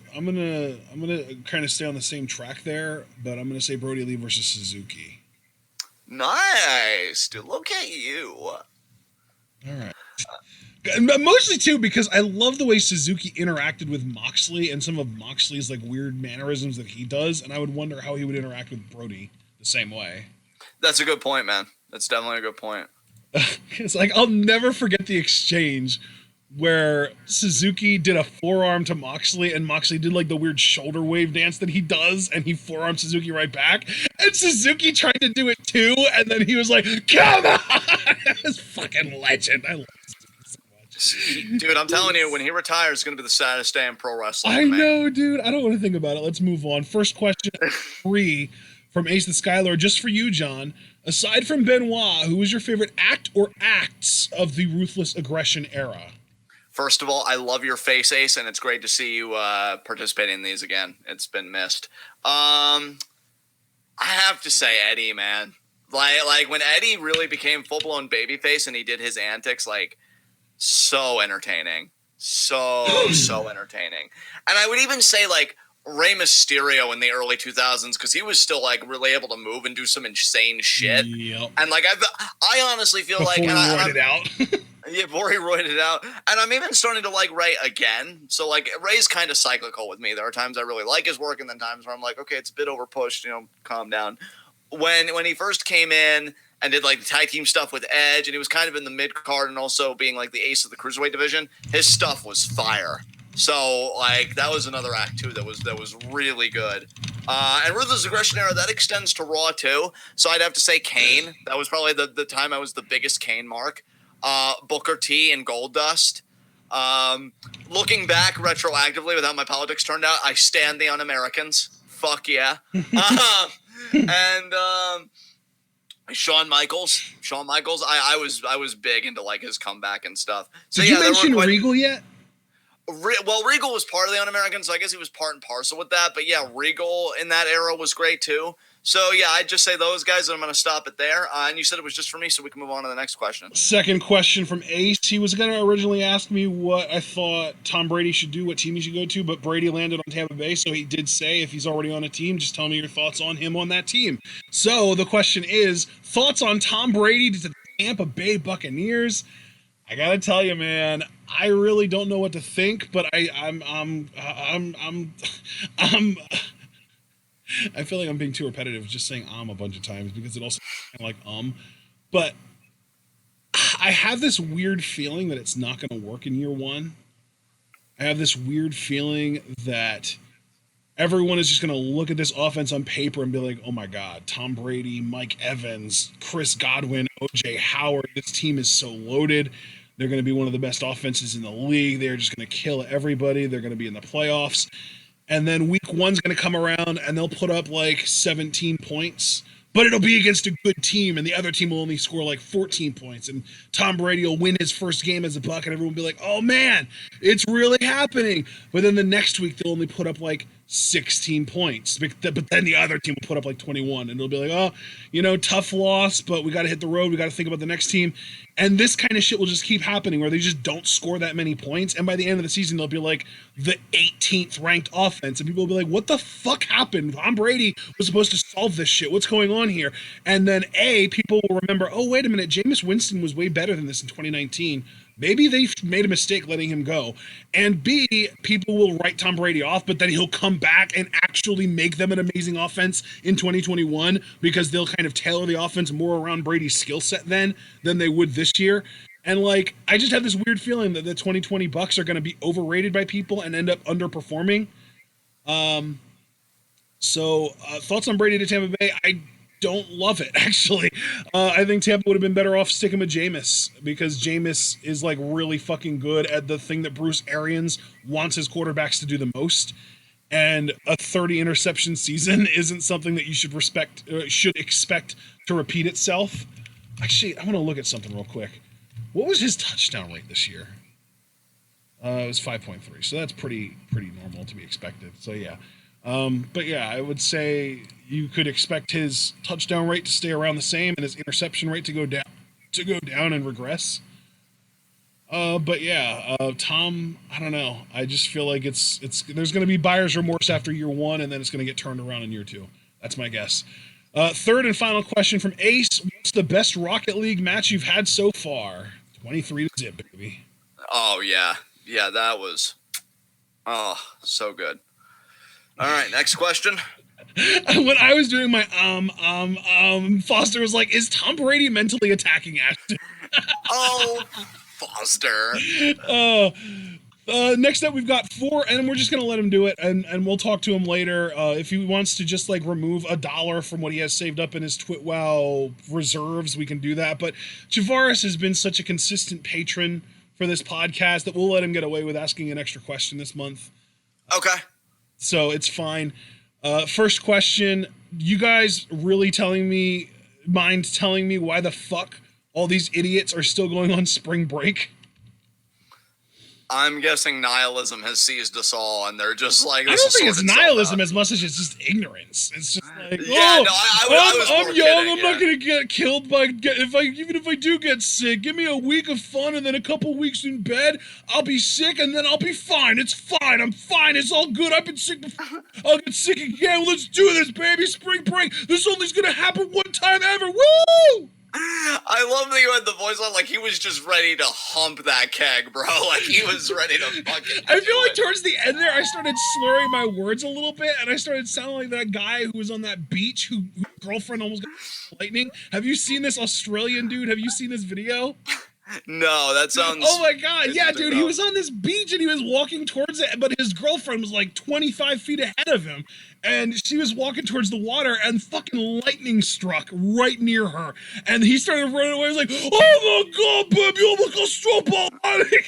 kind of stay on the same track there, but I'm gonna say Brody Lee versus Suzuki. Nice, dude. Look at you. All right. Mostly too because I love the way Suzuki interacted with Moxley and some of Moxley's like weird mannerisms that he does, and I would wonder how he would interact with Brody the same way. That's a good point, man. That's definitely a good point. It's like I'll never forget the exchange where Suzuki did a forearm to Moxley, and Moxley did like the weird shoulder wave dance that he does, and he forearmed Suzuki right back. And Suzuki tried to do it too, and then he was like, "Come on!" That's fucking legend. I love Suzuki so much. Dude, I'm telling you, when he retires, it's gonna be the saddest day in pro wrestling. I know, dude. I don't want to think about it. Let's move on. First question 3 from Ace the Skylord, just for you, John. Aside from Benoit, who was your favorite act or acts of the Ruthless Aggression era? First of all, I love your face, Ace, and it's great to see you participating in these again. It's been missed. I have to say Eddie, man. Like when Eddie really became full-blown babyface and he did his antics, like, so entertaining. So entertaining. And I would even say, like, Rey Mysterio in the early 2000s, because he was still, like, really able to move and do some insane shit. Yep. And, like, I honestly feel Before like... he roided it out. Yeah, before he roided it out. And I'm even starting to like Ray again. So, like, Ray's kind of cyclical with me. There are times I really like his work, and then times where I'm like, okay, it's a bit overpushed, calm down. When he first came in and did, like, the tag team stuff with Edge, and he was kind of in the mid-card and also being, like, the ace of the Cruiserweight division, his stuff was fire. So, like, that was another act, too, that was really good. And Ruthless Aggression era, that extends to Raw, too. So I'd have to say Kane. That was probably the time I was the biggest Kane mark. Booker T and Goldust. Looking back retroactively with how my politics turned out, I stand the Un-Americans. Fuck yeah. And Shawn Michaels. I was big into like his comeback and stuff. So Did you mention Regal yet? Well, Regal was part of the Un-American, so I guess he was part and parcel with that. But yeah, Regal in that era was great too. So yeah, I'd just say those guys, and I'm going to stop it there. And you said it was just for me, so we can move on to the next question. Second question from Ace. He was going to originally ask me what I thought Tom Brady should do, what team he should go to, but Brady landed on Tampa Bay, so he did say if he's already on a team, just tell me your thoughts on him on that team. So the question is, thoughts on Tom Brady to the Tampa Bay Buccaneers? I gotta tell you, man, I really don't know what to think, but I feel like I'm being too repetitive just saying a bunch of times because it also kind of like but I have this weird feeling that it's not going to work in year one. I have this weird feeling that everyone is just going to look at this offense on paper and be like, oh my God, Tom Brady, Mike Evans, Chris Godwin, OJ Howard, this team is so loaded. They're going to be one of the best offenses in the league. They're just going to kill everybody. They're going to be in the playoffs. And then week one's going to come around and they'll put up like 17 points, but it'll be against a good team and the other team will only score like 14 points. And Tom Brady will win his first game as a Buck and everyone will be like, oh man, it's really happening. But then the next week they'll only put up like 16 points, but then the other team will put up like 21 and it'll be like, oh, tough loss, but we got to hit the road. We got to think about the next team. And this kind of shit will just keep happening where they just don't score that many points. And by the end of the season, they'll be like the 18th ranked offense. And people will be like, what the fuck happened? Tom Brady was supposed to solve this shit. What's going on here? And then people will remember, oh, wait a minute. Jameis Winston was way better than this in 2019. Maybe they made a mistake letting him go. And B, people will write Tom Brady off, but then he'll come back and actually make them an amazing offense in 2021 because they'll kind of tailor the offense more around Brady's skill set then than they would this year. And like, I just have this weird feeling that the 2020 Bucks are going to be overrated by people and end up underperforming. So thoughts on Brady to Tampa Bay? I don't love it, actually. I think Tampa would have been better off sticking with Jameis because Jameis is like really fucking good at the thing that Bruce Arians wants his quarterbacks to do the most. And a 30 interception season isn't something that you should expect to repeat itself. Actually, I want to look at something real quick. What was his touchdown rate this year? It was 5.3, so that's pretty normal to be expected. So yeah. But yeah, I would say you could expect his touchdown rate to stay around the same and his interception rate to go down and regress. But yeah, Tom, I don't know. I just feel like it's there's going to be buyer's remorse after year one, and then it's going to get turned around in year two. That's my guess. Third and final question from Ace: what's the best Rocket League match you've had so far? 23-0, baby. Oh yeah, that was, so good. All right, next question. When I was doing my Foster was like, "Is Tom Brady mentally attacking Ashton?" Oh, Foster. Next up, we've got 4, and we're just gonna let him do it, and we'll talk to him later. If he wants to just like remove $1 from what he has saved up in his TWitWoW reserves, we can do that. But Javaris has been such a consistent patron for this podcast that we'll let him get away with asking an extra question this month. Okay. So it's fine. First question: you guys really mind telling me why the fuck all these idiots are still going on spring break? I'm guessing nihilism has seized us all, and they're just like, I don't think it's nihilism as much as it's just ignorance. It's just like, I'm young. I'm not gonna get killed by even if I do get sick. Give me a week of fun and then a couple weeks in bed. I'll be sick and then I'll be fine. It's fine. I'm fine. It's all good. I've been sick before. I'll get sick again. Let's do this, baby. Spring break. This only's gonna happen one time ever. Woo! I love that you had the voice on like he was just ready to hump that keg, bro. Like he was ready to fucking I feel like towards the end there, I started slurring my words a little bit, and I started sounding like that guy who was on that beach whose girlfriend almost got lightning. Have you seen this Australian dude? Have you seen this video? No, that sounds... Oh my god, yeah, dude, he was on this beach and he was walking towards it, but his girlfriend was like 25 feet ahead of him, and she was walking towards the water, and fucking lightning struck right near her, and he started running away. He was like, oh my god, baby, you almost got struck by lightning.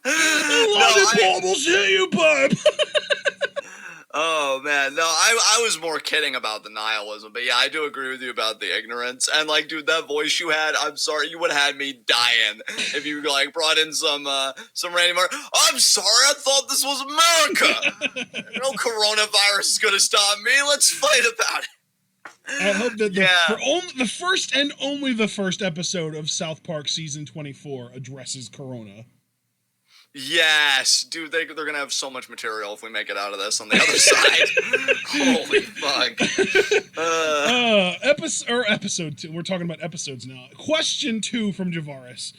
I almost hit you, babe. Oh man, no, I was more kidding about the nihilism, but yeah, I do agree with you about the ignorance. And like, dude, that voice you had, I'm sorry, you would have had me dying if you like brought in some random. I'm sorry, I thought this was America. No coronavirus is gonna stop me. Let's fight about it. I hope that the first and only the first episode of South Park season 24 addresses Corona. Yes, dude, they're gonna have so much material if we make it out of this on the other side. Holy fuck. Episode 2. We're talking about episodes now. Question 2 from Javaris.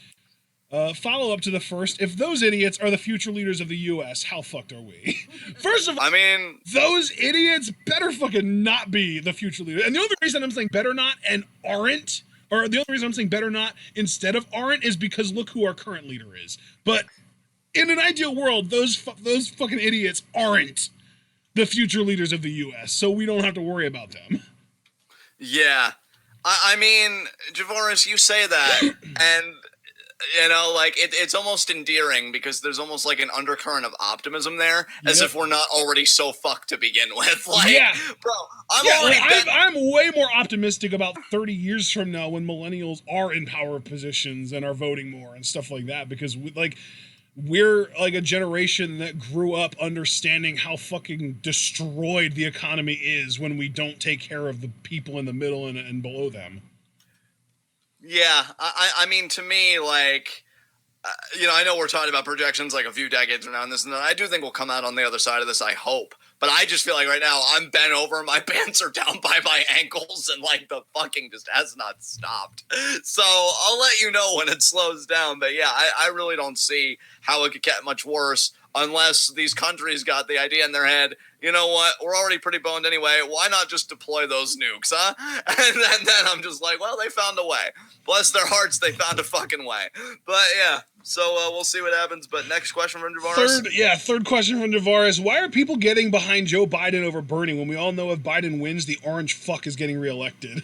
Follow up to the first. If those idiots are the future leaders of the U.S., how fucked are we? First of all, I mean, those idiots better fucking not be the future leader. And the only reason I'm saying better not and aren't, or the only reason I'm saying better not instead of aren't, is because look who our current leader is. But in an ideal world, those fucking idiots aren't the future leaders of the U.S., so we don't have to worry about them. Yeah. I mean, Javaris, you say that, and, you know, like, it's almost endearing because there's almost like an undercurrent of optimism there, as if we're not already so fucked to begin with. Like, yeah. Bro, I'm way more optimistic about 30 years from now when millennials are in power positions and are voting more and stuff like that, because, we're like a generation that grew up understanding how fucking destroyed the economy is when we don't take care of the people in the middle and below them. Yeah, I mean, to me, like, you know, I know we're talking about projections like a few decades from now and this and that. I do think we'll come out on the other side of this, I hope. But I just feel like right now I'm bent over, my pants are down by my ankles, and like the fucking just has not stopped. So I'll let you know when it slows down. But yeah, I really don't see how it could get much worse unless these countries got the idea in their head, you know what, we're already pretty boned anyway, why not just deploy those nukes, huh? And then I'm just like, well, they found a way. Bless their hearts, they found a fucking way. But yeah, so we'll see what happens. But next question from Javaris. Third question from Javaris. Why are people getting behind Joe Biden over Bernie when we all know if Biden wins, the orange fuck is getting reelected?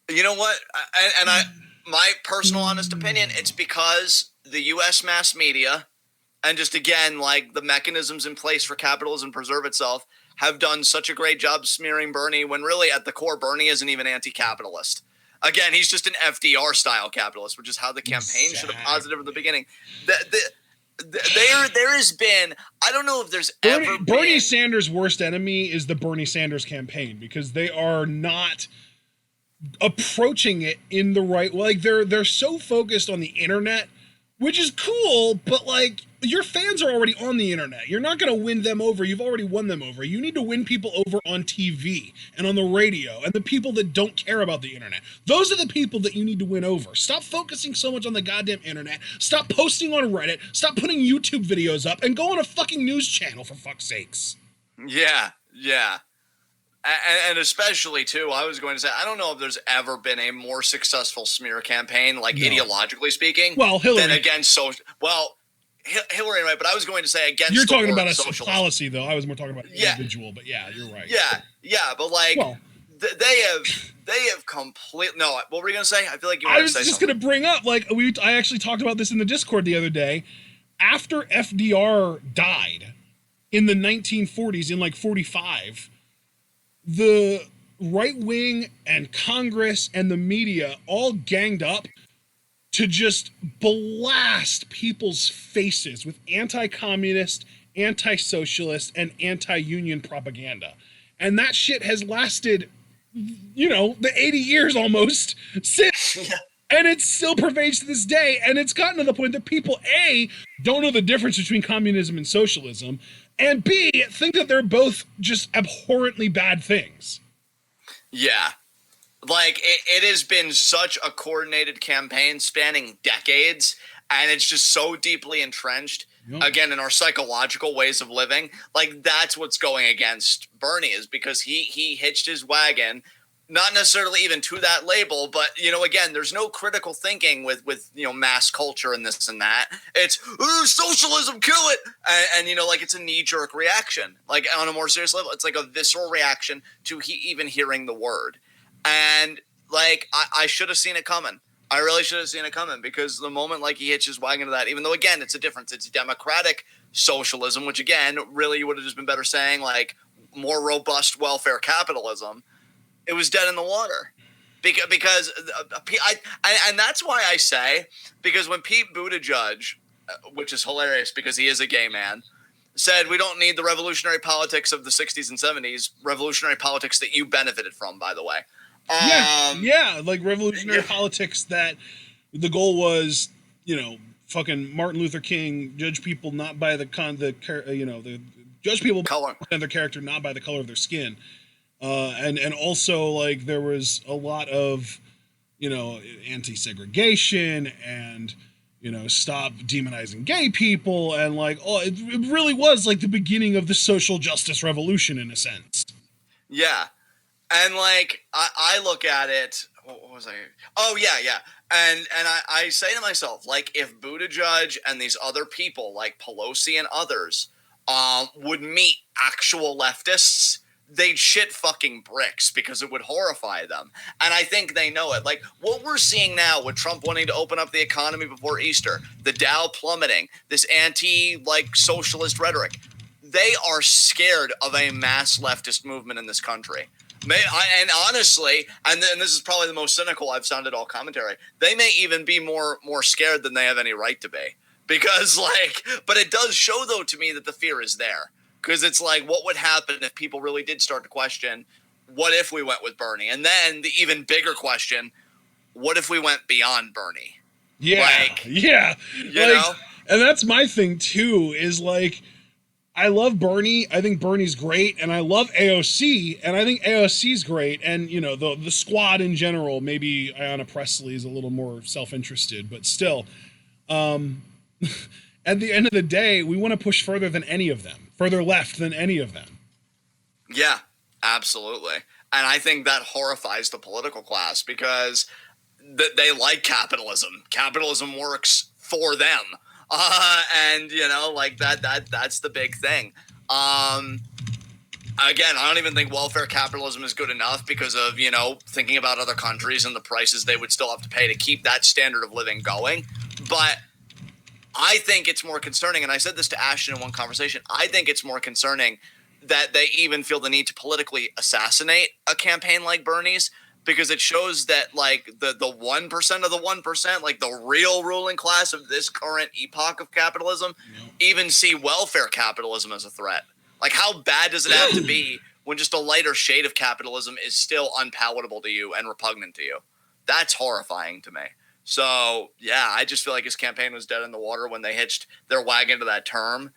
You know what? My personal honest opinion, it's because the U.S. mass media and just, again, like the mechanisms in place for capitalism preserve itself have done such a great job smearing Bernie when really at the core Bernie isn't even anti-capitalist. Again, he's just an FDR-style capitalist, which is how the campaign should have posited from the beginning. There has been, I don't know if there's ever been... Bernie Sanders' worst enemy is the Bernie Sanders campaign because they are not approaching it in the right way. Like they're so focused on the internet, which is cool, but like your fans are already on the internet. You're not going to win them over. You've already won them over. You need to win people over on TV and on the radio and the people that don't care about the internet. Those are the people that you need to win over. Stop focusing so much on the goddamn internet. Stop posting on Reddit. Stop putting YouTube videos up and go on a fucking news channel for fuck's sakes. Yeah. And especially too, I was going to say, I don't know if there's ever been a more successful smear campaign, like ideologically speaking, well, Hillary, than against social. Well, Hillary, right? But I was going to say against. You're talking about a socialism. Policy, though. I was more talking about individual, but yeah, you're right. Yeah, but like they have complete. No, what were you going to say? I feel like you. I was just going to bring up like I actually talked about this in the Discord the other day. After FDR died in the 1940s, in like 45, the right wing and Congress and the media all ganged up to just blast people's faces with anti-communist, anti-socialist, and anti-union propaganda. And that shit has lasted, the 80 years almost since. And it still pervades to this day. And it's gotten to the point that people, A, don't know the difference between communism and socialism, and B, think that they're both just abhorrently bad things. Yeah. Like, it has been such a coordinated campaign spanning decades, and it's just so deeply entrenched, again, in our psychological ways of living. Like, that's what's going against Bernie, is because he hitched his wagon, not necessarily even to that label, but, again, there's no critical thinking with mass culture and this and that. It's, socialism, kill it! And like, it's a knee-jerk reaction. Like, on a more serious level, it's like a visceral reaction to even hearing the word. And, like, I should have seen it coming. I really should have seen it coming, because the moment, like, he hitches wagon to that, even though, again, it's a difference. It's democratic socialism, which, again, really you would have just been better saying, like, more robust welfare capitalism. It was dead in the water. Because and that's why I say, because when Pete Buttigieg, which is hilarious because he is a gay man, said we don't need the revolutionary politics of the 60s and 70s, revolutionary politics that you benefited from, by the way. Like revolutionary politics that the goal was, fucking Martin Luther King, judge people not by the judge people color and their character, not by the color of their skin. And also, like, there was a lot of, anti-segregation and, stop demonizing gay people, and like, it really was like the beginning of the social justice revolution in a sense. Yeah. And like, I look at it, what was I? Oh yeah. And I say to myself, like, if Buttigieg and these other people like Pelosi and others would meet actual leftists, they'd shit fucking bricks, because it would horrify them. And I think they know it. Like, what we're seeing now with Trump wanting to open up the economy before Easter, the Dow plummeting, this socialist rhetoric, they are scared of a mass leftist movement in this country. And honestly, and this is probably the most cynical I've sounded all commentary, they may even be more scared than they have any right to be. Because, like, but it does show, though, to me that the fear is there. Because it's like, what would happen if people really did start to question, what if we went with Bernie? And then the even bigger question, what if we went beyond Bernie? Yeah. Like, you know? And that's my thing, too, is like, I love Bernie. I think Bernie's great, and I love AOC, and I think AOC's great, and the squad in general. Maybe Ayanna Pressley is a little more self-interested, but still, at the end of the day, we want to push further than any of them, further left than any of them. Yeah, absolutely, and I think that horrifies the political class, because they like capitalism. Capitalism works for them. And like that's the big thing. Again, I don't even think welfare capitalism is good enough, because of, thinking about other countries and the prices they would still have to pay to keep that standard of living going. But I think it's more concerning, and I said this to Ashton in one conversation, I think it's more concerning that they even feel the need to politically assassinate a campaign like Bernie's, because it shows that, like, the 1% of the 1%, like the real ruling class of this current epoch of capitalism, even see welfare capitalism as a threat. Like, how bad does it have to be when just a lighter shade of capitalism is still unpalatable to you and repugnant to you? That's horrifying to me. So, yeah, I just feel like his campaign was dead in the water when they hitched their wagon to that term.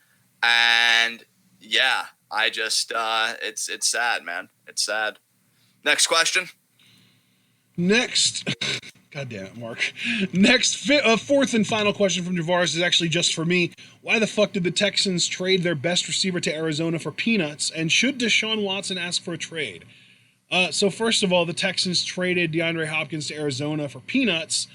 And, yeah, I just, it's sad, man. It's sad. Next question. Next God damn it, Mark. Next, fourth and final question from Javaris is actually just for me. Why the fuck did the Texans trade their best receiver to Arizona for peanuts? And should Deshaun Watson ask for a trade? So first of all, the Texans traded DeAndre Hopkins to Arizona for peanuts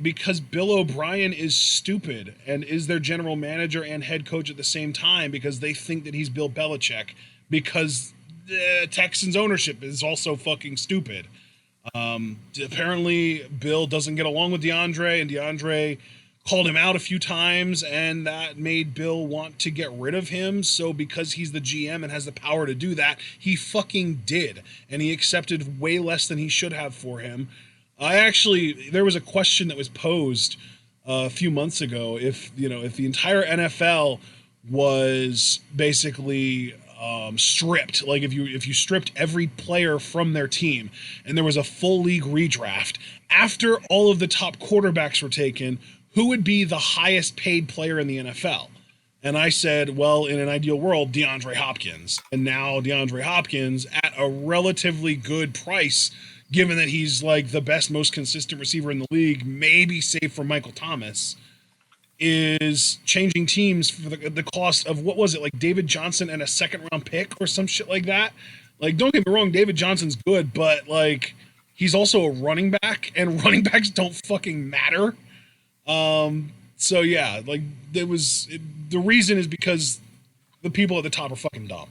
because Bill O'Brien is stupid and is their general manager and head coach at the same time because they think that he's Bill Belichick because the Texans ownership is also fucking stupid. Apparently Bill doesn't get along with DeAndre, and DeAndre called him out a few times, and that made Bill want to get rid of him. So because he's the GM and has the power to do that, he fucking did, and he accepted way less than he should have for him. There was a question that was posed a few months ago if the entire NFL was basically stripped, like if you stripped every player from their team and there was a full league redraft after all of the top quarterbacks were taken, who would be the highest paid player in the NFL? And I said, well, in an ideal world, DeAndre Hopkins. And now DeAndre Hopkins at a relatively good price, given that he's like the best, most consistent receiver in the league, maybe save for Michael Thomas, is changing teams for the cost of, what was it, like David Johnson and a second round pick or some shit like that. Like, don't get me wrong, David Johnson's good, but like he's also a running back, and running backs don't fucking matter. So yeah, like the reason is because the people at the top are fucking dumb.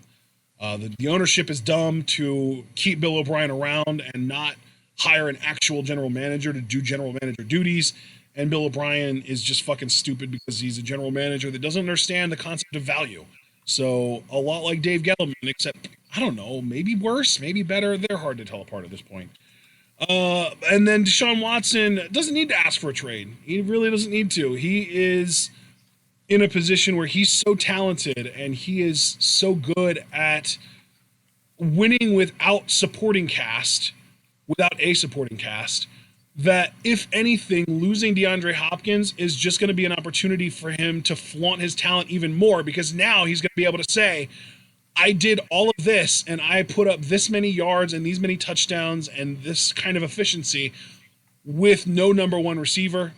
The ownership is dumb to keep Bill O'Brien around and not hire an actual general manager to do general manager duties. And Bill O'Brien is just fucking stupid because he's a general manager that doesn't understand the concept of value. So a lot like Dave Gettleman, except, I don't know, maybe worse, maybe better. They're hard to tell apart at this point. And then Deshaun Watson doesn't need to ask for a trade. He really doesn't need to. He is in a position where he's so talented and he is so good at winning without a supporting cast, that if anything, losing DeAndre Hopkins is just going to be an opportunity for him to flaunt his talent even more, because now he's going to be able to say, I did all of this and I put up this many yards and these many touchdowns and this kind of efficiency with no number one receiver,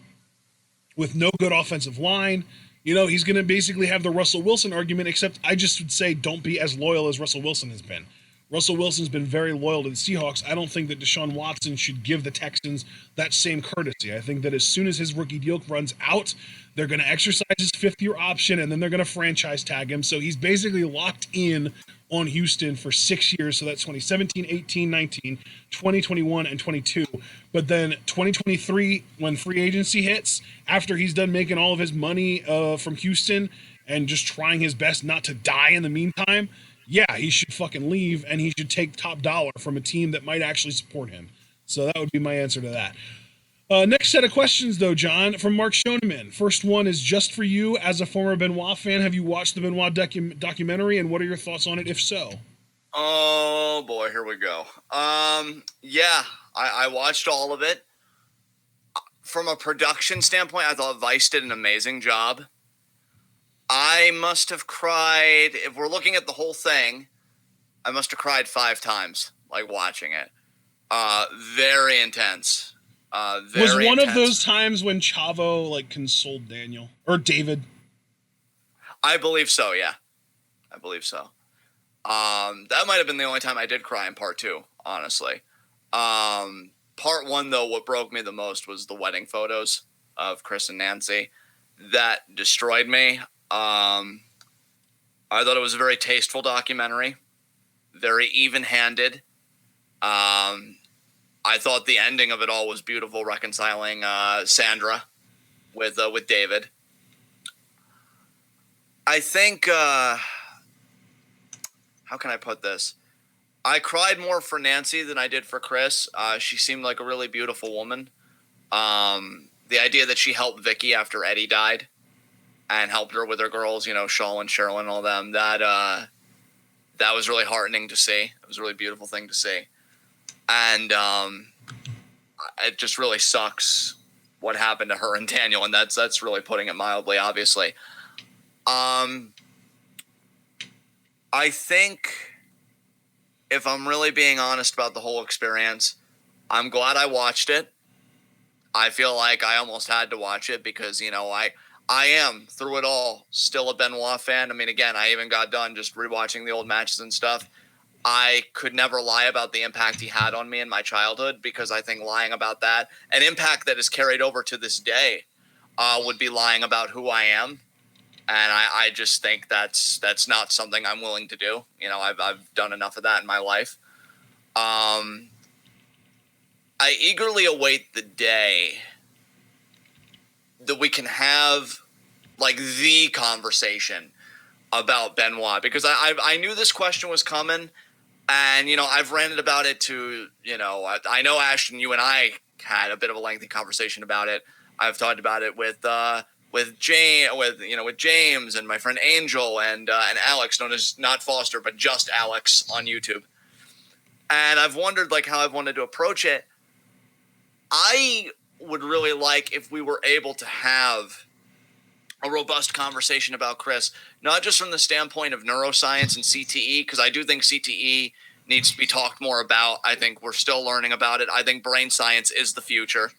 with no good offensive line. He's going to basically have the Russell Wilson argument, except I just would say don't be as loyal as Russell Wilson has been. Russell Wilson's been very loyal to the Seahawks. I don't think that Deshaun Watson should give the Texans that same courtesy. I think that as soon as his rookie deal runs out, they're going to exercise his fifth-year option, and then they're going to franchise tag him. So he's basically locked in on Houston for 6 years. So that's 2017, 18, 19, 20, 21, and 22. But then 2023, when free agency hits, after he's done making all of his money from Houston and just trying his best not to die in the meantime, yeah, he should fucking leave, and he should take top dollar from a team that might actually support him. So that would be my answer to that. Next set of questions, though, John, from Mark Schoeneman. First one is just for you. As a former Benoit fan, have you watched the Benoit documentary, and what are your thoughts on it, if so? Oh, boy, here we go. Yeah, I watched all of it. From a production standpoint, I thought Vice did an amazing job. I must have cried, if we're looking at the whole thing, I must have cried 5 times, like, watching it. Very intense. Was one of those times when Chavo, like, consoled Daniel? Or David? I believe so, yeah. I believe so. That might have been the only time I did cry in part 2, honestly. Part 1, though, what broke me the most was the wedding photos of Chris and Nancy. That destroyed me. I thought it was a very tasteful documentary, very even-handed. I thought the ending of it all was beautiful, reconciling Sandra with David. I think, how can I put this? I cried more for Nancy than I did for Chris. She seemed like a really beautiful woman. The idea that she helped Vicky after Eddie died and helped her with her girls, Shaw and Cheryl and all them, that was really heartening to see. It was a really beautiful thing to see. And it just really sucks what happened to her and Daniel, and that's really putting it mildly, obviously. I think, if I'm really being honest about the whole experience, I'm glad I watched it. I feel like I almost had to watch it because, you know, I am through it all still a Benoit fan. I mean, again, I even got done just rewatching the old matches and stuff. I could never lie about the impact he had on me in my childhood, because I think lying about that, an impact that is carried over to this day, would be lying about who I am. And I just think that's not something I'm willing to do. You know, I've done enough of that in my life. I eagerly await the day that we can have like the conversation about Benoit, because I knew this question was coming, and you know, I've ranted about it to, you know, I know Ashton, you and I had a bit of a lengthy conversation about it. I've talked about it with James, with James and my friend Angel and Alex, known as not Foster but just Alex on YouTube. And I've wondered like how I've wanted to approach it. I would really like if we were able to have a robust conversation about Chris, not just from the standpoint of neuroscience and CTE, because I do think CTE needs to be talked more about. I think we're still learning about it. I think brain science is the future,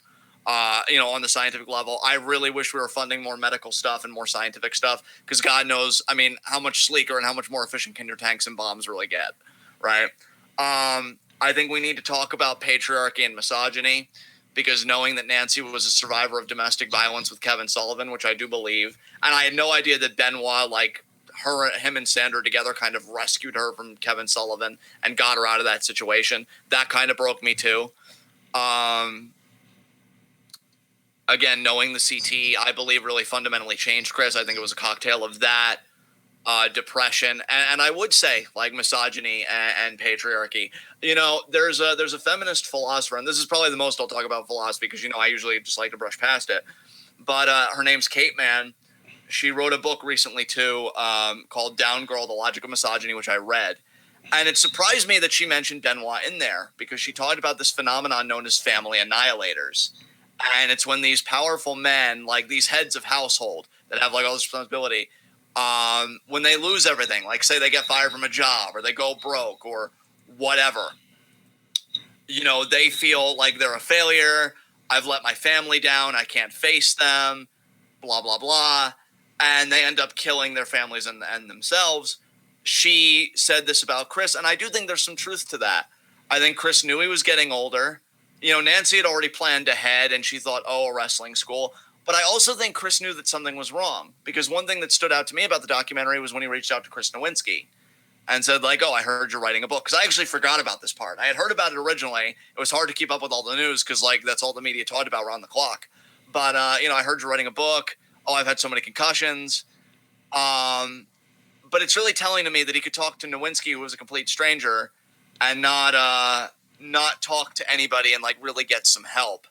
on the scientific level. I really wish we were funding more medical stuff and more scientific stuff, because God knows, I mean, how much sleeker and how much more efficient can your tanks and bombs really get, right? I think we need to talk about patriarchy and misogyny, because knowing that Nancy was a survivor of domestic violence with Kevin Sullivan, which I do believe, and I had no idea that Benoit, like him and Sandra together, kind of rescued her from Kevin Sullivan and got her out of that situation. That kind of broke me too. Again, knowing the CT, I believe really fundamentally changed Chris. I think it was a cocktail of that, depression, and I would say like misogyny and patriarchy. You know, there's a feminist philosopher, and this is probably the most I'll talk about philosophy, because, you know, I usually just like to brush past it. But her name's Kate Mann. She wrote a book recently too, called Down Girl: The Logic of Misogyny, which I read. And it surprised me that she mentioned Benoit in there, because she talked about this phenomenon known as family annihilators. And it's when these powerful men, like these heads of household that have like all this responsibility, when they lose everything, like say they get fired from a job or they go broke or whatever, you know, they feel like they're a failure. I've let my family down. I can't face them, blah, blah, blah. And they end up killing their families and themselves. She said this about Chris, and I do think there's some truth to that. I think Chris knew he was getting older. You know, Nancy had already planned ahead, and she thought, oh, a wrestling school. But I also think Chris knew that something was wrong, because one thing that stood out to me about the documentary was when he reached out to Chris Nowinski and said, like, oh, I heard you're writing a book. Because I actually forgot about this part. I had heard about it originally. It was hard to keep up with all the news because, like, that's all the media talked about around the clock. But, I heard you're writing a book. Oh, I've had so many concussions. But it's really telling to me that he could talk to Nowinski, who was a complete stranger, and not talk to anybody and, like, really get some help.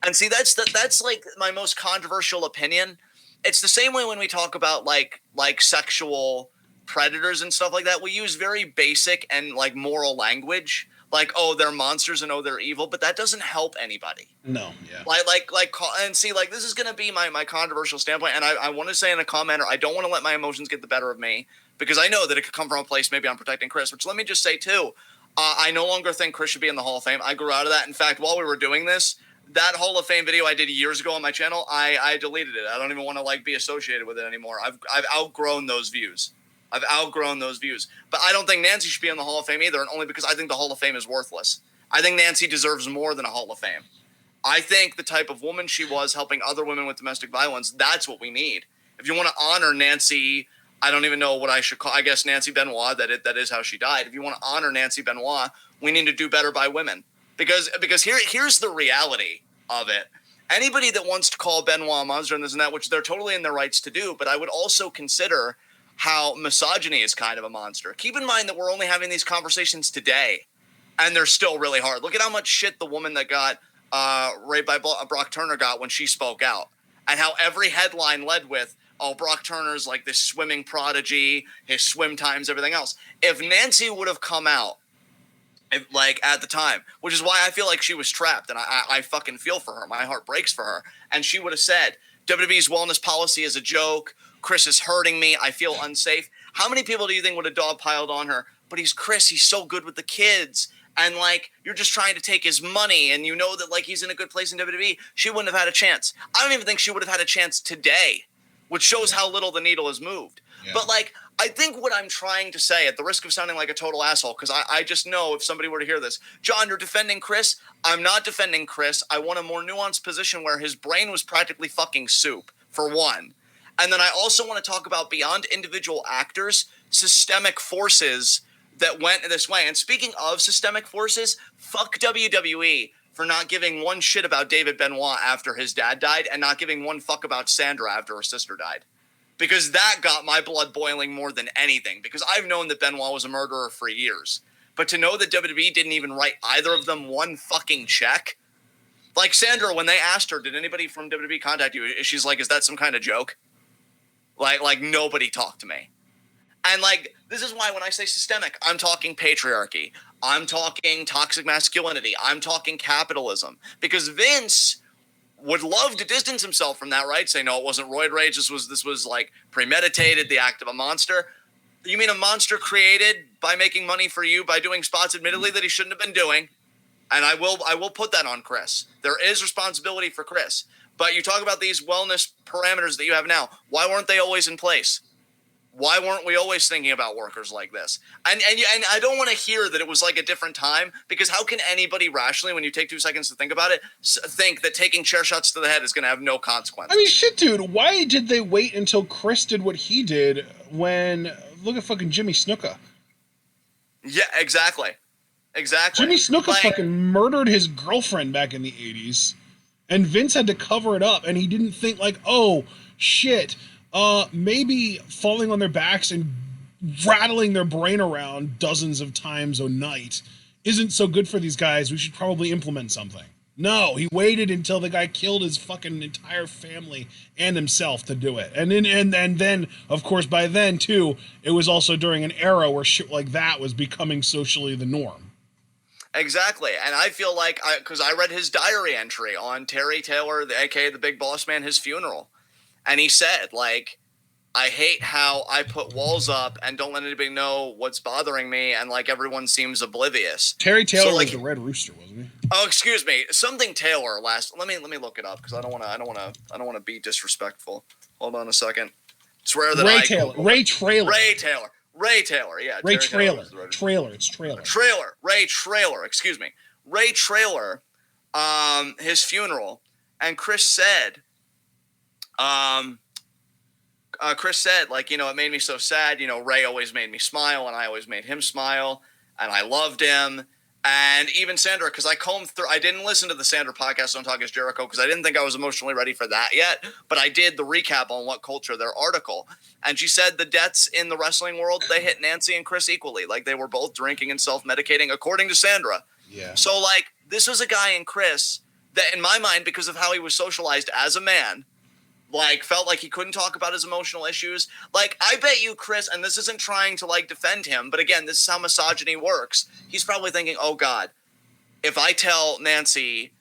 And see, that's like my most controversial opinion. It's the same way when we talk about like sexual predators and stuff like that. We use very basic and like moral language, like, oh, they're monsters and oh, they're evil, but that doesn't help anybody. No, yeah. And see, like, this is going to be my controversial standpoint. And I want to say in a commenter, I don't want to let my emotions get the better of me, because I know that it could come from a place, maybe I'm protecting Chris, which let me just say too, I no longer think Chris should be in the Hall of Fame. I grew out of that. In fact, while we were doing this, that Hall of Fame video I did years ago on my channel, I deleted it. I don't even want to like be associated with it anymore. I've outgrown those views. But I don't think Nancy should be in the Hall of Fame either, and only because I think the Hall of Fame is worthless. I think Nancy deserves more than a Hall of Fame. I think the type of woman she was, helping other women with domestic violence, that's what we need. If you want to honor Nancy, I don't even know what I should call, I guess Nancy Benoit, that is how she died. If you want to honor Nancy Benoit, we need to do better by women. Because here's the reality of it. Anybody that wants to call Benoit a monster and this and that, which they're totally in their rights to do, but I would also consider how misogyny is kind of a monster. Keep in mind that we're only having these conversations today, and they're still really hard. Look at how much shit the woman that got raped by Brock Turner got when she spoke out, and how every headline led with, oh, Brock Turner's like this swimming prodigy, his swim times, everything else. If Nancy would have come out, like at the time, which is why I feel like she was trapped, and I fucking feel for her. My heart breaks for her. And she would have said, WWE's wellness policy is a joke. Chris is hurting me. I feel unsafe. How many people do you think would have dogpiled on her? But he's Chris. He's so good with the kids. and like you're just trying to take his money, and you know that like he's in a good place in WWE, she wouldn't have had a chance. I don't even think she would have had a chance today, which shows how little the needle has moved. Yeah. But like, I think what I'm trying to say, at the risk of sounding like a total asshole, because I just know if somebody were to hear this, John, you're defending Chris. I'm not defending Chris. I want a more nuanced position where his brain was practically fucking soup, for one. And then I also want to talk about, beyond individual actors, systemic forces that went this way. And speaking of systemic forces, fuck WWE for not giving one shit about David Benoit after his dad died, and not giving one fuck about Sandra after her sister died. Because that got my blood boiling more than anything. Because I've known that Benoit was a murderer for years. But to know that WWE didn't even write either of them one fucking check. Like Sandra, when they asked her, did anybody from WWE contact you? She's like, is that some kind of joke? Like nobody talked to me. And like, this is why when I say systemic, I'm talking patriarchy. I'm talking toxic masculinity. I'm talking capitalism. Because Vince would love to distance himself from that, right? Say, no, it wasn't roid rage. This was like premeditated, the act of a monster. You mean a monster created by making money for you, by doing spots, admittedly, that he shouldn't have been doing? And I will put that on Chris. There is responsibility for Chris. But you talk about these wellness parameters that you have now. Why weren't they always in place? Why weren't we always thinking about workers like this? And I don't want to hear that it was like a different time, because how can anybody rationally, when you take 2 seconds to think about it, think that taking chair shots to the head is going to have no consequence? I mean, shit, dude. Why did they wait until Chris did what he did when... Look at fucking Jimmy Snuka. Yeah, exactly. Jimmy Snuka fucking murdered his girlfriend back in the 80s, and Vince had to cover it up, and he didn't think like, oh, shit... maybe falling on their backs and rattling their brain around dozens of times a night isn't so good for these guys. We should probably implement something. No, he waited until the guy killed his fucking entire family and himself to do it. And then, of course, by then, too, it was also during an era where shit like that was becoming socially the norm. Exactly. And I feel like, because I read his diary entry on Terry Taylor, aka the Big Boss Man, his funeral. And he said, like, I hate how I put walls up and don't let anybody know what's bothering me, and like everyone seems oblivious. Terry Taylor was the Red Rooster, wasn't he? Oh, excuse me, something Taylor last. Let me look it up, because I don't want to be disrespectful. Hold on a second. It's rare that Ray Traylor. Yeah. Ray Traylor. It's Traylor. Ray Traylor. Excuse me. Ray Traylor. His funeral, and Chris said. Chris said, like, you know, it made me so sad. You know, Ray always made me smile, and I always made him smile, and I loved him. And even Sandra, because I combed through, I didn't listen to the Sandra podcast on Talk is Jericho, because I didn't think I was emotionally ready for that yet. But I did the recap on What Culture, their article. And she said the deaths in the wrestling world, they hit Nancy and Chris equally. Like, they were both drinking and self-medicating, according to Sandra. Yeah. So, like, this was a guy in Chris that, in my mind, because of how he was socialized as a man, like, felt like he couldn't talk about his emotional issues. Like, I bet you, Chris, and this isn't trying to, like, defend him, but again, this is how misogyny works. He's probably thinking, oh, God, if I tell Nancy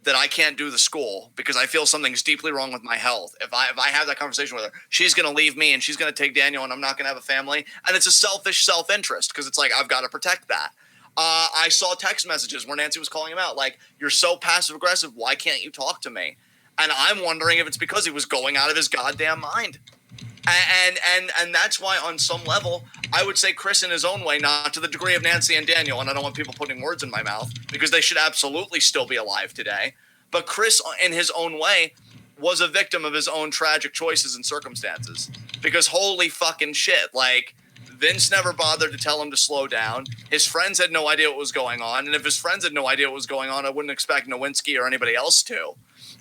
that I can't do the school because I feel something's deeply wrong with my health, if I have that conversation with her, she's going to leave me and she's going to take Daniel and I'm not going to have a family. And it's a selfish self-interest, because it's like, I've got to protect that. I saw text messages where Nancy was calling him out, like, you're so passive-aggressive, why can't you talk to me? And I'm wondering if it's because he was going out of his goddamn mind. And that's why, on some level, I would say Chris in his own way, not to the degree of Nancy and Daniel, and I don't want people putting words in my mouth, because they should absolutely still be alive today. But Chris, in his own way, was a victim of his own tragic choices and circumstances. Because holy fucking shit, like, Vince never bothered to tell him to slow down. His friends had no idea what was going on. And if his friends had no idea what was going on, I wouldn't expect Nowinski or anybody else to.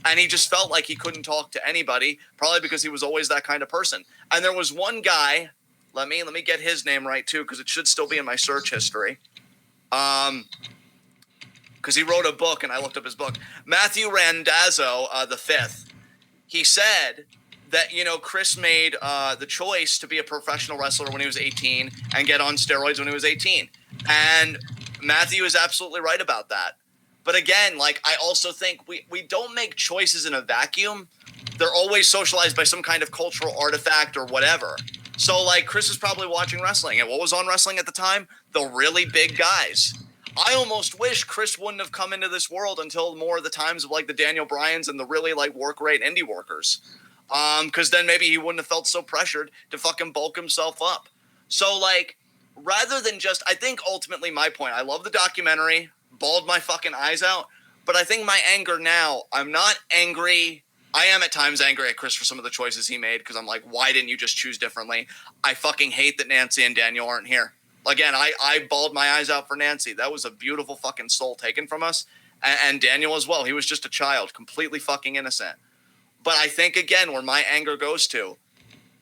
And he just felt like he couldn't talk to anybody, probably because he was always that kind of person. And there was one guy, let me get his name right too, because it should still be in my search history. Because he wrote a book, and I looked up his book. Matthew Randazzo, the fifth. He said that, you know, Chris made the choice to be a professional wrestler when he was 18 and get on steroids when he was 18. And Matthew is absolutely right about that. But again, like, I also think we don't make choices in a vacuum. They're always socialized by some kind of cultural artifact or whatever. So, like, Chris is probably watching wrestling. And what was on wrestling at the time? The really big guys. I almost wish Chris wouldn't have come into this world until more of the times of like the Daniel Bryans and the really like work rate indie workers. Because then maybe he wouldn't have felt so pressured to fucking bulk himself up. So like, rather than just, I think ultimately my point, I love the documentary, bawled my fucking eyes out, but I think my anger now, I'm not angry. I am at times angry at Chris for some of the choices he made because I'm like, why didn't you just choose differently? I fucking hate that Nancy and Daniel aren't here. Again, I bawled my eyes out for Nancy. That was a beautiful fucking soul taken from us. And Daniel as well. He was just a child, completely fucking innocent. But I think, again, where my anger goes to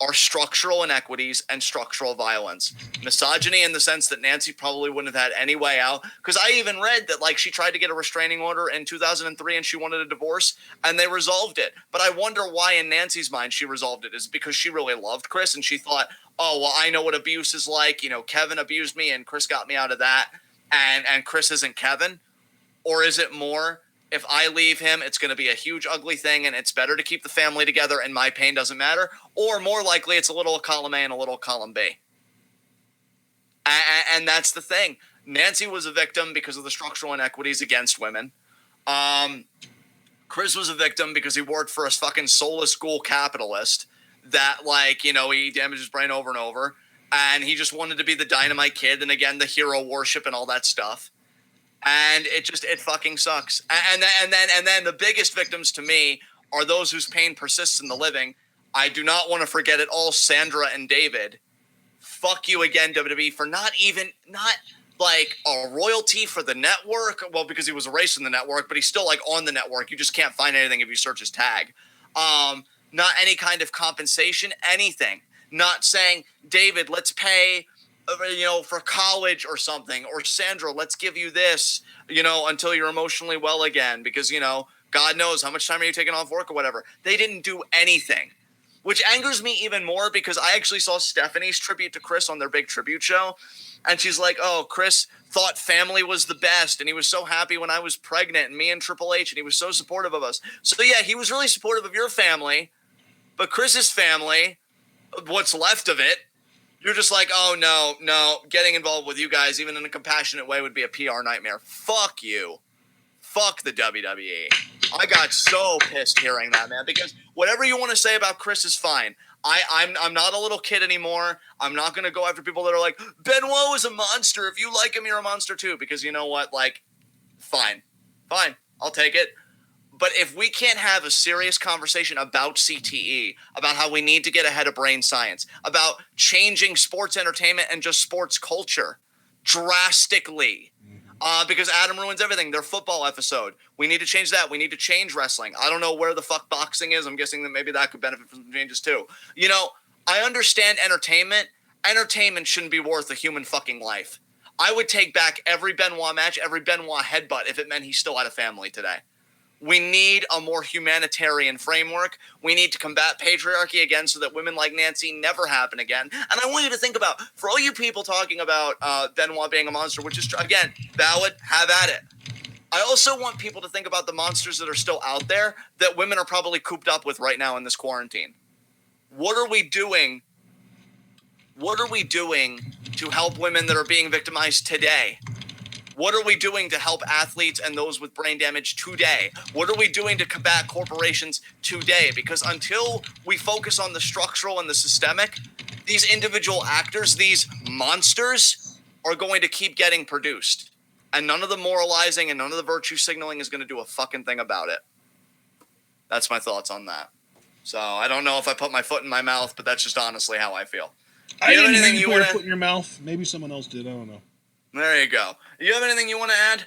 are structural inequities and structural violence. Misogyny in the sense that Nancy probably wouldn't have had any way out. Because I even read that, like, she tried to get a restraining order in 2003 and she wanted a divorce, and they resolved it. But I wonder why in Nancy's mind she resolved it. Is it because she really loved Chris and she thought, oh, well, I know what abuse is like. You know, Kevin abused me and Chris got me out of that. And Chris isn't Kevin? Or is it more, if I leave him, it's going to be a huge, ugly thing, and it's better to keep the family together, and my pain doesn't matter? Or more likely, it's a little column A and a little column B. And that's the thing. Nancy was a victim because of the structural inequities against women. Chris was a victim because he worked for a fucking soulless school capitalist that, like, you know, he damaged his brain over and over, and he just wanted to be the dynamite kid, and again, the hero worship and all that stuff. And it fucking sucks. And then the biggest victims to me are those whose pain persists in the living. I do not want to forget it all, Sandra and David. Fuck you again, WWE, for not like a royalty for the network. Well, because he was erased from the network, but he's still like on the network. You just can't find anything if you search his tag. Not any kind of compensation, anything. Not saying, David, let's pay, you know, for college or something, or Sandra, let's give you this, you know, until you're emotionally well again, because, you know, God knows how much time are you taking off work or whatever. They didn't do anything, which angers me even more because I actually saw Stephanie's tribute to Chris on their big tribute show, and she's like, oh, Chris thought family was the best, and he was so happy when I was pregnant, and me and Triple H, and he was so supportive of us. So yeah, he was really supportive of your family, but Chris's family, what's left of it, you're just like, oh, no, getting involved with you guys, even in a compassionate way, would be a PR nightmare. Fuck you. Fuck the WWE. I got so pissed hearing that, man, because whatever you want to say about Chris is fine. I'm not a little kid anymore. I'm not going to go after people that are like, Benoit is a monster. If you like him, you're a monster too, because you know what? Like, fine. I'll take it. But if we can't have a serious conversation about CTE, about how we need to get ahead of brain science, about changing sports entertainment and just sports culture drastically, because Adam ruins everything, their football episode. We need to change that. We need to change wrestling. I don't know where the fuck boxing is. I'm guessing that maybe that could benefit from some changes too. You know, I understand entertainment. Entertainment shouldn't be worth a human fucking life. I would take back every Benoit match, every Benoit headbutt if it meant he still had a family today. We need a more humanitarian framework. We need to combat patriarchy again so that women like Nancy never happen again. And I want you to think about, for all you people talking about Benoit being a monster, which is, again, valid, have at it. I also want people to think about the monsters that are still out there that women are probably cooped up with right now in this quarantine. What are we doing? What are we doing to help women that are being victimized today? What are we doing to help athletes and those with brain damage today? What are we doing to combat corporations today? Because until we focus on the structural and the systemic, these individual actors, these monsters, are going to keep getting produced. And none of the moralizing and none of the virtue signaling is going to do a fucking thing about it. That's my thoughts on that. So I don't know if I put my foot in my mouth, but that's just honestly how I feel. I didn't hear you put your foot in your mouth. Maybe someone else did. I don't know. There you go. You have anything you want to add?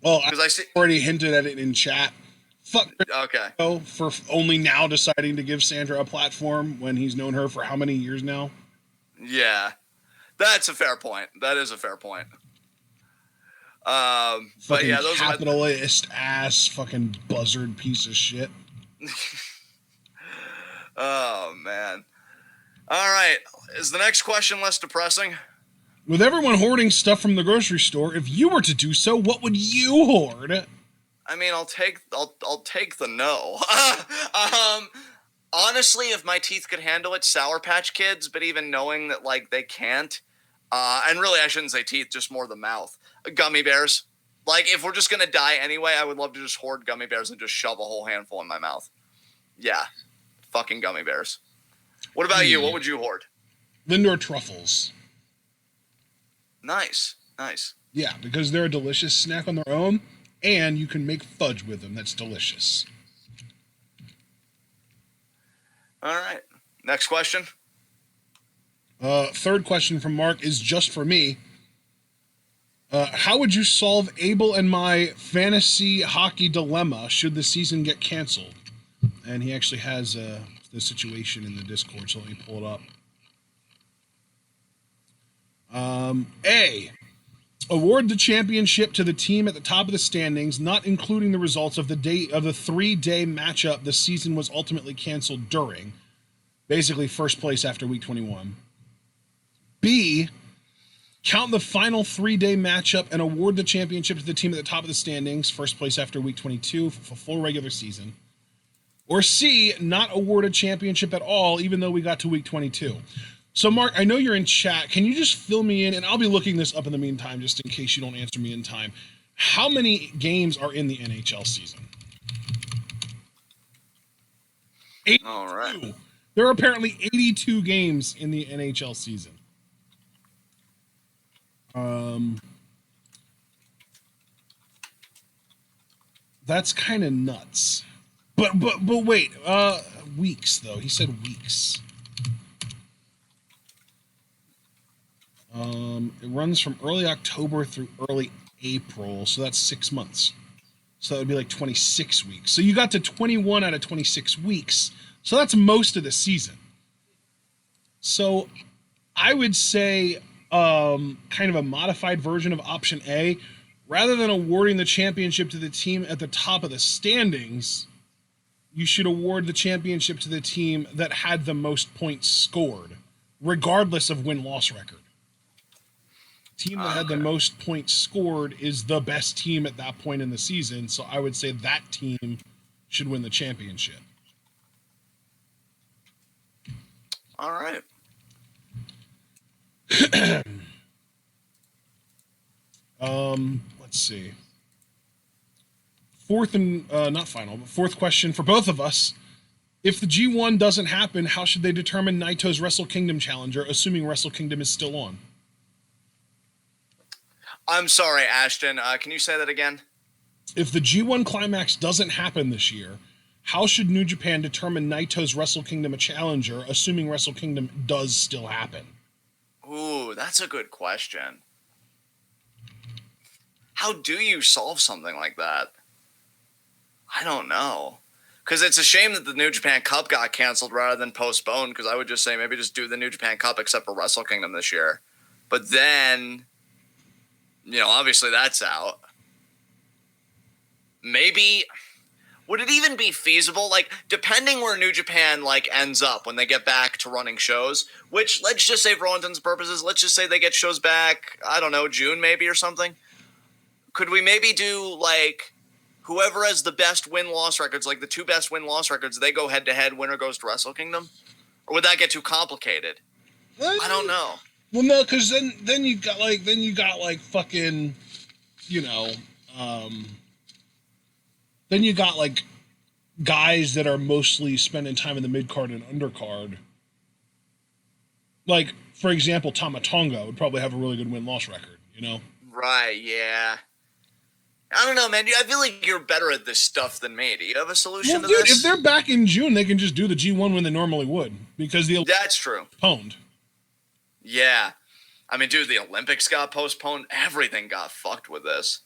Well, I already hinted at it in chat. Fuck. Okay. For only now deciding to give Sandra a platform when he's known her for how many years now? Yeah, that's a fair point. That is a fair point. But yeah, those capitalist ass fucking buzzard piece of shit. Oh man. All right. Is the next question less depressing? With everyone hoarding stuff from the grocery store, if you were to do so, what would you hoard? I mean, I'll take the no. Honestly, if my teeth could handle it, Sour Patch Kids, but even knowing that like they can't, And really, I shouldn't say teeth, just more the mouth. Gummy bears. Like, if we're just going to die anyway, I would love to just hoard gummy bears and just shove a whole handful in my mouth. Yeah. Fucking gummy bears. What about you? What would you hoard? Lindor truffles. Nice. Yeah, because they're a delicious snack on their own, and you can make fudge with them. That's delicious. All right. Next question. Third question from Mark is just for me. How would you solve Abel and my fantasy hockey dilemma should the season get canceled? And he actually has the situation in the Discord, so let me pull it up. A. Award the championship to the team at the top of the standings, not including the results of the 3-day matchup the season was ultimately canceled during. Basically, first place after week 21. B. Count the final 3-day matchup and award the championship to the team at the top of the standings, first place after week 22 for full regular season. Or C, not award a championship at all, even though we got to week 22. So, Mark, I know you're in chat. Can you just fill me in? And I'll be looking this up in the meantime, just in case you don't answer me in time. How many games are in the NHL season? 82. All right. There are apparently 82 games in the NHL season. That's kind of nuts. But wait, weeks though. He said weeks. It runs from early October through early April, so that's 6 months. So that would be like 26 weeks. So you got to 21 out of 26 weeks. So that's most of the season. So I would say kind of a modified version of option A. Rather than awarding the championship to the team at the top of the standings, you should award the championship to the team that had the most points scored, regardless of win-loss record. The team that had the most points scored is the best team at that point in the season, so I would say that team should win the championship. All right. Let's see. Fourth and not final, but fourth question for both of us. If the G1 doesn't happen, how should they determine Naito's Wrestle Kingdom challenger, assuming Wrestle Kingdom is still on? I'm sorry, Ashton. Can you say that again? If the G1 climax doesn't happen this year, how should New Japan determine Naito's Wrestle Kingdom a challenger, assuming Wrestle Kingdom does still happen? Ooh, that's a good question. How do you solve something like that? I don't know. Because it's a shame that the New Japan Cup got canceled rather than postponed, because I would just say maybe just do the New Japan Cup except for Wrestle Kingdom this year. But then, obviously that's out. Maybe, would it even be feasible? Like, depending where New Japan, ends up when they get back to running shows, which, let's just say for all intents and purposes, let's just say they get shows back, I don't know, June maybe or something. Could we maybe do, whoever has the best win-loss records, the two best win-loss records, they go head-to-head, winner goes to Wrestle Kingdom? Or would that get too complicated? I don't know. Well, no, because then you got fucking, then you got guys that are mostly spending time in the mid-card and undercard. For example, Tama Tonga would probably have a really good win-loss record, Right, yeah. I don't know, man. I feel like you're better at this stuff than me. Do you have a solution to dude, this? If they're back in June, they can just do the G1 when they normally would, because that's true. Postponed. Yeah. I mean, dude, the Olympics got postponed. Everything got fucked with this.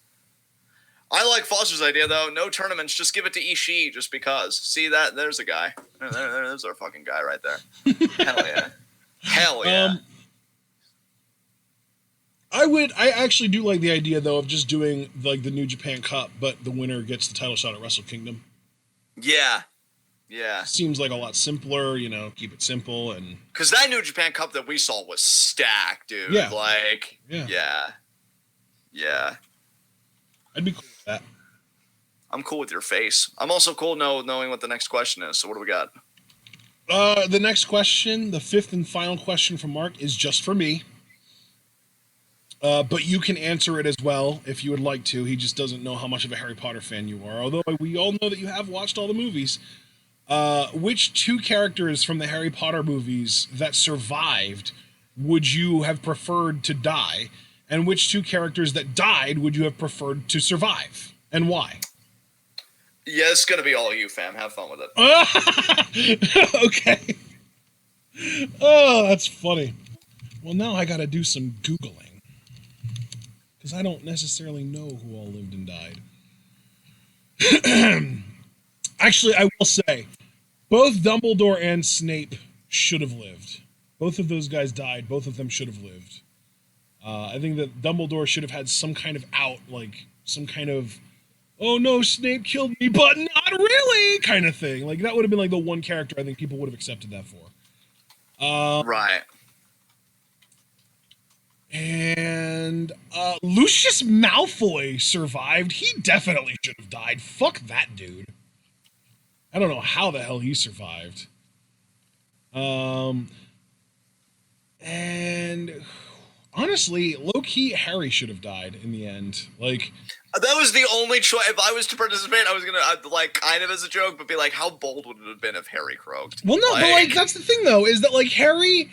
I like Foster's idea, though. No tournaments. Just give it to Ishii just because. See that? There's a guy. There's our fucking guy right there. Hell yeah. Hell yeah. I actually do like the idea, though, of just doing the New Japan Cup, but the winner gets the title shot at Wrestle Kingdom. Yeah. Yeah. Seems like a lot simpler, keep it simple. And because that New Japan Cup that we saw was stacked, dude. Yeah. Yeah. I'd be cool with that. I'm cool with your face. I'm also cool knowing what the next question is. So what do we got? The next question, the fifth and final question from Mark, is just for me. But you can answer it as well if you would like to. He just doesn't know how much of a Harry Potter fan you are. Although we all know that you have watched all the movies. Which two characters from the Harry Potter movies that survived would you have preferred to die? And which two characters that died would you have preferred to survive? And why? Yeah, it's going to be all you, fam. Have fun with it. Okay. Oh, that's funny. Well, now I got to do some Googling. Because I don't necessarily know who all lived and died. Actually, I will say, both Dumbledore and Snape should have lived. Both of those guys died. Both of them should have lived. I think that Dumbledore should have had some kind of out, like some kind of, oh no, Snape killed me, but not really, kind of thing. Like that would have been like the one character I think people would have accepted that for. Right. And Lucius Malfoy survived. He definitely should have died. Fuck that dude. I don't know how the hell he survived. And honestly, low-key, Harry should have died in the end. Like, that was the only choice. If I was to participate, I was gonna like kind of as a joke, but be like, how bold would it have been if Harry croaked? well, no, but like that's the thing though, is that like Harry,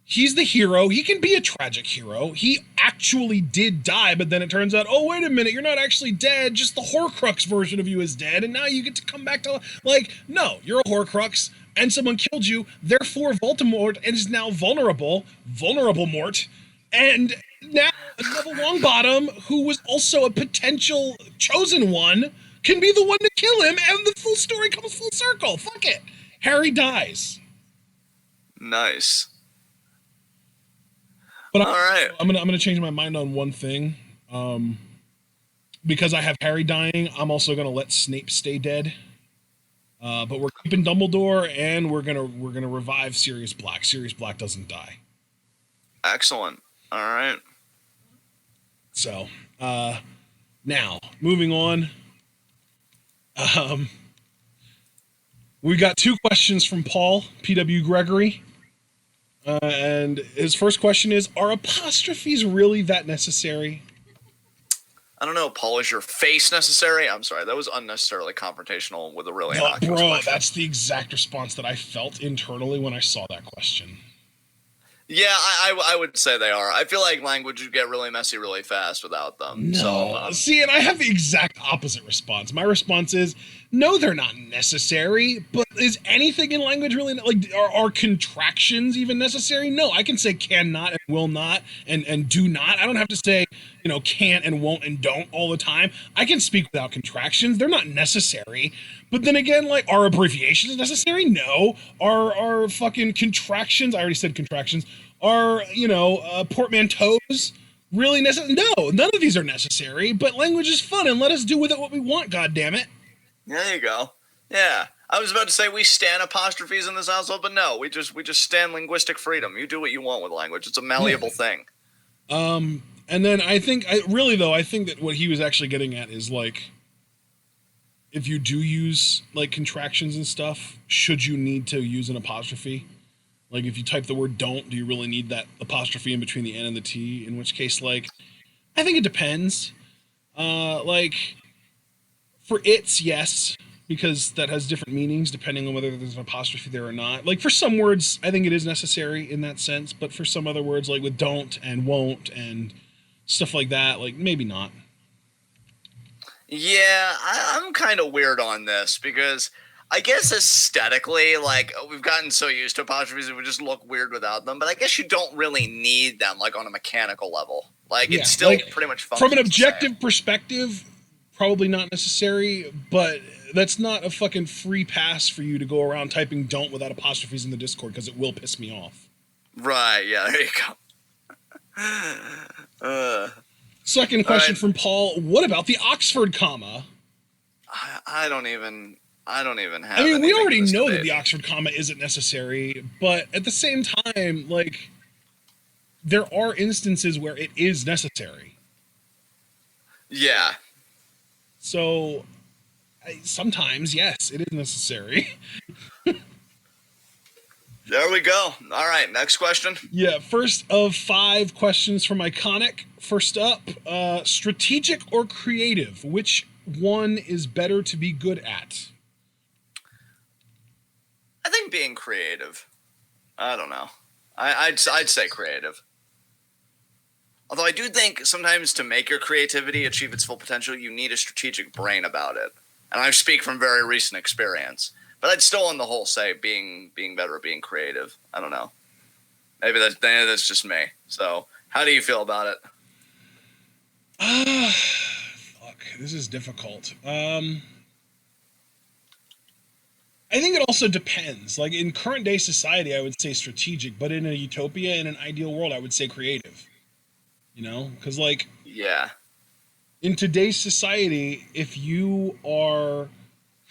he's the hero. He can be a tragic hero. He actually did die, but then it turns out, oh wait a minute, you're not actually dead. Just the Horcrux version of you is dead, and now you get to come back to like, no, you're a Horcrux, and someone killed you. Therefore, Voldemort is now vulnerable Mort, and now Neville Longbottom, who was also a potential chosen one, can be the one to kill him, and the full story comes full circle. Fuck it, Harry dies. Nice. But all right, I'm gonna change my mind on one thing. Because I have Harry dying, I'm also gonna let Snape stay dead. But we're keeping Dumbledore, and we're gonna revive Sirius Black. Sirius Black doesn't die. Excellent. All right. So now moving on. We got two questions from Paul P.W. Gregory. And his first question is, are apostrophes really that necessary? I don't know, Paul, is your face necessary? I'm sorry, that was unnecessarily confrontational with a really innocuous bro, question. That's the exact response that I felt internally when I saw that question. Yeah, I would say they are. I feel like language would get really messy really fast without them. No. See, and I have the exact opposite response. My response is, no, they're not necessary, but is anything in language really, like, are contractions even necessary? No, I can say cannot and will not and do not. I don't have to say, can't and won't and don't all the time. I can speak without contractions. They're not necessary. But then again, like, are abbreviations necessary? No. Are fucking contractions, I already said contractions, are, portmanteaus really necessary? No, none of these are necessary, but language is fun, and let us do with it what we want, goddammit. There you go. Yeah. I was about to say we stan apostrophes in this household, but no, we just stan linguistic freedom. You do what you want with language. It's a malleable thing. And then I think that what he was actually getting at is, like, if you do use, like, contractions and stuff, should you need to use an apostrophe? Like, if you type the word don't, do you really need that apostrophe in between the N and the T? In which case, like, I think it depends. Like, for it's, yes, because that has different meanings depending on whether there's an apostrophe there or not. Like, for some words, I think it is necessary in that sense, but for some other words, like with don't and won't and stuff like that, like, maybe not. Yeah, I'm kind of weird on this because I guess aesthetically, like, we've gotten so used to apostrophes, it would just look weird without them. But I guess you don't really need them, like, on a mechanical level. Like, it's still like, pretty much functions from an objective perspective, probably not necessary, but that's not a fucking free pass for you to go around typing don't without apostrophes in the Discord, because it will piss me off. Right, yeah, there you go. Second question from Paul, what about the Oxford comma? I don't even have. I mean, we already know that the Oxford comma isn't necessary, but at the same time, like, there are instances where it is necessary. Yeah. So, sometimes, yes, it is necessary. There we go. All right, next question. Yeah, first of 5 questions from Iconic. First up, strategic or creative? Which one is better to be good at? I think being creative. I don't know. I'd say creative. Although I do think sometimes to make your creativity achieve its full potential, you need a strategic brain about it. And I speak from very recent experience. But I'd still on the whole say being better at being creative. I don't know. Maybe that's just me. So how do you feel about it? Fuck, this is difficult. I think it also depends. Like in current day society, I would say strategic, but in a utopia, in an ideal world, I would say creative. You know, because like Yeah. in today's society, if you are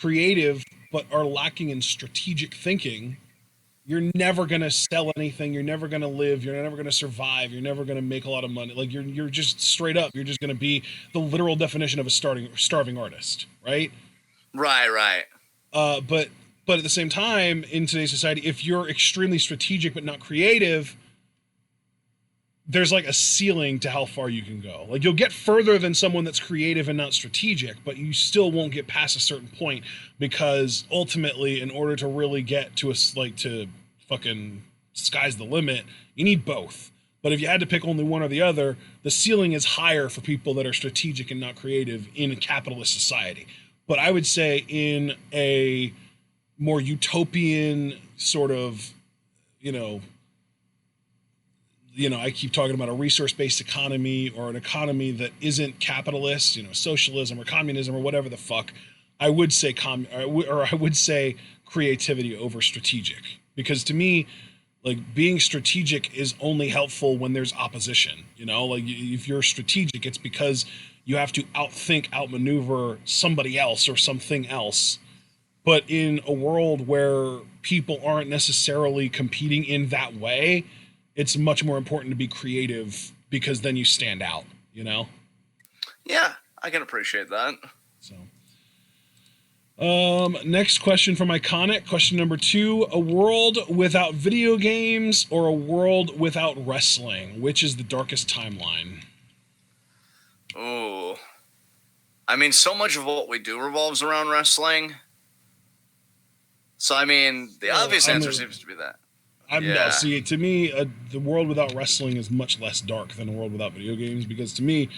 creative but are lacking in strategic thinking, you're never gonna sell anything. You're never gonna live. You're never gonna survive. You're never gonna make a lot of money. Like you're just straight up. You're just gonna be the literal definition of a starving artist, right? Right. But at the same time, in today's society, if you're extremely strategic but not creative, there's like a ceiling to how far you can go. Like you'll get further than someone that's creative and not strategic, but you still won't get past a certain point because ultimately, in order to really get to to fucking sky's the limit, you need both. But if you had to pick only one or the other, the ceiling is higher for people that are strategic and not creative in a capitalist society. But I would say in a more utopian sort of, you know, I keep talking about a resource-based economy or an economy that isn't capitalist, socialism or communism or whatever the fuck. I would say I would say creativity over strategic, because to me, like being strategic is only helpful when there's opposition. Like if you're strategic, it's because you have to outmaneuver somebody else or something else. But in a world where people aren't necessarily competing in that way, it's much more important to be creative because then you stand out, Yeah, I can appreciate that. So, next question from Iconic. Question number 2, a world without video games or a world without wrestling? Which is the darkest timeline? Ooh. I mean, so much of what we do revolves around wrestling. So, I mean, the obvious answer seems to be that. No, see, to me, the world without wrestling is much less dark than a world without video games, because to me,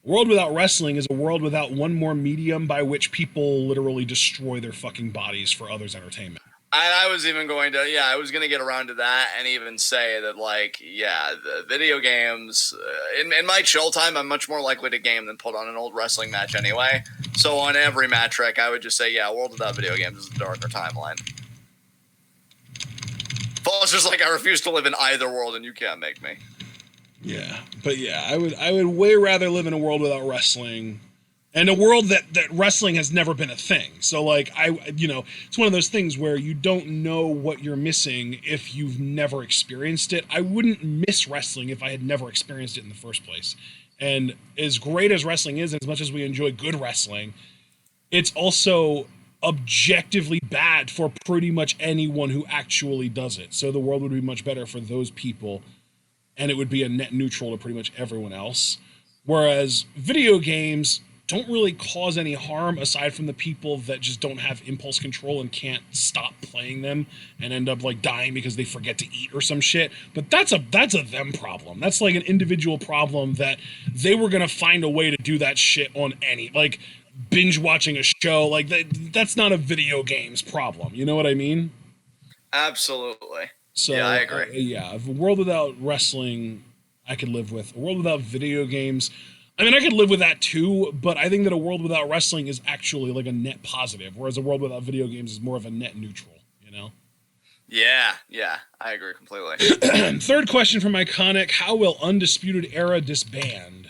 a world without wrestling is a world without one more medium by which people literally destroy their fucking bodies for others' entertainment. I was even going to, I was going to get around to that and even say that, like, the video games, in my chill time, I'm much more likely to game than put on an old wrestling match anyway. So on every metric, I would just say, world without video games is a darker timeline. Foster's like, I refuse to live in either world and you can't make me. Yeah, but I would way rather live in a world without wrestling, and a world that wrestling has never been a thing. So like it's one of those things where you don't know what you're missing if you've never experienced it. I wouldn't miss wrestling if I had never experienced it in the first place. And as great as wrestling is, and as much as we enjoy good wrestling, it's also objectively bad for pretty much anyone who actually does it. So the world would be much better for those people, and it would be a net neutral to pretty much everyone else. Whereas video games don't really cause any harm aside from the people that just don't have impulse control and can't stop playing them and end up like dying because they forget to eat or some shit. But that's a them problem. That's like an individual problem that they were gonna find a way to do that shit on like binge watching a show. Like that's not a video games problem. You know what I mean? Absolutely. So I agree. A world without wrestling, I could live with. A world without video games, I mean, I could live with that too. But I think that a world without wrestling is actually like a net positive, whereas a world without video games is more of a net neutral. Yeah, I agree completely. Third question from Iconic: how will Undisputed Era disband?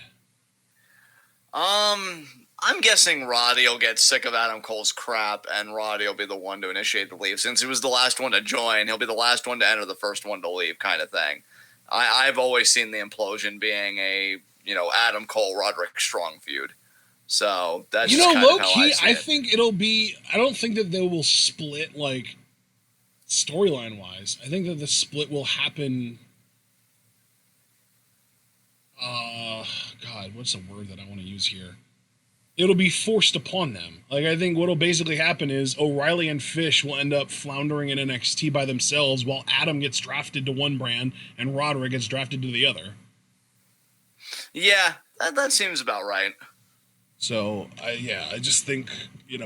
I'm guessing Roddy will get sick of Adam Cole's crap, and Roddy will be the one to initiate the leave. Since he was the last one to join, he'll be the last one to enter, the first one to leave, kind of thing. I've always seen the implosion being a Adam Cole Roderick Strong feud. So that's just kind low of how key. I see it. think it'll be. I don't think that they will split like storyline wise, I think that the split will happen. God, what's the word that I want to use here? It'll be forced upon them. Like, I think what'll basically happen is O'Reilly and Fish will end up floundering in NXT by themselves, while Adam gets drafted to one brand and Roderick gets drafted to the other. Yeah, that seems about right. So, I just think,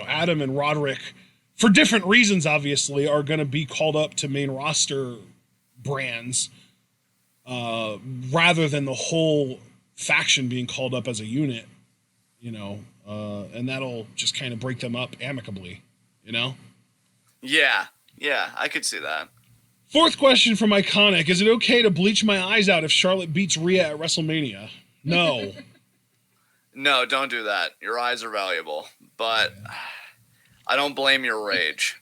Adam and Roderick, for different reasons, obviously, are going to be called up to main roster brands rather than the whole faction being called up as a unit, and that'll just kind of break them up amicably, Yeah, I could see that. Fourth question from Iconic. Is it okay to bleach my eyes out if Charlotte beats Rhea at WrestleMania? No. No, don't do that. Your eyes are valuable, but I don't blame your rage.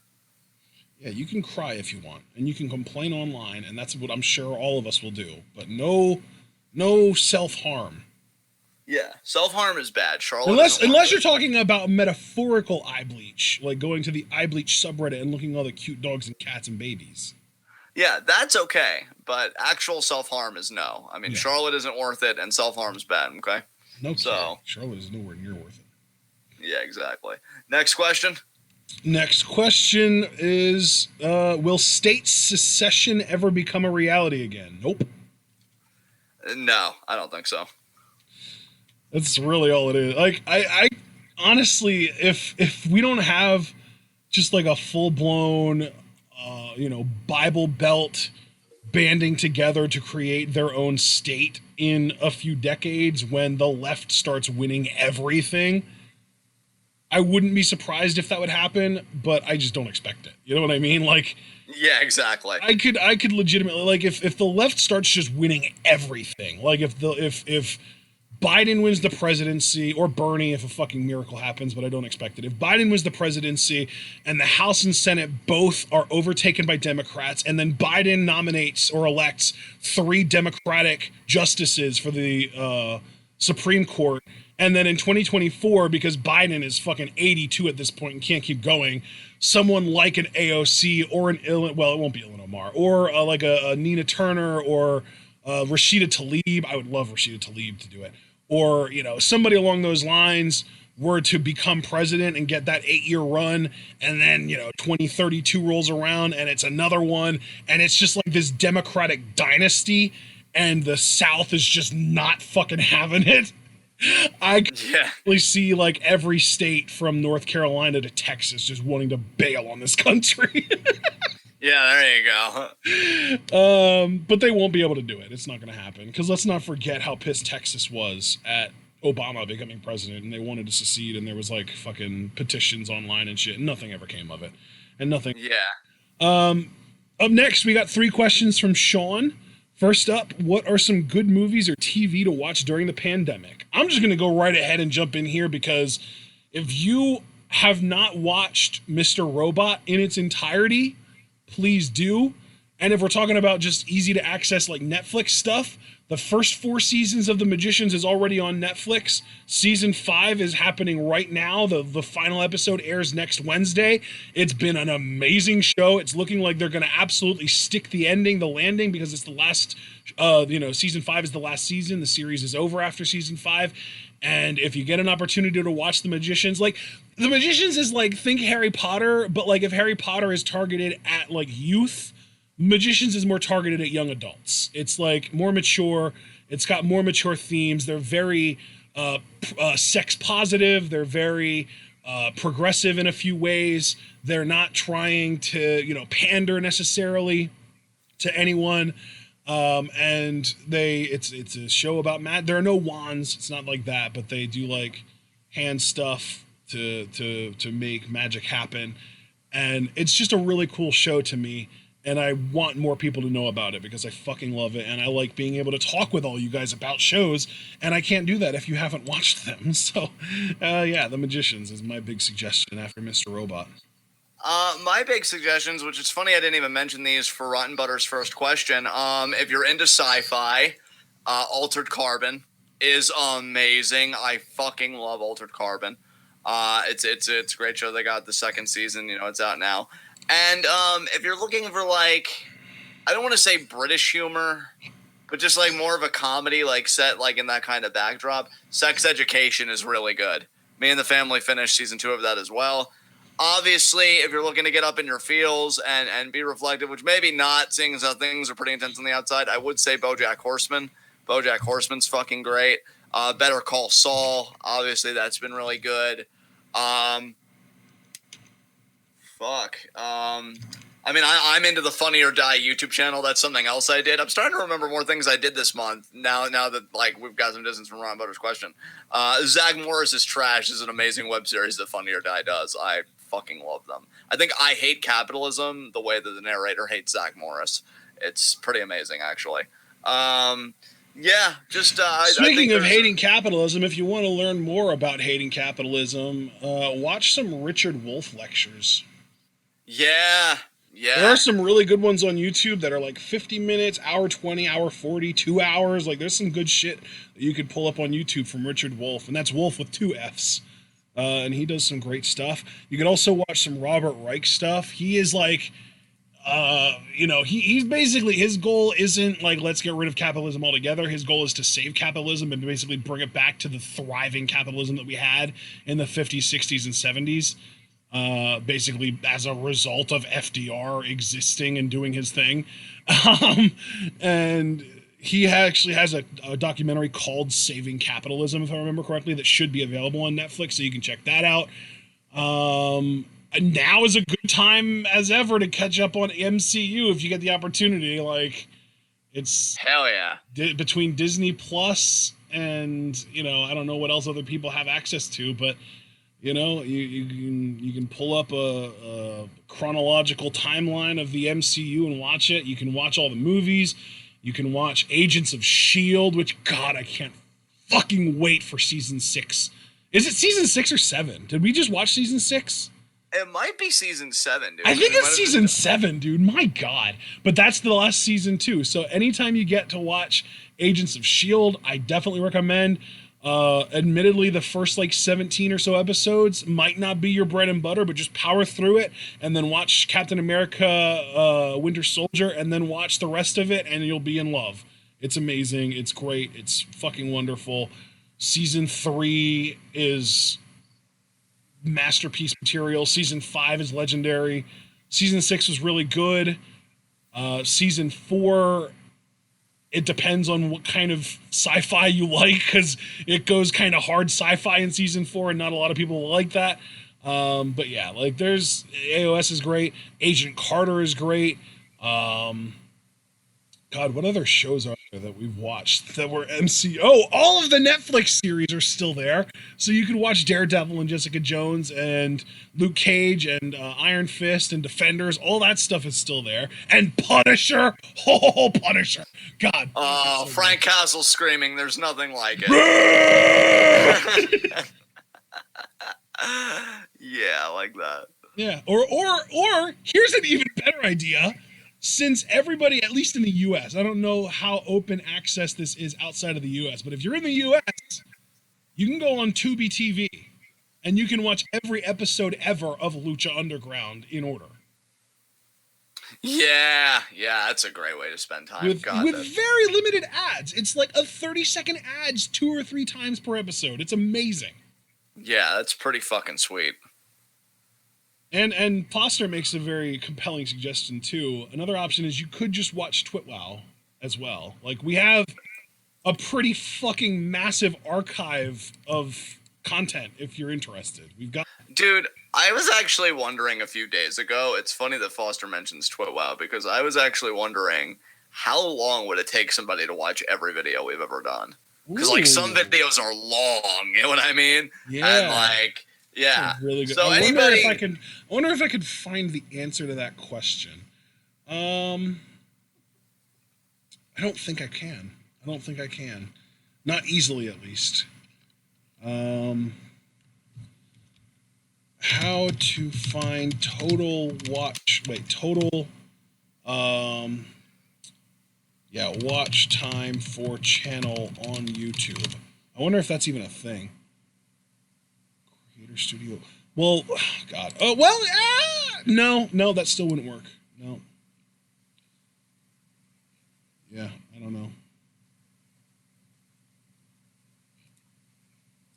Yeah, you can cry if you want, and you can complain online, and that's what I'm sure all of us will do. But no self-harm. Yeah, self-harm is bad. Charlotte, unless you're talking about metaphorical eye bleach, like going to the eye bleach subreddit and looking at all the cute dogs and cats and babies. Yeah, that's okay, but actual self-harm is no. I mean, yeah. Charlotte isn't worth it, and self-harm is bad, okay? No, so Charlotte is nowhere near worth it. Yeah, exactly. Next question. Next question is, will state secession ever become a reality again? Nope. No, I don't think so. That's really all it is. Like, I honestly, if we don't have just like a full-blown, Bible Belt banding together to create their own state in a few decades when the left starts winning everything, I wouldn't be surprised if that would happen, but I just don't expect it. You know what I mean? Like, yeah, exactly. I could legitimately, like, if the left starts just winning everything, like if Biden wins the presidency, or Bernie if a fucking miracle happens, but I don't expect it. If Biden wins the presidency and the House and Senate both are overtaken by Democrats, and then Biden nominates or elects 3 Democratic justices for the Supreme Court, and then in 2024, because Biden is fucking 82 at this point and can't keep going, someone like an AOC or it won't be Ilhan Omar, or like a Nina Turner or Rashida Tlaib. I would love Rashida Tlaib to do it. Or, somebody along those lines were to become president and get that 8-year run, and then, 2032 rolls around and it's another one, and it's just like this Democratic dynasty, and the South is just not fucking having it. I can really see like every state from North Carolina to Texas just wanting to bail on this country. Yeah, there you go. But they won't be able to do it. It's not going to happen. Because let's not forget how pissed Texas was at Obama becoming president, and they wanted to secede, and there was like fucking petitions online and shit, and nothing ever came of it. And nothing. Yeah. Up next, we got 3 questions from Sean. First up, what are some good movies or TV to watch during the pandemic? I'm just going to go right ahead and jump in here, because if you have not watched Mr. Robot in its entirety, please do. And if we're talking about just easy to access like Netflix stuff, the first 4 seasons of The Magicians is already on Netflix. Season 5 is happening right now. The final episode airs next Wednesday. It's been an amazing show. It's looking like they're going to absolutely stick the landing, because it's the last, season 5 is the last season. The series is over after season 5. And if you get an opportunity to watch The Magicians, like, The Magicians is like, think Harry Potter, but like if Harry Potter is targeted at like youth, Magicians is more targeted at young adults. It's like more mature. It's got more mature themes. They're very sex positive. They're very progressive in a few ways. They're not trying to, pander necessarily to anyone. And it's a show about there are no wands. It's not like that, but they do like hand stuff to make magic happen. And it's just a really cool show to me. And I want more people to know about it, because I fucking love it. And I like being able to talk with all you guys about shows. And I can't do that if you haven't watched them. So, The Magicians is my big suggestion after Mr. Robot. My big suggestions, which is funny I didn't even mention these for Rotten Butter's first question. If you're into sci-fi, Altered Carbon is amazing. I fucking love Altered Carbon. It's a great show. They got the second season, it's out now. And if you're looking for like, I don't want to say British humor, but just like more of a comedy, like set like in that kind of backdrop, Sex Education is really good. Me and the Family finished season 2 of that as well. Obviously, if you're looking to get up in your feels and be reflective, which maybe not, seeing as how things are pretty intense on the outside, I would say BoJack Horseman. BoJack Horseman's fucking great. Better Call Saul, obviously that's been really good. Um, I mean, I'm into the Funny or Die YouTube channel. That's something else I did. I'm starting to remember more things I did this month. Now that like we've got some distance from Ron Butter's question. Zach Morris's Trash is an amazing web series that Funny or Die does. I fucking love them. I think I hate capitalism the way that the narrator hates Zach Morris. It's pretty amazing, actually. Yeah, just speaking of hating capitalism, if you want to learn more about hating capitalism, watch some Richard Wolff lectures. Yeah. There are some really good ones on YouTube that are like 50 minutes, hour 20, hour 40, 2 hours. Like there's some good shit that you could pull up on YouTube from Richard Wolff, and that's Wolff with 2 F's. And he does some great stuff. You could also watch some Robert Reich stuff. He is like, he's basically, his goal isn't like, let's get rid of capitalism altogether. His goal is to save capitalism and basically bring it back to the thriving capitalism that we had in the 50s, 60s, and 70s. Basically as a result of FDR existing and doing his thing. And he actually has a documentary called Saving Capitalism, if I remember correctly, that should be available on Netflix, so you can check that out. Now is a good time as ever to catch up on MCU if you get the opportunity. Like, it's hell yeah. Between Disney Plus and, I don't know what else other people have access to, but you can pull up a chronological timeline of the MCU and watch it. You can watch all the movies. You can watch Agents of S.H.I.E.L.D., which, God, I can't fucking wait for season 6. Is it season 6 or 7? Did we just watch season 6? It might be season 7, dude. I think it's season 7, dude. My God. But that's the last season, too. So anytime you get to watch Agents of S.H.I.E.L.D., I definitely recommend. Admittedly, the first 17 or so episodes might not be your bread and butter, but just power through it and then watch Captain America Winter Soldier and then watch the rest of it and you'll be in love. It's amazing. It's great. It's fucking wonderful. Season 3 is masterpiece material. Season 5 is legendary. Season 6 was really good. Season 4, it depends on what kind of sci-fi you like, because it goes kind of hard sci-fi in season 4 and not a lot of people like that. But yeah, there's AOS is great. Agent Carter is great. God, what other shows are there that we've watched that were MC? Oh, all of the Netflix series are still there. So you can watch Daredevil and Jessica Jones and Luke Cage and Iron Fist and Defenders. All that stuff is still there. And Punisher. Oh, Punisher. God. Oh, so Frank Castle screaming. There's nothing like it. Yeah, like that. Yeah. Or here's an even better idea. Since everybody, at least in the U.S., I don't know how open access this is outside of the U.S., but if you're in the U.S., you can go on Tubi TV, and you can watch every episode ever of Lucha Underground in order. Yeah, that's a great way to spend time. With very limited ads. It's like a 30-second ads 2 or 3 times per episode. It's amazing. Yeah, that's pretty fucking sweet. And Foster makes a very compelling suggestion, too. Another option is you could just watch TWitWoW as well. We have a pretty fucking massive archive of content if you're interested. Dude, I was actually wondering a few days ago, it's funny that Foster mentions TWitWoW, because I was actually wondering how long would it take somebody to watch every video we've ever done? Because, some videos are long, you know what I mean? Yeah. And, yeah. Really good. So I wonder if I could find the answer to that question. I don't think I can. Not easily, at least. How to find watch time for channel on YouTube. I wonder if that's even a thing. Studio. Well, God. No, that still wouldn't work. No. Yeah, I don't know.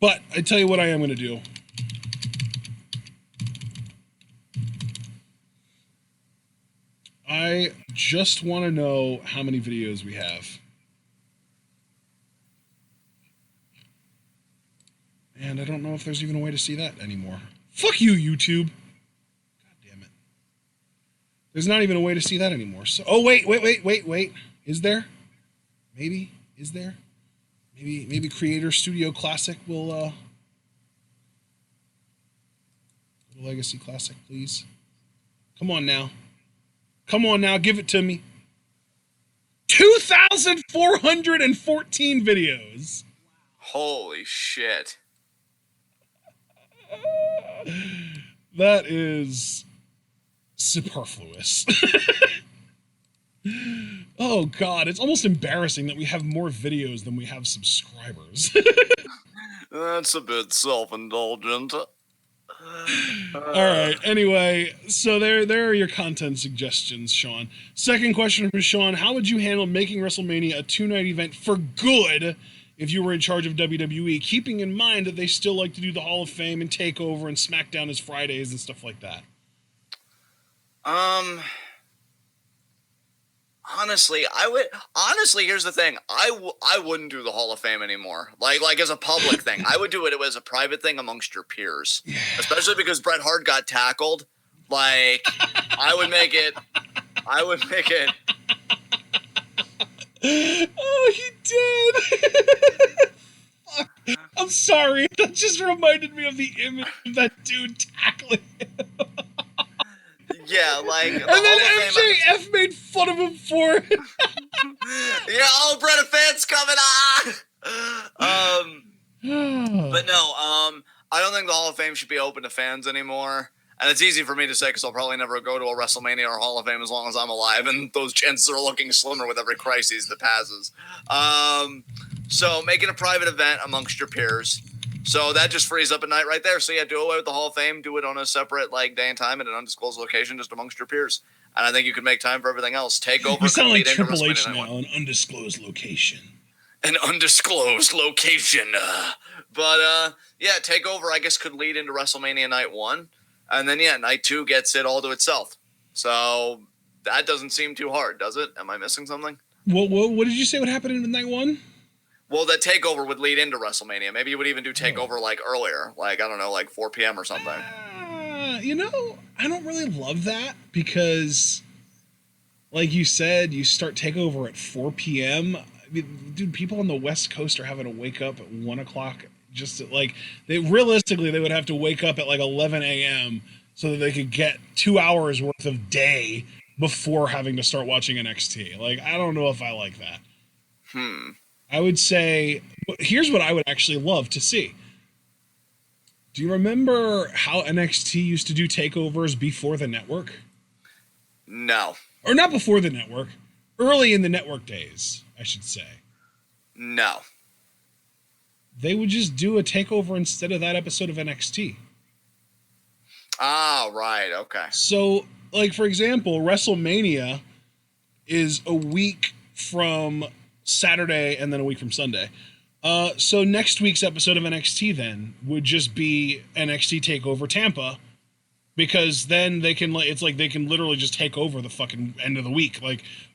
But I tell you what I am going to do. I just want to know how many videos we have. And I don't know if there's even a way to see that anymore. Fuck you, YouTube. God damn it. There's not even a way to see that anymore. So, oh, wait. Is there? Maybe? Is there? Maybe Creator Studio Classic will, Legacy Classic, please. Come on now. Give it to me. 2,414 videos. Holy shit. That is superfluous. Oh God, it's almost embarrassing that we have more videos than we have subscribers. That's a bit self-indulgent. Alright, anyway, so there are your content suggestions, Sean. Second question from Sean, how would you handle making WrestleMania a 2-night event for good if you were in charge of WWE, keeping in mind that they still like to do the Hall of Fame and TakeOver and SmackDown as Fridays and stuff like that? Honestly, here's the thing. I wouldn't do the Hall of Fame anymore. Like as a public thing. I would do it as a private thing amongst your peers. Yeah. Especially because Bret Hart got tackled. Like, I would make it. Oh, he did. Fuck. I'm sorry. That just reminded me of the image of that dude tackling him. Yeah, like... And then MJF made fun of him for it. Yeah, oh, Bret, a fan's coming on! But no, I don't think the Hall of Fame should be open to fans anymore. And it's easy for me to say because I'll probably never go to a WrestleMania or Hall of Fame as long as I'm alive, and those chances are looking slimmer with every crisis that passes. So make it a private event amongst your peers. So that just frees up a night right there. So yeah, do away with the Hall of Fame. Do it on a separate day and time at an undisclosed location, just amongst your peers. And I think you could make time for everything else. TakeOver. You sound like Triple H now, an undisclosed location. An undisclosed location. But yeah, TakeOver I guess could lead into WrestleMania Night 1. And then yeah, Night 2 gets it all to itself. So that doesn't seem too hard, does it? Am I missing something? What did you say would happen in Night 1? Well, that TakeOver would lead into WrestleMania. Maybe you would even do TakeOver earlier, I don't know, 4 p.m. or something. I don't really love that because, like you said, you start TakeOver at 4 p.m. I mean, dude, people on the West Coast are having to wake up at 1 o'clock. Just they would have to wake up at 11 a.m. so that they could get 2 hours worth of day before having to start watching NXT. I don't know if I like that. I would say, here's what I would actually love to see. Do you remember how NXT used to do takeovers before the network? No. Or not before the network. Early in the network days, I should say. No. They would just do a takeover instead of that episode of NXT. Ah, right. Okay. So, for example, WrestleMania is a week from Saturday and then a week from Sunday. So next week's episode of NXT then would just be NXT TakeOver Tampa, because then they can they can literally just take over the fucking end of the week.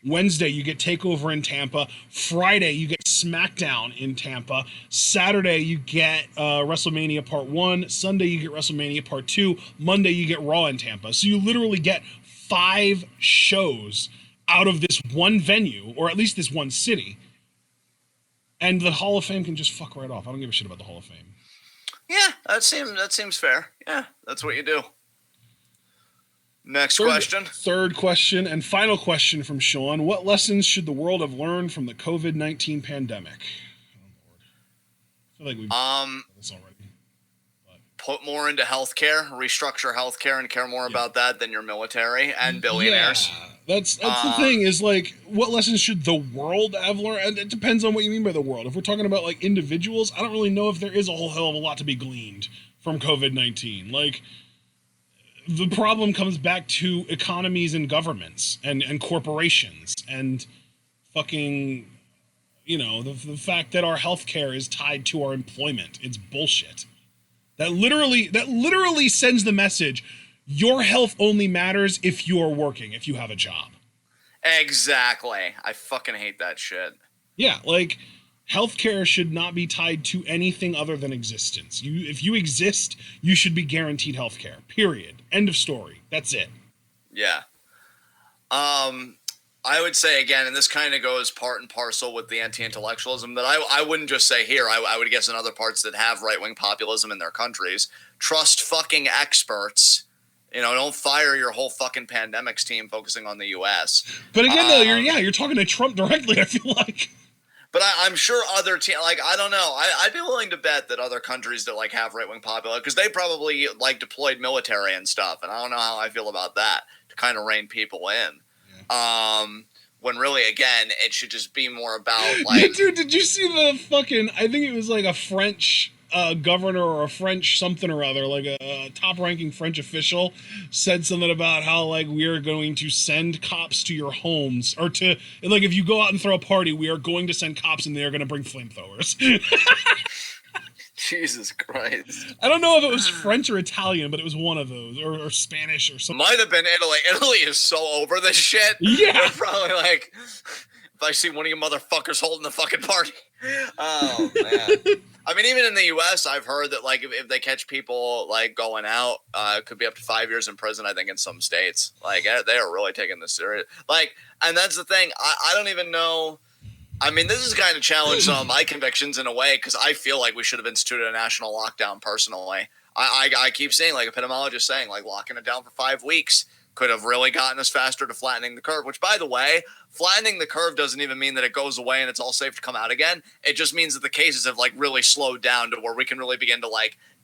Wednesday you get TakeOver in Tampa, Friday you get SmackDown in Tampa, Saturday you get WrestleMania Part 1, Sunday you get WrestleMania Part 2, Monday you get Raw in Tampa. So you literally get 5 shows out of this one venue, or at least this one city. And the Hall of Fame can just fuck right off. I don't give a shit about the Hall of Fame. Yeah, that seems fair. Yeah, that's what you do. Next question. Third question and final question from Sean. What lessons should the world have learned from the COVID-19 pandemic? Oh, Lord. I feel like we've done this already. Put more into healthcare, restructure healthcare, and care more about that than your military and billionaires. Yeah, that's the thing is what lessons should the world have learned? It depends on what you mean by the world. If we're talking about individuals, I don't really know if there is a whole hell of a lot to be gleaned from COVID-19. the problem comes back to economies and governments and corporations and fucking, the fact that our healthcare is tied to our employment. It's bullshit. That literally sends the message: your health only matters if you're working, if you have a job. Exactly. I fucking hate that shit. Yeah, like healthcare should not be tied to anything other than existence. If you exist, you should be guaranteed healthcare. Period. End of story. That's it. Yeah. I would say again, and this kind of goes part and parcel with the anti-intellectualism that I wouldn't just say here. I would guess in other parts that have right-wing populism in their countries. Trust fucking experts. Don't fire your whole fucking pandemics team focusing on the U.S. But again, though, you're talking to Trump directly, I feel like. But I'm sure other I don't know. I'd be willing to bet that other countries that have right wing popular, because they probably deployed military and stuff, and I don't know how I feel about that to kind of rein people in. Yeah. When really, again, it should just be more about yeah, dude, did you see the fucking? I think it was like a French governor or a French something or other, like a top-ranking French official, said something about how we are going to send cops to your homes, or to if you go out and throw a party, we are going to send cops and they are going to bring flamethrowers. Jesus Christ. I don't know if it was French or Italian, but it was one of those, or Spanish or something. Might have been Italy. Italy is so over this shit. Yeah. They're probably if I see one of you motherfuckers holding the fucking party. Oh, man. I mean, even in the U.S., I've heard that, if they catch people, going out, it could be up to 5 years in prison, I think, in some states. They are really taking this serious. And that's the thing. I don't even know. I mean, this is kind of challenged some of my convictions in a way, because I feel like we should have instituted a national lockdown personally. I keep seeing, epidemiologists saying, locking it down for 5 weeks could have really gotten us faster to flattening the curve, which, by the way, flattening the curve doesn't even mean that it goes away and it's all safe to come out again. It just means that the cases have, really slowed down to where we can really begin to,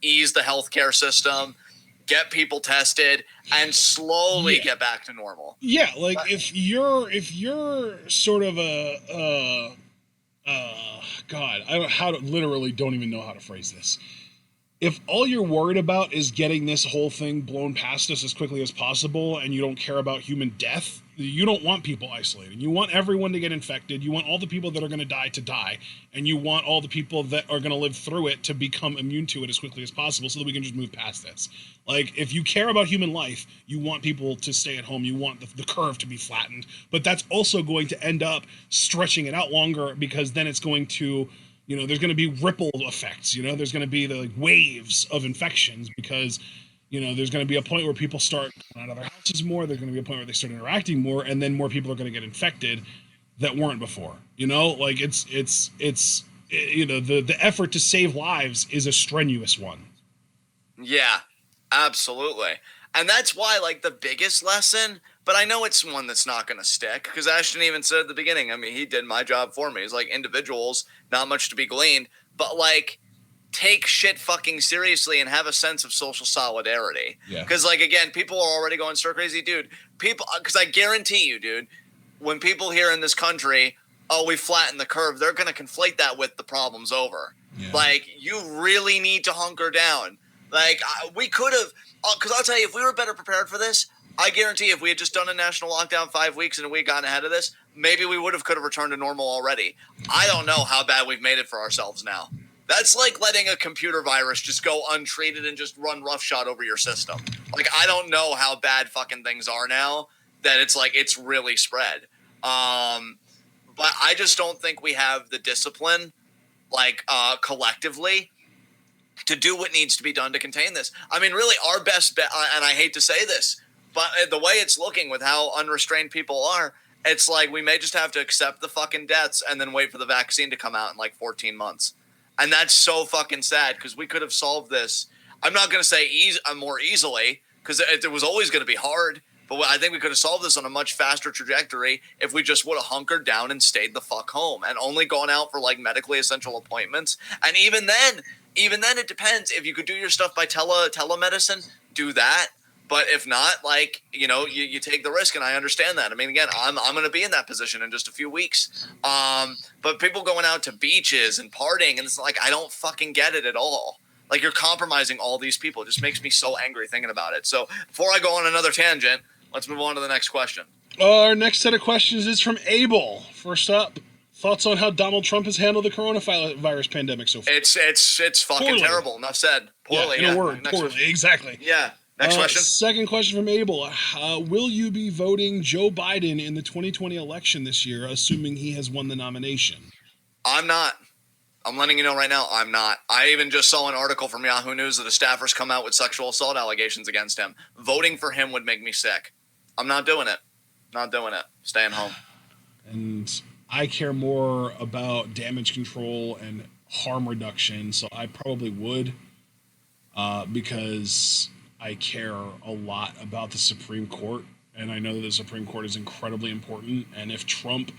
ease the healthcare system, get people tested, and slowly get back to normal. Yeah, if you're sort of God, literally don't even know how to phrase this. If all you're worried about is getting this whole thing blown past us as quickly as possible, and you don't care about human death, you don't want people isolated. You want everyone to get infected. You want all the people that are going to die, and you want all the people that are going to live through it to become immune to it as quickly as possible, so that we can just move past this. If you care about human life, you want people to stay at home. You want the curve to be flattened, but that's also going to end up stretching it out longer, because then it's going to, there's going to be ripple effects. There's going to be the waves of infections, because there's going to be a point where people start going out of their houses more. There's going to be a point where they start interacting more, and then more people are going to get infected that weren't before. The effort to save lives is a strenuous one. Yeah, absolutely. And that's why, the biggest lesson, but I know it's one that's not going to stick, because Ashton even said at the beginning, I mean, he did my job for me. He's individuals, not much to be gleaned, but take shit fucking seriously and have a sense of social solidarity. Because again, people are already going stir crazy, dude. Because I guarantee you, dude, when people here in this country, oh, we flattened the curve, they're going to conflate that with the problem's over. Yeah. You really need to hunker down. We could have, because I'll tell you, if we were better prepared for this, I guarantee if we had just done a national lockdown 5 weeks and we had gotten ahead of this, maybe we could have returned to normal already. I don't know how bad we've made it for ourselves now. That's like letting a computer virus just go untreated and just run roughshod over your system. I don't know how bad fucking things are now that it's really spread. But I just don't think we have the discipline, collectively, to do what needs to be done to contain this. I mean, really, our best bet, and I hate to say this, but the way it's looking with how unrestrained people are, it's we may just have to accept the fucking deaths and then wait for the vaccine to come out in 14 months. And that's so fucking sad, because we could have solved this. I'm not going to say more easily, because it was always going to be hard. But I think we could have solved this on a much faster trajectory if we just would have hunkered down and stayed the fuck home and only gone out for medically essential appointments. And even then it depends. If you could do your stuff by telemedicine, do that. But if not, you take the risk, and I understand that. I mean, again, I'm going to be in that position in just a few weeks. But people going out to beaches and partying, and it's I don't fucking get it at all. Like, you're compromising all these people. It just makes me so angry thinking about it. So before I go on another tangent, let's move on to the next question. Our next set of questions is from Abel. First up, thoughts on how Donald Trump has handled the coronavirus pandemic so far? It's fucking Poorly. Terrible. Enough said. Poorly. In a word, Next poorly. question. Exactly. Yeah. Next question. Second question from Abel. Will you be voting Joe Biden in the 2020 election this year, assuming he has won the nomination? I'm not. I'm letting you know right now, I'm not. I even just saw an article from Yahoo News that a staffer's come out with sexual assault allegations against him. Voting for him would make me sick. I'm not doing it. Not doing it. Staying home. And I care more about damage control and harm reduction, so I probably would, because I care a lot about the Supreme Court, and I know that the Supreme Court is incredibly important, and if Trump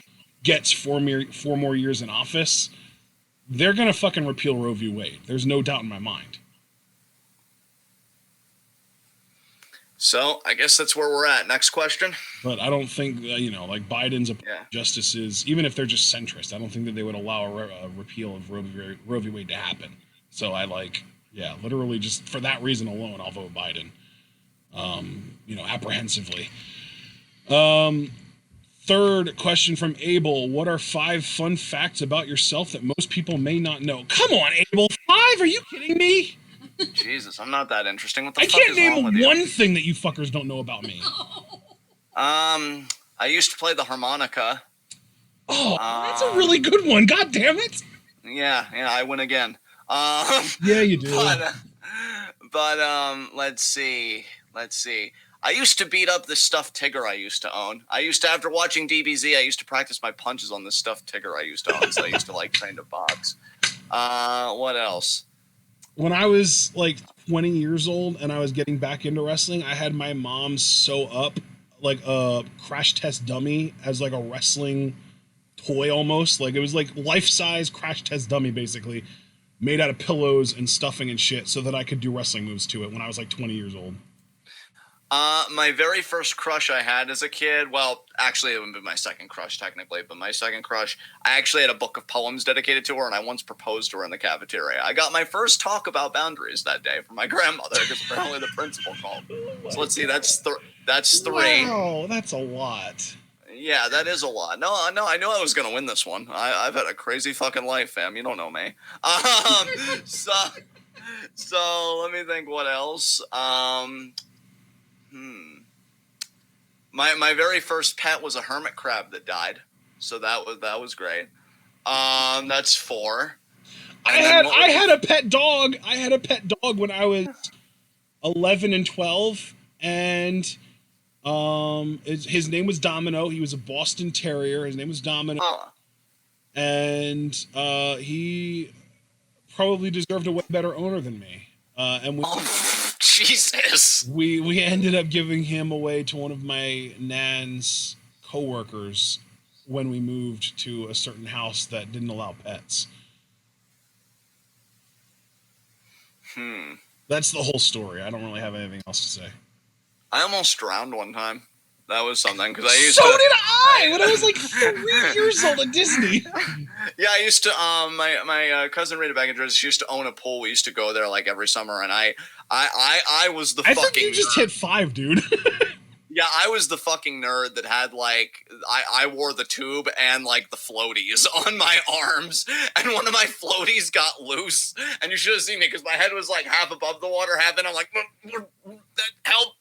gets four more years in office, they're going to fucking repeal Roe v. Wade. There's no doubt in my mind. So I guess that's where we're at. Next question. But I don't think, like Biden's justices, even if they're just centrist, I don't think that they would allow a repeal of Roe v. Wade to happen. So literally just for that reason alone, I'll vote Biden, apprehensively. Third question from Abel. What are 5 fun facts about yourself that most people may not know? Come on, Abel. 5? Are you kidding me? Jesus, I'm not that interesting. What the I fuck can't is wrong with name you? one thing that you fuckers don't know about me. I used to play the harmonica. Oh, that's a really good one. God damn it. Yeah, I win again. Yeah, you do. But let's see. I used to beat up this stuffed Tigger I used to own. After watching DBZ, I used to practice my punches on this stuffed Tigger I used to own. So I used to train to box. What else? When I was 20 years old and I was getting back into wrestling, I had my mom sew up a crash test dummy as a wrestling toy almost. It was life-size crash test dummy basically, made out of pillows and stuffing and shit so that I could do wrestling moves to it when I was 20 years old. My very first crush I had as a kid, well, actually it would be my second crush technically, but my second crush, I actually had a book of poems dedicated to her, and I once proposed to her in the cafeteria. I got my first talk about boundaries that day from my grandmother, because apparently the principal called. So let's see, that's 3. Wow, that's a lot. Yeah, that is a lot. No, I knew I was going to win this one. I've had a crazy fucking life, fam. You don't know me. So let me think what else. My very first pet was a hermit crab that died, so that was great. That's 4. I had a pet dog. I had a pet dog when I was 11 and 12, and his name was Domino. He was a Boston Terrier. His name was Domino, and he probably deserved a way better owner than me. And we. Jesus. We ended up giving him away to one of my nan's coworkers when we moved to a certain house that didn't allow pets. That's the whole story. I don't really have anything else to say. I almost drowned one time. That was something, because I used so to. So did I when I was 3 years old at Disney. Yeah, I used to. My cousin Rita back in Jersey, she used to own a pool. We used to go there every summer, and I was the fucking. I thought you just hit 5, dude. Yeah, I was the fucking nerd that had I wore the tube and the floaties on my arms, and one of my floaties got loose, and you should have seen me because my head was half above the water, half in. I'm help.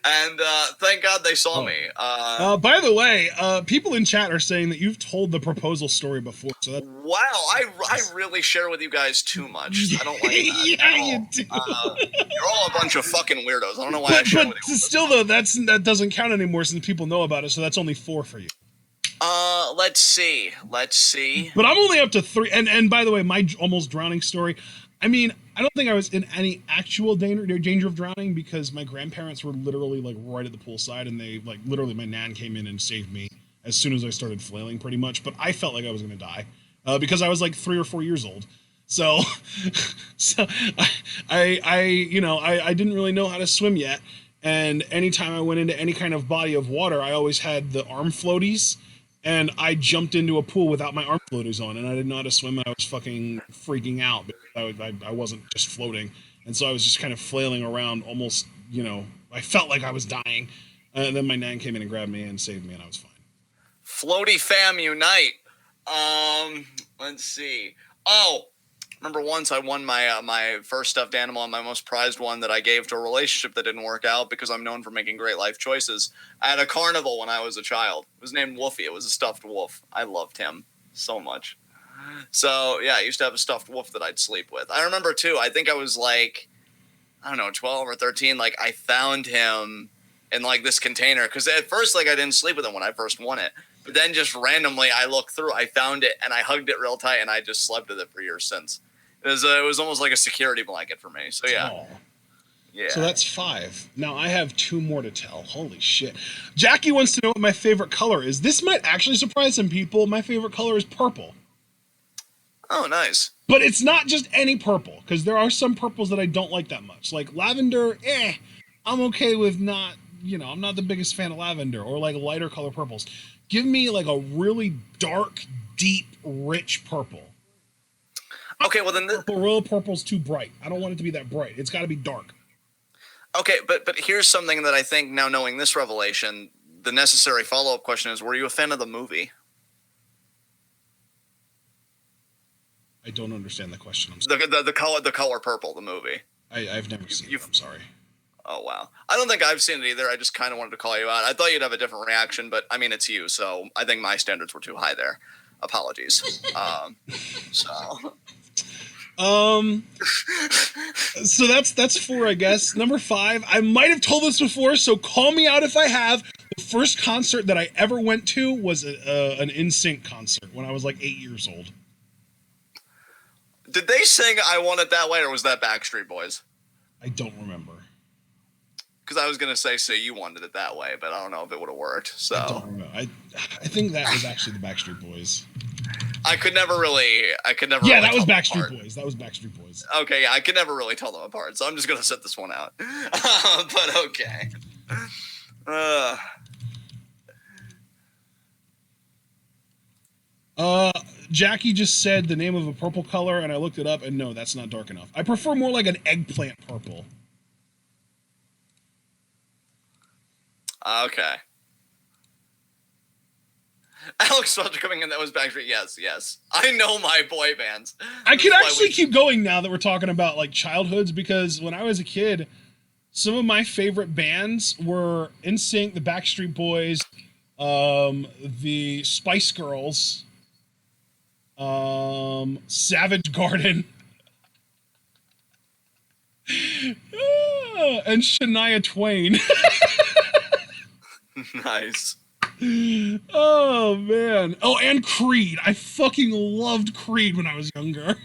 And thank God they saw me. By the way, people in chat are saying that you've told the proposal story before. So that's wow, I really share with you guys too much. I don't like that. Yeah, you do. You're all a bunch of fucking weirdos. I don't know why I share with you. Still, though, that doesn't count anymore since people know about it. So that's only 4 for you. Let's see. But I'm only up to 3. And by the way, my almost drowning story. I mean, I don't think I was in any actual danger of drowning because my grandparents were literally right at the poolside, and they literally my nan came in and saved me as soon as I started flailing, pretty much. But I felt like I was going to die because I was 3 or 4 years old. So I didn't really know how to swim yet, and anytime I went into any kind of body of water, I always had the arm floaties. and I jumped into a pool without my arm floaters on, and I didn't know how to swim, and I was fucking freaking out because I wasn't just floating, and so I was just kind of flailing around, almost, I felt like I was dying, and then my nan came in and grabbed me and saved me, and I was fine. Floaty fam unite. Let's see. Oh, remember once I won my first stuffed animal and my most prized one that I gave to a relationship that didn't work out because I'm known for making great life choices. I had a carnival when I was a child. It was named Wolfie. It was a stuffed wolf. I loved him so much. So, yeah, I used to have a stuffed wolf that I'd sleep with. I remember, too, I think I was like, I don't know, 12 or 13. Like, I found him in, like, this container. Because at first, like, I didn't sleep with him when I first won it. But then just randomly, I looked through, I found it, and I hugged it real tight, and I just slept with it for years since. It was almost like a security blanket for me. So, yeah. Aww. Yeah. So that's 5. Now I have 2 more to tell. Holy shit. Jackie wants to know what my favorite color is. This might actually surprise some people. My favorite color is purple. Oh, nice. But it's not just any purple, because there are some purples that I don't like that much. Like lavender, I'm okay with not, I'm not the biggest fan of lavender, or like lighter color purples. Give me like a really dark, deep, rich purple. Okay, well then Royal purple's too bright. I don't want it to be that bright. It's got to be dark. Okay, but here's something that I think, now knowing this revelation, the necessary follow-up question is, were you a fan of the movie? I don't understand the question. I'm sorry. The color purple, the movie. I've never seen it. I'm sorry. Oh, wow. I don't think I've seen it either. I just kind of wanted to call you out. I thought you'd have a different reaction, but I mean, it's you, so I think my standards were too high there. Apologies. So that's 4, I guess. Number 5, I might have told this before, so call me out if I have. The first concert that I ever went to was an NSYNC concert when I was like 8 years old. Did they sing "I Want It That Way" or was that Backstreet Boys? I don't remember. Because I was gonna say "So You Wanted It That Way," but I don't know if it would have worked. So I don't remember. I think that was actually the Backstreet Boys. I could never really. Yeah, that was Backstreet Boys. That was Backstreet Boys. Okay, yeah, I could never really tell them apart, so I'm just gonna set this one out. But okay. Jackie just said the name of a purple color, and I looked it up, and no, that's not dark enough. I prefer more like an eggplant purple. Okay. Alex Welcher coming in, that was Backstreet. Yes. I know my boy bands. I could actually keep going now that we're talking about like childhoods, because when I was a kid, some of my favorite bands were NSYNC, the Backstreet Boys, the Spice Girls, Savage Garden, and Shania Twain. Nice. Oh man. Oh, and Creed. I fucking loved Creed when I was younger.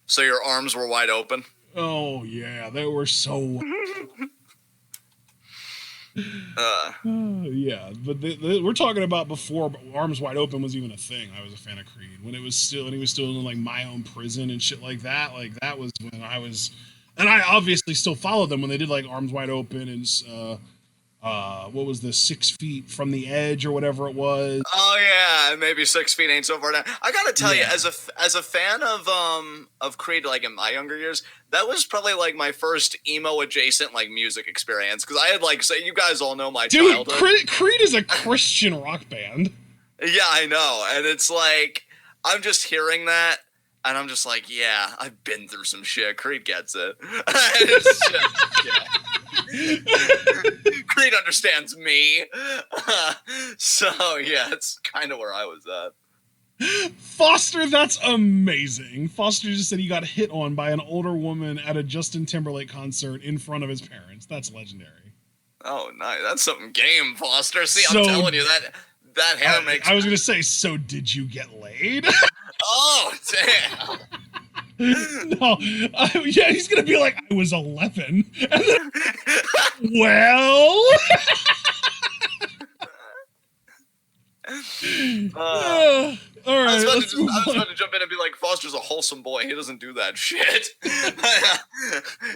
So your arms were wide open? Oh yeah, they were so yeah, but we're talking about before Arms Wide Open was even a thing. I was a fan of Creed when he was still in like My Own Prison and shit like that. Like that was when I was, and I obviously still follow them when they did like Arms Wide Open and what was the 6 Feet from the Edge or whatever it was. Oh yeah, maybe 6 feet ain't so far down. I gotta tell you, as a fan of Creed, like in my younger years, that was probably like my first emo adjacent like music experience, because I had like, say, you guys all know my childhood. Creed is a Christian rock band. Yeah, I know, and it's like I'm just hearing that. And I'm just like, yeah, I've been through some shit. Creed gets it. It's just, yeah. Creed understands me. So, yeah, it's kind of where I was at. Foster, that's amazing. Foster just said he got hit on by an older woman at a Justin Timberlake concert in front of his parents. That's legendary. Oh, nice. That's something game, Foster. See, I'm telling you, that hair makes... I was going to say, so did you get laid? Oh, damn. No, yeah, he's gonna be like, I was 11. And then, well, all right. I was about to jump in and be like, Foster's a wholesome boy. He doesn't do that shit.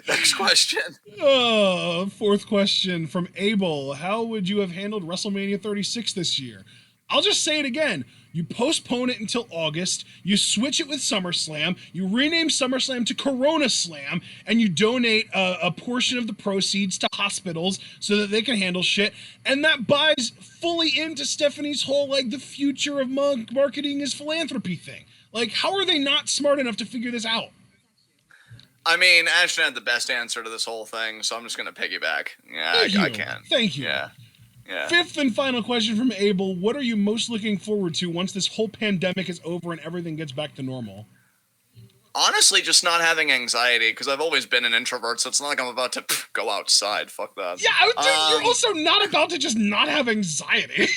Next question. 4th question from Abel. How would you have handled WrestleMania 36 this year? I'll just say it again. You postpone it until August, you switch it with SummerSlam, you rename SummerSlam to Corona Slam, and you donate a portion of the proceeds to hospitals so that they can handle shit. And that buys fully into Stephanie's whole, like, the future of marketing is philanthropy thing. Like, how are they not smart enough to figure this out? I mean, Ashton had the best answer to this whole thing, so I'm just going to piggyback. Yeah, I can. Thank you. Yeah. Fifth and final question from Abel. What are you most looking forward to once this whole pandemic is over and everything gets back to normal? Honestly, just not having anxiety, because I've always been an introvert, so it's not like I'm about to go outside. Fuck that. Yeah, dude, you're also not about to just not have anxiety.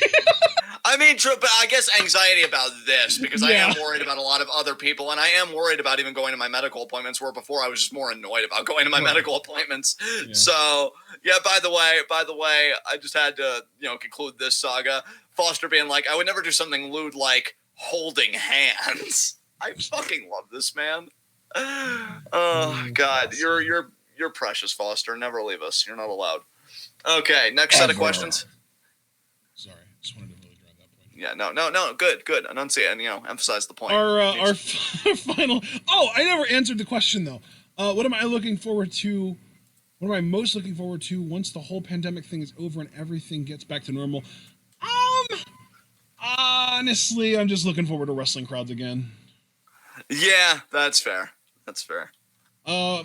I mean, true, but I guess anxiety about this, because I am worried about a lot of other people, and I am worried about even going to my medical appointments, where before I was just more annoyed about going to my medical appointments. Yeah. So, yeah, by the way, I just had to, conclude this saga. Foster being like, I would never do something lewd like holding hands. I fucking love this man. Oh, God. You're precious, Foster. Never leave us. You're not allowed. Okay, next set of questions. Sorry, just wanted to really drive that point. Yeah, no. Good. Enunciate and emphasize the point. Our final. Oh, I never answered the question though. What am I looking forward to? What am I most looking forward to once the whole pandemic thing is over and everything gets back to normal? Honestly, I'm just looking forward to wrestling crowds again. Yeah, that's fair.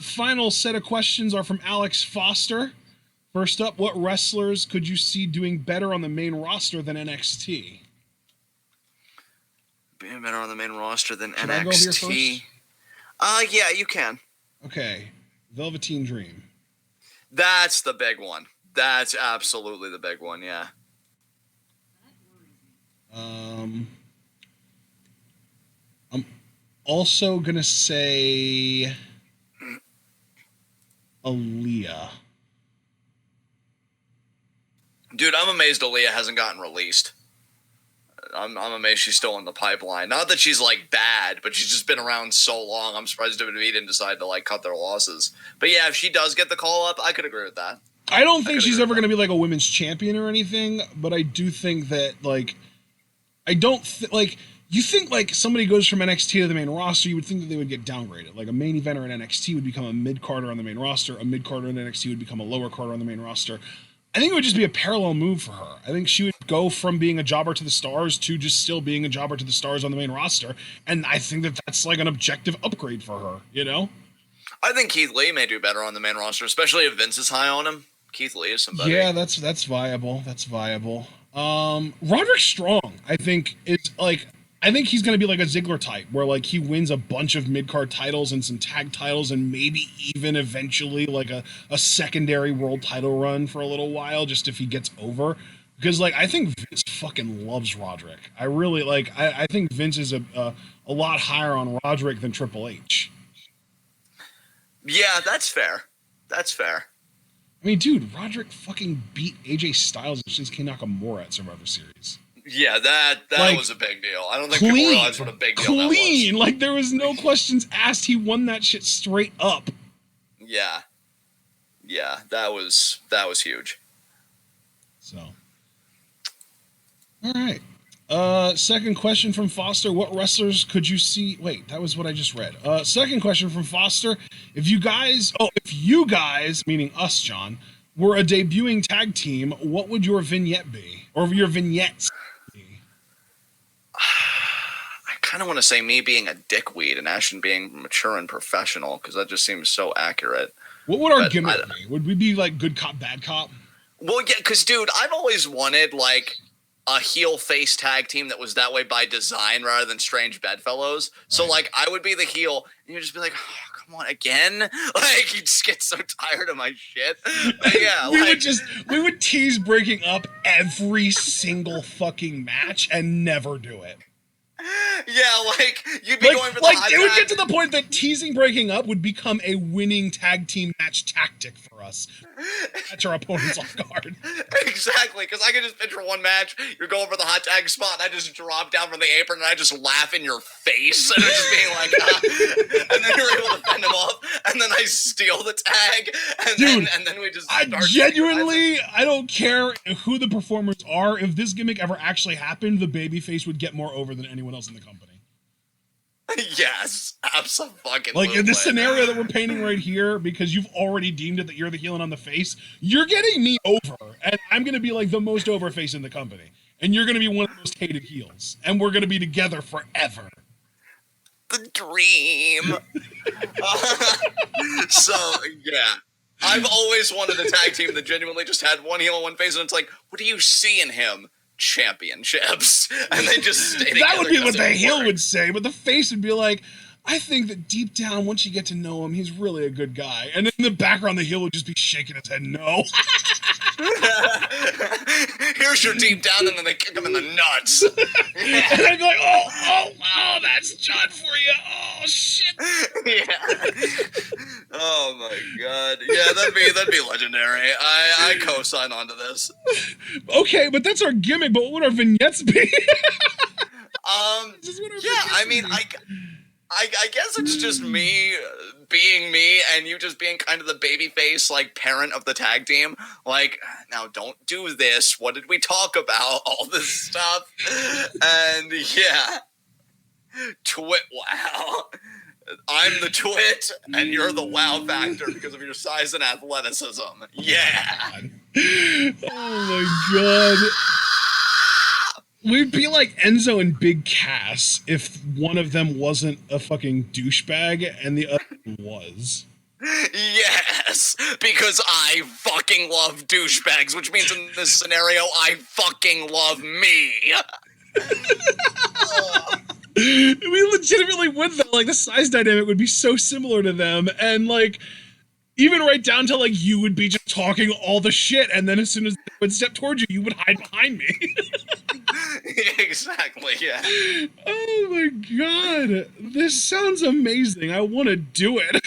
Final set of questions are from Alex Foster. First up, what wrestlers could you see doing better on the main roster than NXT? Being better on the main roster than Should NXT? I go here first? Yeah, you can. Okay, Velveteen Dream. That's the big one. That's absolutely the big one, yeah. I'm also gonna say Aaliyah. Dude, I'm amazed Aaliyah hasn't gotten released. I'm amazed she's still in the pipeline. Not that she's like bad, but she's just been around so long. I'm surprised WWE didn't decide to like cut their losses. But yeah, if she does get the call up, I could agree with that. I don't think she's ever going to be like a women's champion or anything, but I do think that like you think like somebody goes from NXT to the main roster, you would think that they would get downgraded. Like a main eventer in NXT would become a mid-carder on the main roster, a mid-carder in NXT would become a lower carder on the main roster. I think it would just be a parallel move for her. I think she would go from being a jobber to the stars to just still being a jobber to the stars on the main roster. And I think that that's like an objective upgrade for her, I think Keith Lee may do better on the main roster, especially if Vince is high on him. Keith Lee is somebody. Yeah, that's viable. Roderick Strong, I think he's going to be like a Ziggler type, where like he wins a bunch of mid-card titles and some tag titles and maybe even eventually like a secondary world title run for a little while, just if he gets over. Because like I think Vince fucking loves Roderick. I really I think Vince is a lot higher on Roderick than Triple H. Yeah, that's fair. I mean, dude, Roderick fucking beat AJ Styles and Shinsuke Nakamura at Survivor Series. Yeah, that was a big deal. I don't think people realize what a big deal that was. Like, there was no questions asked. He won that shit straight up. Yeah, that was huge. So, all right. Second question from Foster. What wrestlers could you see? Wait, that was what I just read. Second question from Foster. If you guys, meaning us, John, were a debuting tag team, what would your vignette be? Or your vignettes be? I kind of want to say me being a dickweed and Ashton being mature and professional, because that just seems so accurate. What would our gimmick be? Would we be like good cop, bad cop? Well, yeah, because, dude, I've always wanted, like, a heel-face tag team that was that way by design rather than strange bedfellows. Right. So, like, I would be the heel, and you'd just be like, oh, come on, again? Like, you just get so tired of my shit. But yeah, we would tease breaking up every single fucking match and never do it. Yeah, like, you'd be going for the hot tag. It would get to the point that teasing breaking up would become a winning tag team match tactic for us. Catch our opponents off guard. Exactly, because I could just picture one match, you're going for the hot tag spot, and I just drop down from the apron, and I just laugh in your face, and it's just being like, and then you're able to fend them off, and then I steal the tag, and Dude, then we just I start genuinely, I don't care who the performers are. If this gimmick ever actually happened, the babyface would get more over than anyone else in the company. Yes, absolutely. Like in this scenario that we're painting right here, because you've already deemed it that you're the heel and I'm the face, you're getting me over, and I'm gonna be like the most over face in the company, and you're gonna be one of the most hated heels, and we're gonna be together forever. The dream. So yeah, I've always wanted a tag team that genuinely just had one heel and one face, and it's like, what do you see in him? Championships, and they just stay together. That would be what the heel would say, but the face would be like, I think that deep down, once you get to know him, he's really a good guy. And in the background, the heel would just be shaking his head, no. Here's your deep down, and then they kick him in the nuts. And I'd be like, oh, that's John for you. Oh, shit. Yeah. Oh, my God. Yeah, that'd be legendary. I co-sign onto this. Okay, but that's our gimmick, but what would our vignettes be? I mean, I guess it's just me being me and you just being kind of the babyface, like, parent of the tag team. Like, now don't do this. What did we talk about? All this stuff. And yeah. TWitWoW. I'm the Twit and you're the wow factor because of your size and athleticism. Yeah. Oh my God. We'd be like Enzo and Big Cass if one of them wasn't a fucking douchebag and the other one was. Yes, because I fucking love douchebags, which means in this scenario, I fucking love me. We legitimately would, though. Like, the size dynamic would be so similar to them, and like, even right down to like, you would be just talking all the shit, and then as soon as they would step towards you, you would hide behind me. Exactly, yeah. Oh my God, this sounds amazing. I want to do it.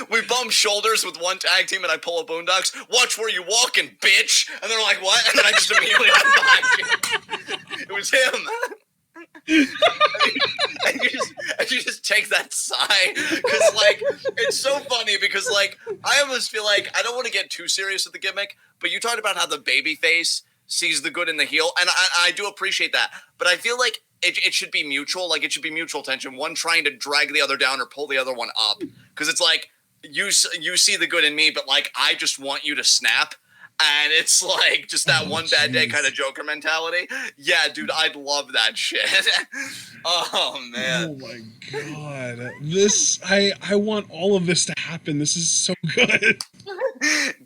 We bump shoulders with one tag team and I pull a Boondocks. Watch where you walking, bitch. And they're like, what? And then I just immediately hide behind you. It was him. And you just take that sigh. Because, like, it's so funny because, like, I almost feel like I don't want to get too serious with the gimmick, but you talked about how the babyface sees the good in the heel, and I do appreciate that. But I feel like it should be mutual. Like, it should be mutual tension. One trying to drag the other down or pull the other one up. Because it's like, you see the good in me, but, like, I just want you to snap. And it's like just that one bad day kind of Joker mentality. Yeah, dude, I'd love that shit. Oh, man. Oh, my God. This, I want all of this to happen. This is so good.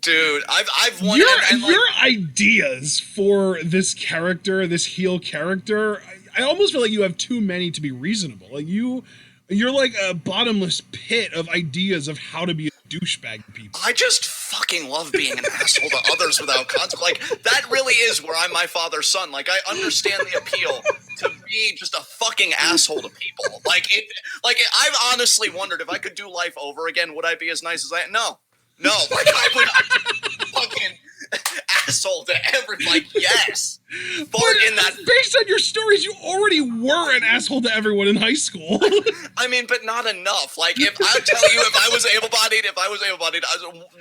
Dude, I've wanted... Your ideas for this character, this heel character, I almost feel like you have too many to be reasonable. Like, you're like a bottomless pit of ideas of how to be a douchebag to people. I just fucking love being an asshole to others without consequence. Like, that really is where I'm my father's son. Like, I understand the appeal to be just a fucking asshole to people. I've honestly wondered if I could do life over again, would I be as nice as I am? No. Like, I would fucking asshole to everybody. Like, yes. Fart in that. Based on your stories, you already were an asshole to everyone in high school. I mean, but not enough. Like, if I tell you, if I was able-bodied,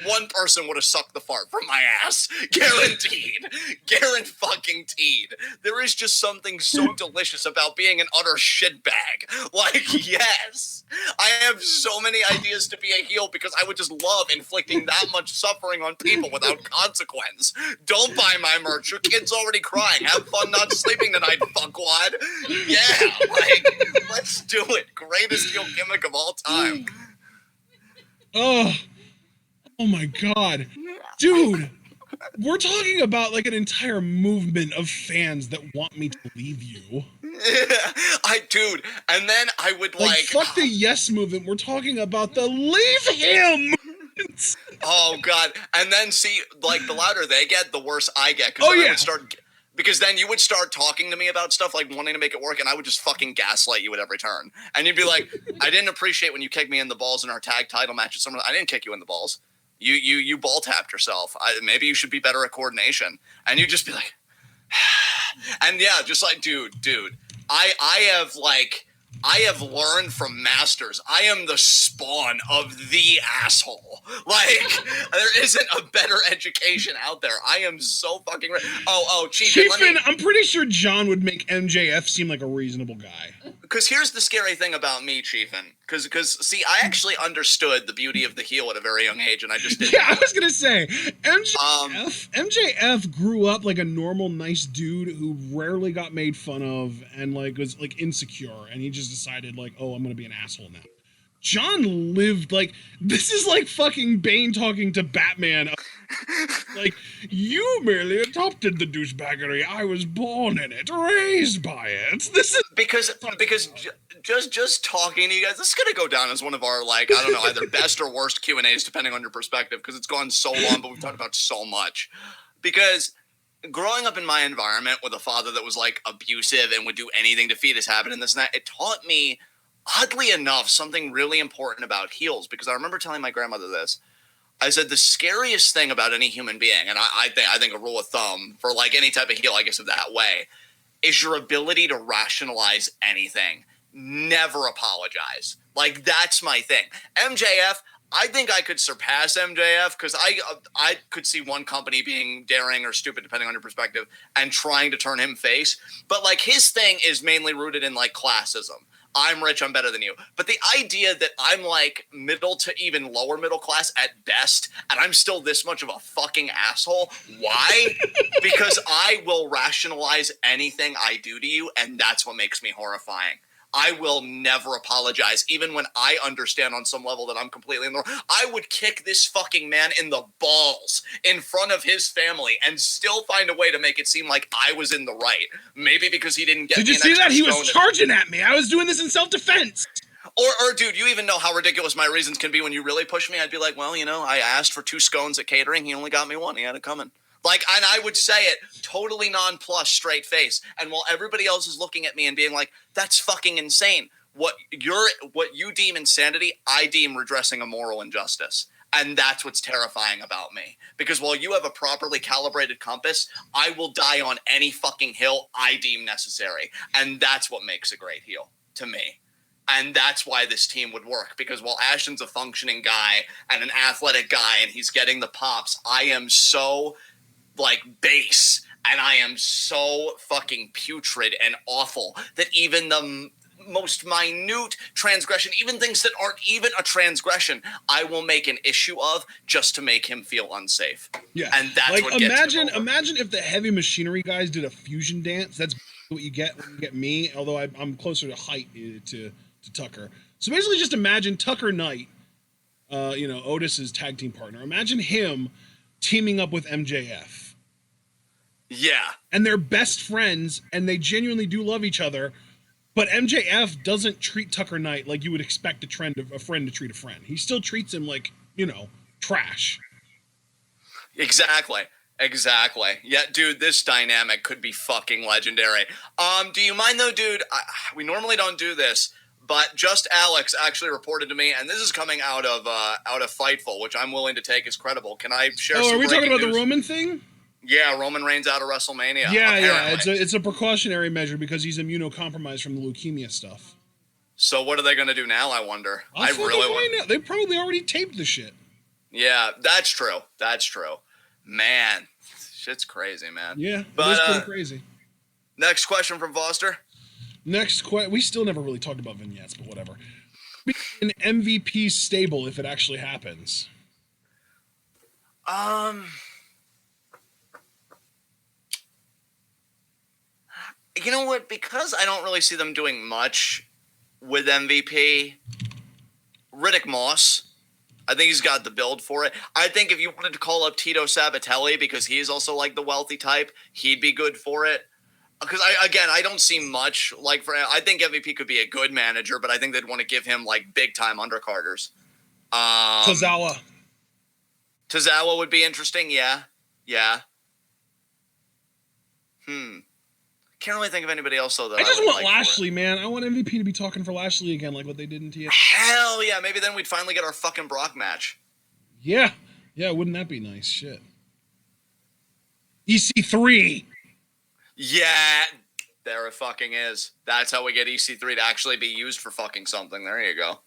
one person would have sucked the fart from my ass. Guaranteed. Guaranteed. There is just something so delicious about being an utter shitbag. Like, yes. I have so many ideas to be a heel because I would just love inflicting that much suffering on people without consequence. Don't buy my merch. Your kid's already crying. Have fun not sleeping tonight, fuckwad. Yeah, like, let's do it. Greatest heel gimmick of all time. Oh my God. Dude, we're talking about like an entire movement of fans that want me to leave you. Dude, and then I would fuck the yes movement. We're talking about the leave him. Oh God. And then see, like, the louder they get, the worse I get. Because then you would start talking to me about stuff, like wanting to make it work, and I would just fucking gaslight you at every turn. And you'd be like, I didn't appreciate when you kicked me in the balls in our tag title match. I didn't kick you in the balls. You ball tapped yourself. Maybe you should be better at coordination. And you'd just be like, and yeah, just like, dude, I have, like, I have learned from masters. I am the spawn of the asshole. Like, there isn't a better education out there. I am so fucking Chiefin, I'm pretty sure John would make MJF seem like a reasonable guy. Because here's the scary thing about me, Chiefin. Because see, I actually understood the beauty of the heel at a very young age, and I just didn't. Yeah, I was gonna say MJF grew up like a normal, nice dude who rarely got made fun of and like was like insecure, and he just decided like, oh, I'm gonna be an asshole now. John lived like this is like fucking Bane talking to Batman. Like, you merely adopted the douchebaggery. I was born in it, raised by it. This is because just talking to you guys, this is gonna go down as one of our, like, I don't know, either best or worst Q&As depending on your perspective, because it's gone so long, but we've talked about so much. Because growing up in my environment with a father that was like abusive and would do anything to feed his habit and this and that, it taught me, oddly enough, something really important about heels. Because I remember telling my grandmother this. I said the scariest thing about any human being, and I think a rule of thumb for like any type of heel, I guess, of that way, is your ability to rationalize anything. Never apologize. Like, that's my thing. MJF, I think I could surpass MJF because I could see one company being daring or stupid, depending on your perspective, and trying to turn him face. But like, his thing is mainly rooted in like classism. I'm rich, I'm better than you. But the idea that I'm like middle to even lower middle class at best, and I'm still this much of a fucking asshole. Why? Because I will rationalize anything I do to you, and that's what makes me horrifying. I will never apologize, even when I understand on some level that I'm completely in the wrong. I would kick this fucking man in the balls in front of his family and still find a way to make it seem like I was in the right. Maybe because he didn't get Did me you an see extra that? He was stone charging at me. I was doing this in self-defense. Or, dude, you even know how ridiculous my reasons can be when you really push me. I'd be like, well, you know, I asked for 2 scones at catering. He only got me 1. He had it coming. Like, and I would say it totally nonplussed, straight face. And while everybody else is looking at me and being like, that's fucking insane. What you deem insanity, I deem redressing a moral injustice. And that's what's terrifying about me. Because while you have a properly calibrated compass, I will die on any fucking hill I deem necessary. And that's what makes a great heel to me. And that's why this team would work. Because while Ashton's a functioning guy and an athletic guy and he's getting the pops, I am so, like, base and I am so fucking putrid and awful that even the most minute transgression, even things that aren't even a transgression, I will make an issue of just to make him feel unsafe. Yeah, and that's like, what imagine if the heavy machinery guys did a fusion dance. That's what you get when you get me. Although I'm closer to height to Tucker. So basically, just imagine Tucker Knight, Otis's tag team partner. Imagine him teaming up with MJF. Yeah, and they're best friends, and they genuinely do love each other. But MJF doesn't treat Tucker Knight like you would expect a friend to treat a friend. He still treats him like, trash. Exactly. Yeah, dude, this dynamic could be fucking legendary. Do you mind though, dude? We normally don't do this, but just Alex actually reported to me, and this is coming out of Fightful, which I'm willing to take as credible. Can I share? Oh, some are we talking about news? the Roman thing? Yeah, Roman Reigns out of WrestleMania. Yeah. It's a precautionary measure because he's immunocompromised from the leukemia stuff. So what are they going to do now, I wonder? I really want. They probably already taped the shit. Yeah, that's true. Man, shit's crazy, man. Yeah, but it's pretty crazy. Next question from Foster. We still never really talked about vignettes, but whatever. An MVP stable if it actually happens. You know what? Because I don't really see them doing much with MVP, Riddick Moss, I think he's got the build for it. I think if you wanted to call up Tito Sabatelli, because he's also like the wealthy type, he'd be good for it. Because I don't see much like for. I think MVP could be a good manager, but I think they'd want to give him like big time undercarders. Tozawa would be interesting. Yeah. Can't really think of anybody else though. That I just want Lashley, man. I want MVP to be talking for Lashley again, like what they did in TNA. Hell yeah! Maybe then we'd finally get our fucking Brock match. Yeah. Wouldn't that be nice? Shit. EC3. Yeah, There it fucking is. That's how we get EC3 to actually be used for fucking something. There you go.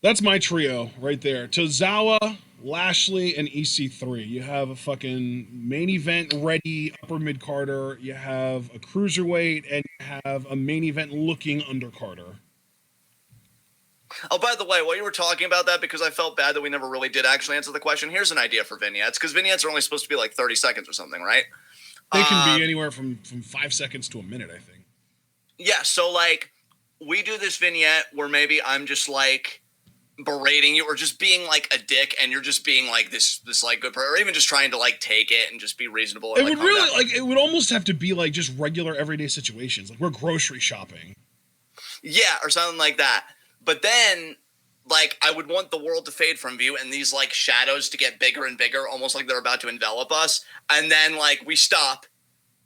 That's my trio right there. Tozawa, Lashley, and EC3. You have a fucking main event ready upper mid Carter. You have a cruiserweight, and you have a main event looking undercarder. Oh, by the way, while you were talking about that, because I felt bad that we never really did actually answer the question, here's an idea for vignettes, because vignettes are only supposed to be like 30 seconds or something, right? They can be anywhere from 5 seconds to a minute, I think. Yeah, so like we do this vignette where maybe I'm just like berating you or just being like a dick, and you're just being like this like good person, or even just trying to like take it and just be reasonable. And, it would really like it would almost have to be like just regular everyday situations, like we're grocery shopping. Yeah, or something like that. But then, like, I would want the world to fade from view and these, like, shadows to get bigger and bigger, almost like they're about to envelop us. And then, like, we stop,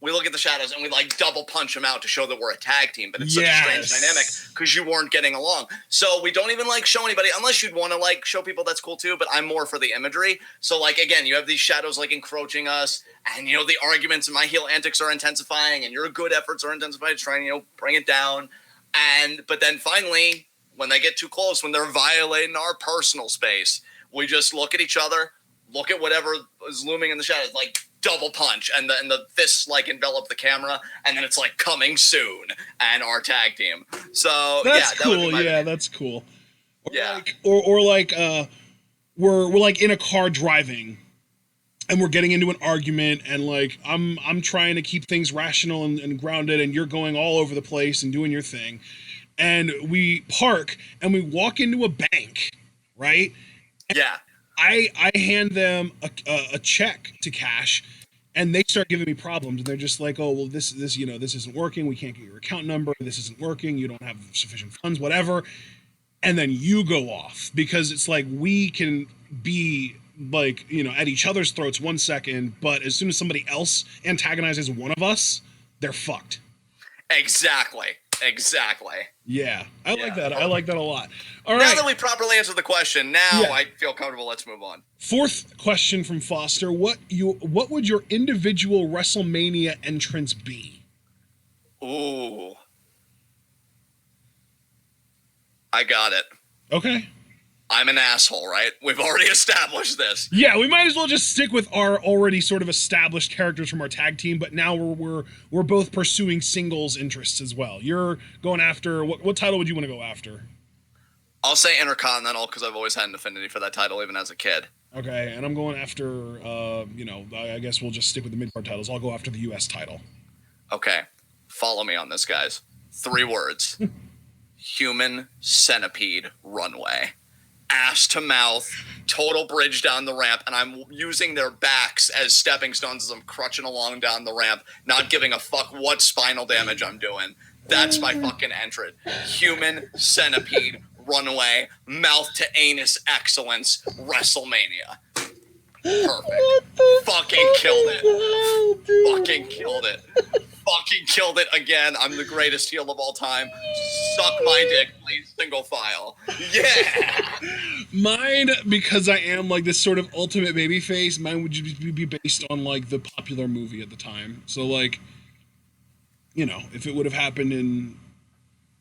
we look at the shadows, and we, like, double punch them out to show that we're a tag team. But it's such a strange dynamic because you weren't getting along. So we don't even, like, show anybody, unless you'd want to, like, show people that's cool, too. But I'm more for the imagery. So, like, again, you have these shadows, like, encroaching us. And, you know, the arguments and my heel antics are intensifying. And your good efforts are intensifying, trying, you know, bring it down. But then finally, when they get too close, when they're violating our personal space, we just look at each other, look at whatever is looming in the shadows, like double punch, and the fists like envelop the camera, and then it's like coming soon, and our tag team. So that's yeah, cool. That would be my That's cool. Or yeah, like, or like we're like in a car driving, and we're getting into an argument, and like I'm trying to keep things rational and grounded, and you're going all over the place and doing your thing. And we park and we walk into a bank, right? And yeah. I hand them a check to cash, and they start giving me problems. And they're just like, "Oh, well, this isn't working. We can't get your account number. This isn't working. You don't have sufficient funds, whatever." And then you go off because it's like we can be like at each other's throats 1 second, but as soon as somebody else antagonizes one of us, they're fucked. Exactly. Yeah, I like that. I like that a lot. All right. Now that we properly answered the question, I feel comfortable. Let's move on. Fourth question from Foster: What would your individual WrestleMania entrance be? Ooh, I got it. Okay. I'm an asshole, right? We've already established this. Yeah, we might as well just stick with our already sort of established characters from our tag team, but now we're both pursuing singles interests as well. You're going after what title would you want to go after? I'll say Intercontinental because I've always had an affinity for that title, even as a kid. Okay, and I'm going after I guess we'll just stick with the mid-card titles. I'll go after the US title. Okay, follow me on this, guys. 3 words: human centipede runway. Ass to mouth, total bridge down the ramp, and I'm using their backs as stepping stones as I'm crutching along down the ramp, not giving a fuck what spinal damage I'm doing. That's my fucking entrance. Human centipede runway, mouth to anus excellence, WrestleMania. Perfect. Fucking killed it. Fucking killed it. Fucking killed it again. I'm the greatest heel of all time. Suck my dick, please. Single file. Yeah. Mine, because I am like this sort of ultimate babyface, mine would just be based on like the popular movie at the time. So like, if it would have happened in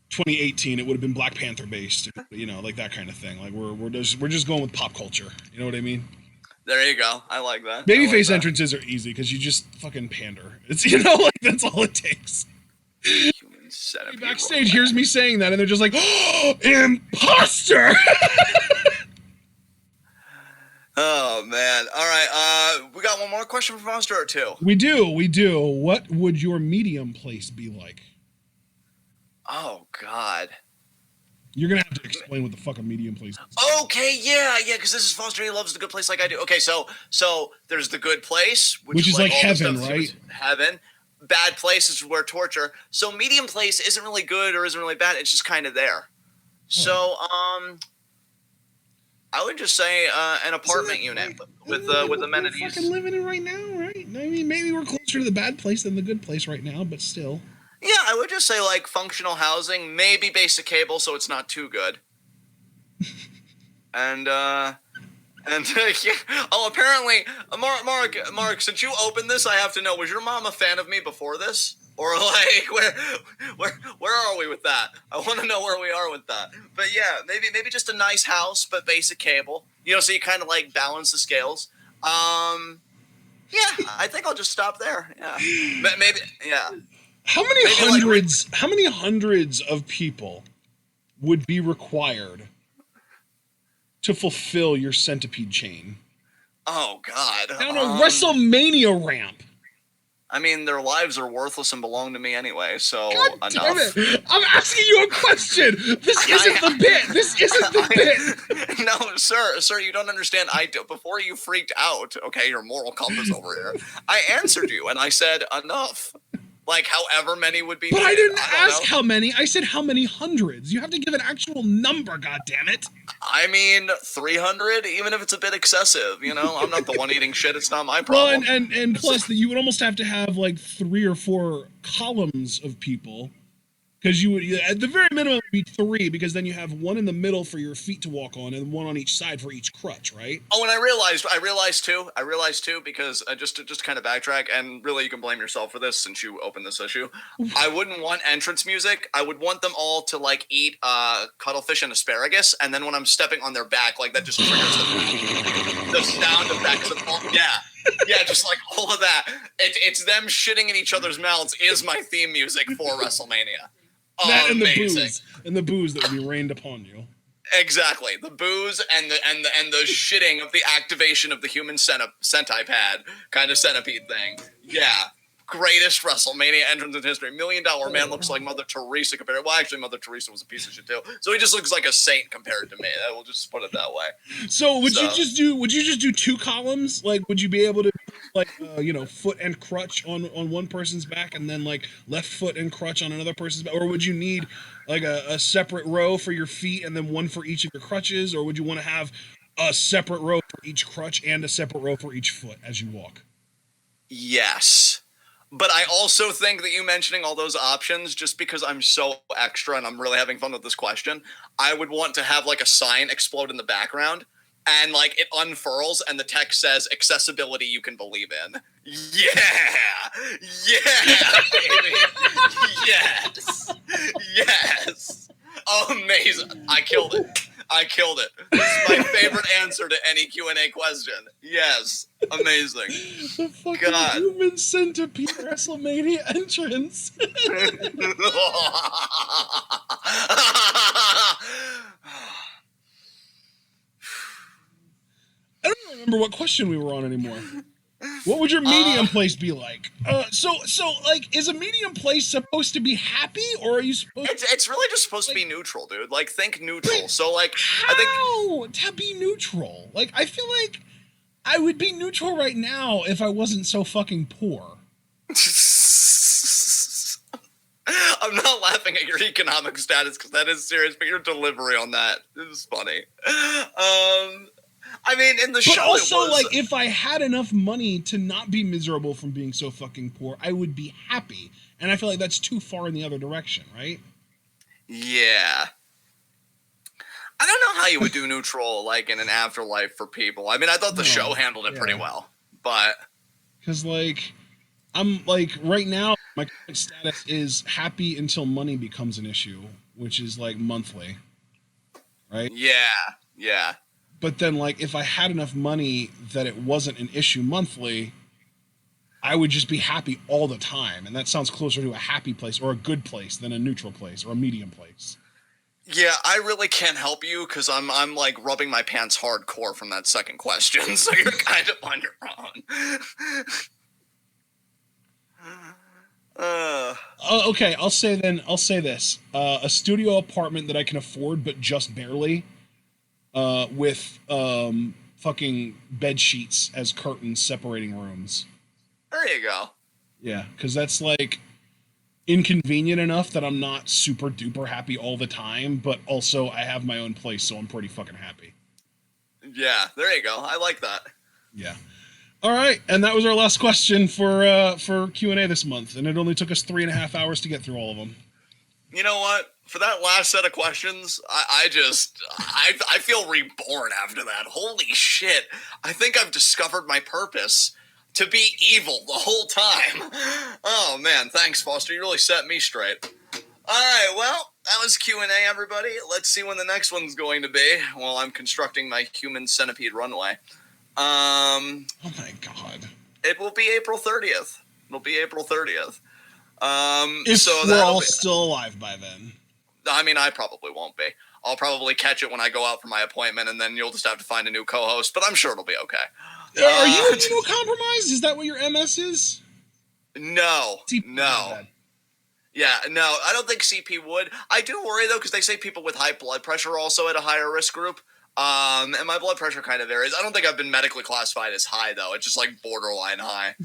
2018, it would have been Black Panther based. Like that kind of thing. Like we're just going with pop culture. You know what I mean? There you go. I like that. Babyface entrances are easy because you just fucking pander. It's like that's all it takes. Human centipede Backstage hears me saying that, and they're just like, "Oh, imposter!" Oh man! All right, we got one more question from Foster or 2. We do. What would your medium place be like? Oh God. You're gonna have to explain what the fuck a medium place is. Okay, yeah, because this is Foster. He loves the good place like I do. Okay, so there's the good place, which is like heaven, right? Heaven. Bad place is where torture. So medium place isn't really good or isn't really bad. It's just kind of there. So I would just say an apartment unit with amenities. We're fucking living it right now, right? I mean, maybe we're closer to the bad place than the good place right now, but still. Yeah, I would just say like functional housing, maybe basic cable, so it's not too good. And yeah. Oh, apparently, Mark, since you opened this, I have to know: was your mom a fan of me before this? Or like where are we with that? I want to know where we are with that. But yeah, maybe just a nice house, but basic cable. So you kind of like balance the scales. Yeah, I think I'll just stop there. Yeah, maybe. Yeah. How many hundreds of people would be required to fulfill your centipede chain? Oh God. Down a WrestleMania ramp. I mean, their lives are worthless and belong to me anyway, so God enough. damn it. I'm asking you a question. This isn't the bit. This isn't the bit. No, sir, you don't understand. Before you freaked out, okay, your moral compass over here, I answered you and I said enough. Like however many would be But needed. I didn't ask how many. I said how many hundreds. You have to give an actual number, goddammit. I mean, 300, even if it's a bit excessive, I'm not the one eating shit. It's not my problem. Well, and plus, that you would almost have to have like 3 or 4 columns of people, because you would, at the very minimum, it would be 3, because then you have one in the middle for your feet to walk on, and one on each side for each crutch, right? Oh, and I realized too, because just to kind of backtrack, and really you can blame yourself for this since you opened this issue. I wouldn't want entrance music. I would want them all to like eat cuttlefish and asparagus, and then when I'm stepping on their back, like that just triggers the sound of that. Yeah, just like all of that. It's them shitting in each other's mouths is my theme music for WrestleMania. That and the booze that would be rained upon you. Exactly, the booze and the shitting of the activation of the human centipede kind of centipede thing. Yeah, greatest WrestleMania entrance in history. $1 Million Man looks like Mother Teresa compared. Well, actually, Mother Teresa was a piece of shit too. So he just looks like a saint compared to me. We'll just put it that way. So would you just do 2 columns? Like, would you be able to like foot and crutch on one person's back, and then like left foot and crutch on another person's back, or would you need like a separate row for your feet and then one for each of your crutches, or would you want to have a separate row for each crutch and a separate row for each foot as you walk? Yes. But I also think that you mentioning all those options, just because I'm so extra and I'm really having fun with this question, I would want to have like a sign explode in the background, and like it unfurls and the text says accessibility you can believe in. Yeah, baby. Yes, amazing. I killed it. This is my favorite answer to any Q&A question. Yes, amazing. The fucking human centipede WrestleMania entrance. I don't remember what question we were on anymore. What would your medium place be like? So like, is a medium place supposed to be happy, or are you supposed? It's really just supposed to be neutral, dude. Like, think neutral. So like, how to be neutral? Like, I feel like I would be neutral right now if I wasn't so fucking poor. I'm not laughing at your economic status because that is serious, but your delivery on that is funny. I mean, in the show, but also, like, if I had enough money to not be miserable from being so fucking poor, I would be happy. And I feel like that's too far in the other direction, right? Yeah. I don't know how you would do neutral, like, in an afterlife for people. I mean, I thought the show handled it pretty well, but... Because, like, I'm, like, right now, my current status is happy until money becomes an issue, which is, like, monthly, right? Yeah. But then, like, if I had enough money that it wasn't an issue monthly, I would just be happy all the time. And that sounds closer to a happy place or a good place than a neutral place or a medium place. Yeah, I really can't help you because I'm like rubbing my pants hardcore from that second question, so you're kind of on your own. Okay, I'll say this. A studio apartment that I can afford, but just barely. With fucking bed sheets as curtains separating rooms. There you go. Yeah, because that's like inconvenient enough that I'm not super duper happy all the time, but also I have my own place, so I'm pretty fucking happy. Yeah, there you go. I like that. Yeah. All right, and that was our last question for Q&A this month, and it only took us 3.5 hours to get through all of them. You know what? For that last set of questions, I feel reborn after that. Holy shit. I think I've discovered my purpose. to be evil the whole time. Oh, man. Thanks, Foster. You really set me straight. All right, well, that was Q&A, everybody. Let's see when the next one's going to be while I'm constructing my human centipede runway. Oh, my God. It will be April 30th. It'll be April 30th. If so we're all still alive by then. I mean, I probably won't be. I'll probably catch it when I go out for my appointment, and then you'll just have to find a new co-host, but I'm sure it'll be okay. Are you immunocompromised? Is that what your MS is? No. Yeah, no, I don't think CP would. I do worry, though, because they say people with high blood pressure are also at a higher risk group. And my blood pressure kind of varies. I don't think I've been medically classified as high, though. It's just like borderline high.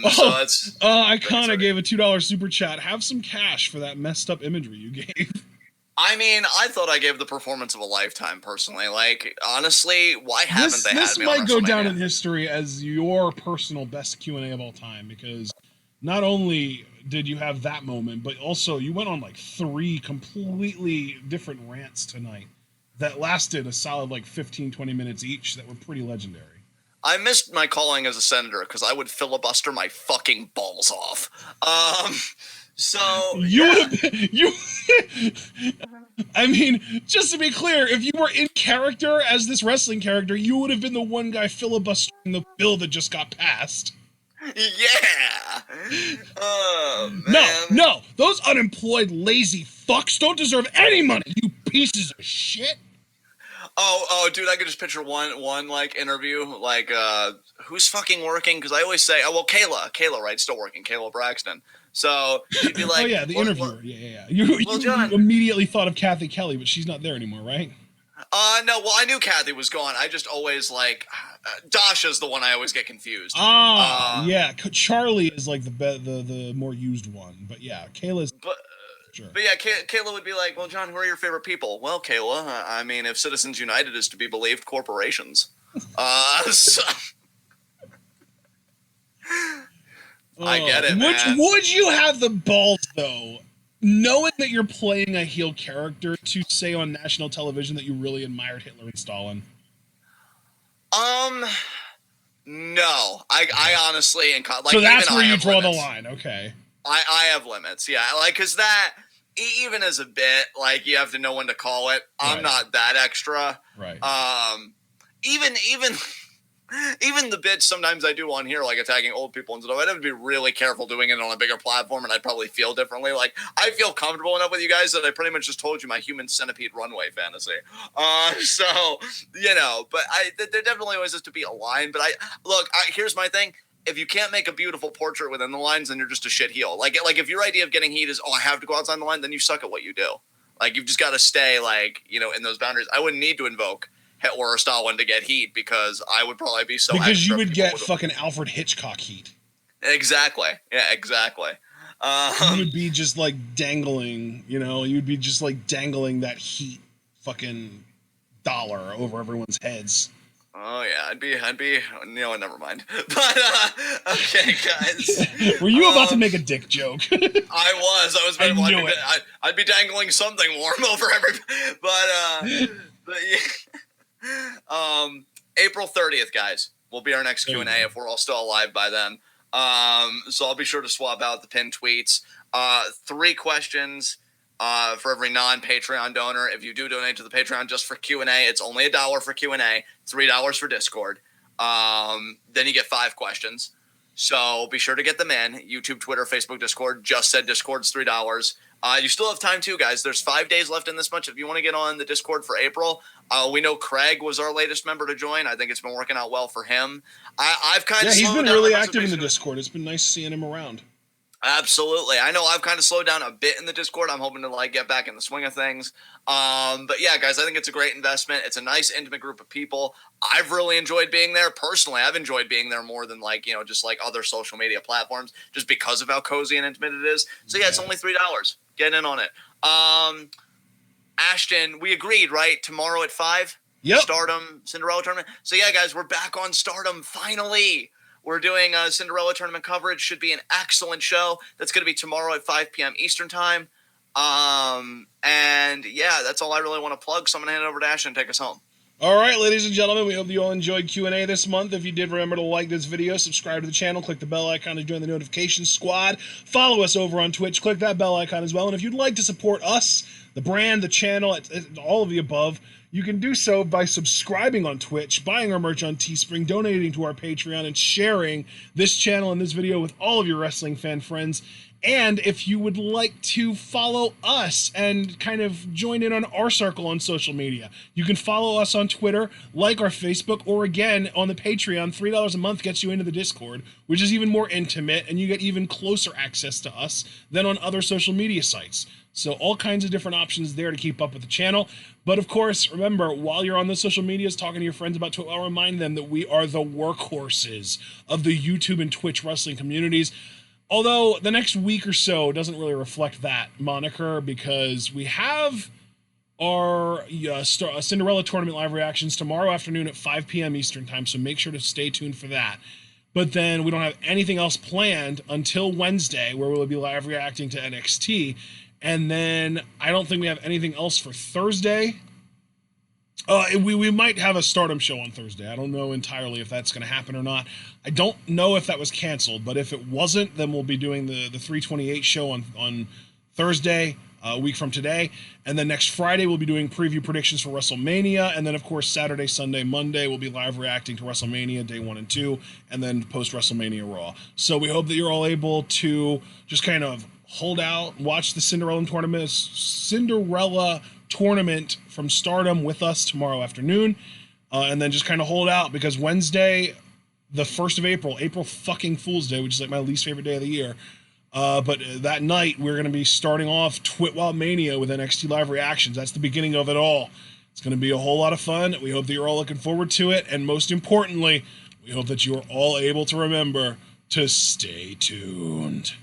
So that's... I kind of gave a $2 super chat. Have some cash for that messed up imagery you gave. I mean, I thought I gave the performance of a lifetime, personally. Like, honestly, why haven't they had me on This might go WrestleMania? down in history as your personal best Q&A of all time, because not only did you have that moment, but also you went on like 3 completely different rants tonight that lasted a solid like 15-20 minutes each that were pretty legendary. I missed my calling as a senator because I would filibuster my fucking balls off. So I mean, just to be clear, if you were in character as this wrestling character, you would have been the one guy filibustering the bill that just got passed. Yeah. Oh, man. No, those unemployed lazy fucks don't deserve any money, you pieces of shit. Oh, dude, I could just picture one like interview, like who's fucking working? Because I always say, Kayla, right, still working, Kayla Braxton. So she'd be like, oh yeah, the interviewer, yeah. You immediately thought of Kathy Kelly, but she's not there anymore, right? No, well, I knew Kathy was gone. I just always like Dasha's the one I always get confused. Yeah, Charlie is like the more used one, but yeah, Kayla's. Sure. But yeah, Kayla would be like, well, John, who are your favorite people? Well, Kayla, I mean, if Citizens United is to be believed, corporations. So... I get it, man. Would you have the balls, though, knowing that you're playing a heel character, to say on national television that you really admired Hitler and Stalin? No. I honestly, and like, so that's where you draw the line, okay. I have limits, yeah. Like, because that, even as a bit, like, you have to know when to call it. I'm not that extra. Right. Even the bits sometimes I do on here, like attacking old people and stuff, I'd have to be really careful doing it on a bigger platform, and I'd probably feel differently. Like, I feel comfortable enough with you guys that I pretty much just told you my human centipede runway fantasy. So, you know, but there definitely always has to be a line. But here's my thing. If you can't make a beautiful portrait within the lines, then you're just a shit heel. Like if your idea of getting heat is, I have to go outside the line, then you suck at what you do. Like, you've just got to stay, like, you know, in those boundaries. I wouldn't need to invoke Hitler or Stalin to get heat, because I would probably be so... Because you would get fucking Alfred Hitchcock heat. Exactly. Yeah, exactly. You would be just, like, dangling, you know? You would be just, like, dangling that heat fucking dollar over everyone's heads. Oh, yeah, I'd be, you know, never mind. But, okay, guys. Were you about to make a dick joke? I was. I'd be dangling something warm over everybody. But yeah. April 30th, guys, will be our next Q&A if we're all still alive by then. So I'll be sure to swap out the pinned tweets. 3 questions for every non-Patreon donor. If you do donate to the Patreon just for Q&A, it's only $1 for Q&A, $3 for Discord. Then you get 5 questions. So be sure to get them in. YouTube, Twitter, Facebook, Discord. Just said Discord's $3. You still have time too, guys. There's 5 days left in this month. If you want to get on the Discord for April, we know Craig was our latest member to join. I think it's been working out well for him. I've kind of he's been really active in the Discord. It's been nice seeing him around. Absolutely. I know I've kind of slowed down a bit in the Discord. I'm hoping to like get back in the swing of things. But yeah, guys, I think it's a great investment. It's a nice, intimate group of people. I've really enjoyed being there. Personally, I've enjoyed being there more than like, you know, just like other social media platforms, just because of how cozy and intimate it is. So yeah, it's only $3. Get in on it. Ashton, we agreed, right? Tomorrow at 5? Yep. Stardom Cinderella tournament. So yeah, guys, we're back on Stardom finally. We're doing a Cinderella tournament coverage. Should be an excellent show. That's going to be tomorrow at 5 p.m. Eastern time. And yeah, that's all I really want to plug. So I'm going to hand it over to Ashton and take us home. All right, ladies and gentlemen, we hope you all enjoyed Q&A this month. If you did, remember to like this video, subscribe to the channel, click the bell icon to join the notification squad, follow us over on Twitch, click that bell icon as well, and if you'd like to support us, the brand, the channel, all of the above, you can do so by subscribing on Twitch, buying our merch on Teespring, donating to our Patreon, and sharing this channel and this video with all of your wrestling fan friends. And if you would like to follow us and kind of join in on our circle on social media, you can follow us on Twitter, like our Facebook, or again, on the Patreon. $3 a month gets you into the Discord, which is even more intimate, and you get even closer access to us than on other social media sites. So all kinds of different options there to keep up with the channel. But of course, remember, while you're on the social medias talking to your friends about TWitWoW, remind them that we are the workhorses of the YouTube and Twitch wrestling communities. Although the next week or so doesn't really reflect that moniker, because we have our Cinderella tournament live reactions tomorrow afternoon at 5 p.m. Eastern time, so make sure to stay tuned for that. But then we don't have anything else planned until Wednesday, where we'll be live reacting to NXT. And then I don't think we have anything else for Thursday. We might have a Stardom show on Thursday. I don't know entirely if that's going to happen or not. I don't know if that was canceled, but if it wasn't, then we'll be doing the 328 show on Thursday, a week from today. And then next Friday, we'll be doing preview predictions for WrestleMania. And then, of course, Saturday, Sunday, Monday, we'll be live reacting to WrestleMania Day 1 and 2, and then post-WrestleMania Raw. So we hope that you're all able to just kind of hold out, watch the Cinderella tournament from Stardom with us tomorrow afternoon, and then just kind of hold out, because Wednesday, the 1st of April fucking Fool's Day, which is like my least favorite day of the year, but that night we're going to be starting off TWitWoW Mania with NXT live reactions. That's the beginning of it all. It's going to be a whole lot of fun. We hope that you're all looking forward to it, and most importantly, we hope that you are all able to remember to stay tuned.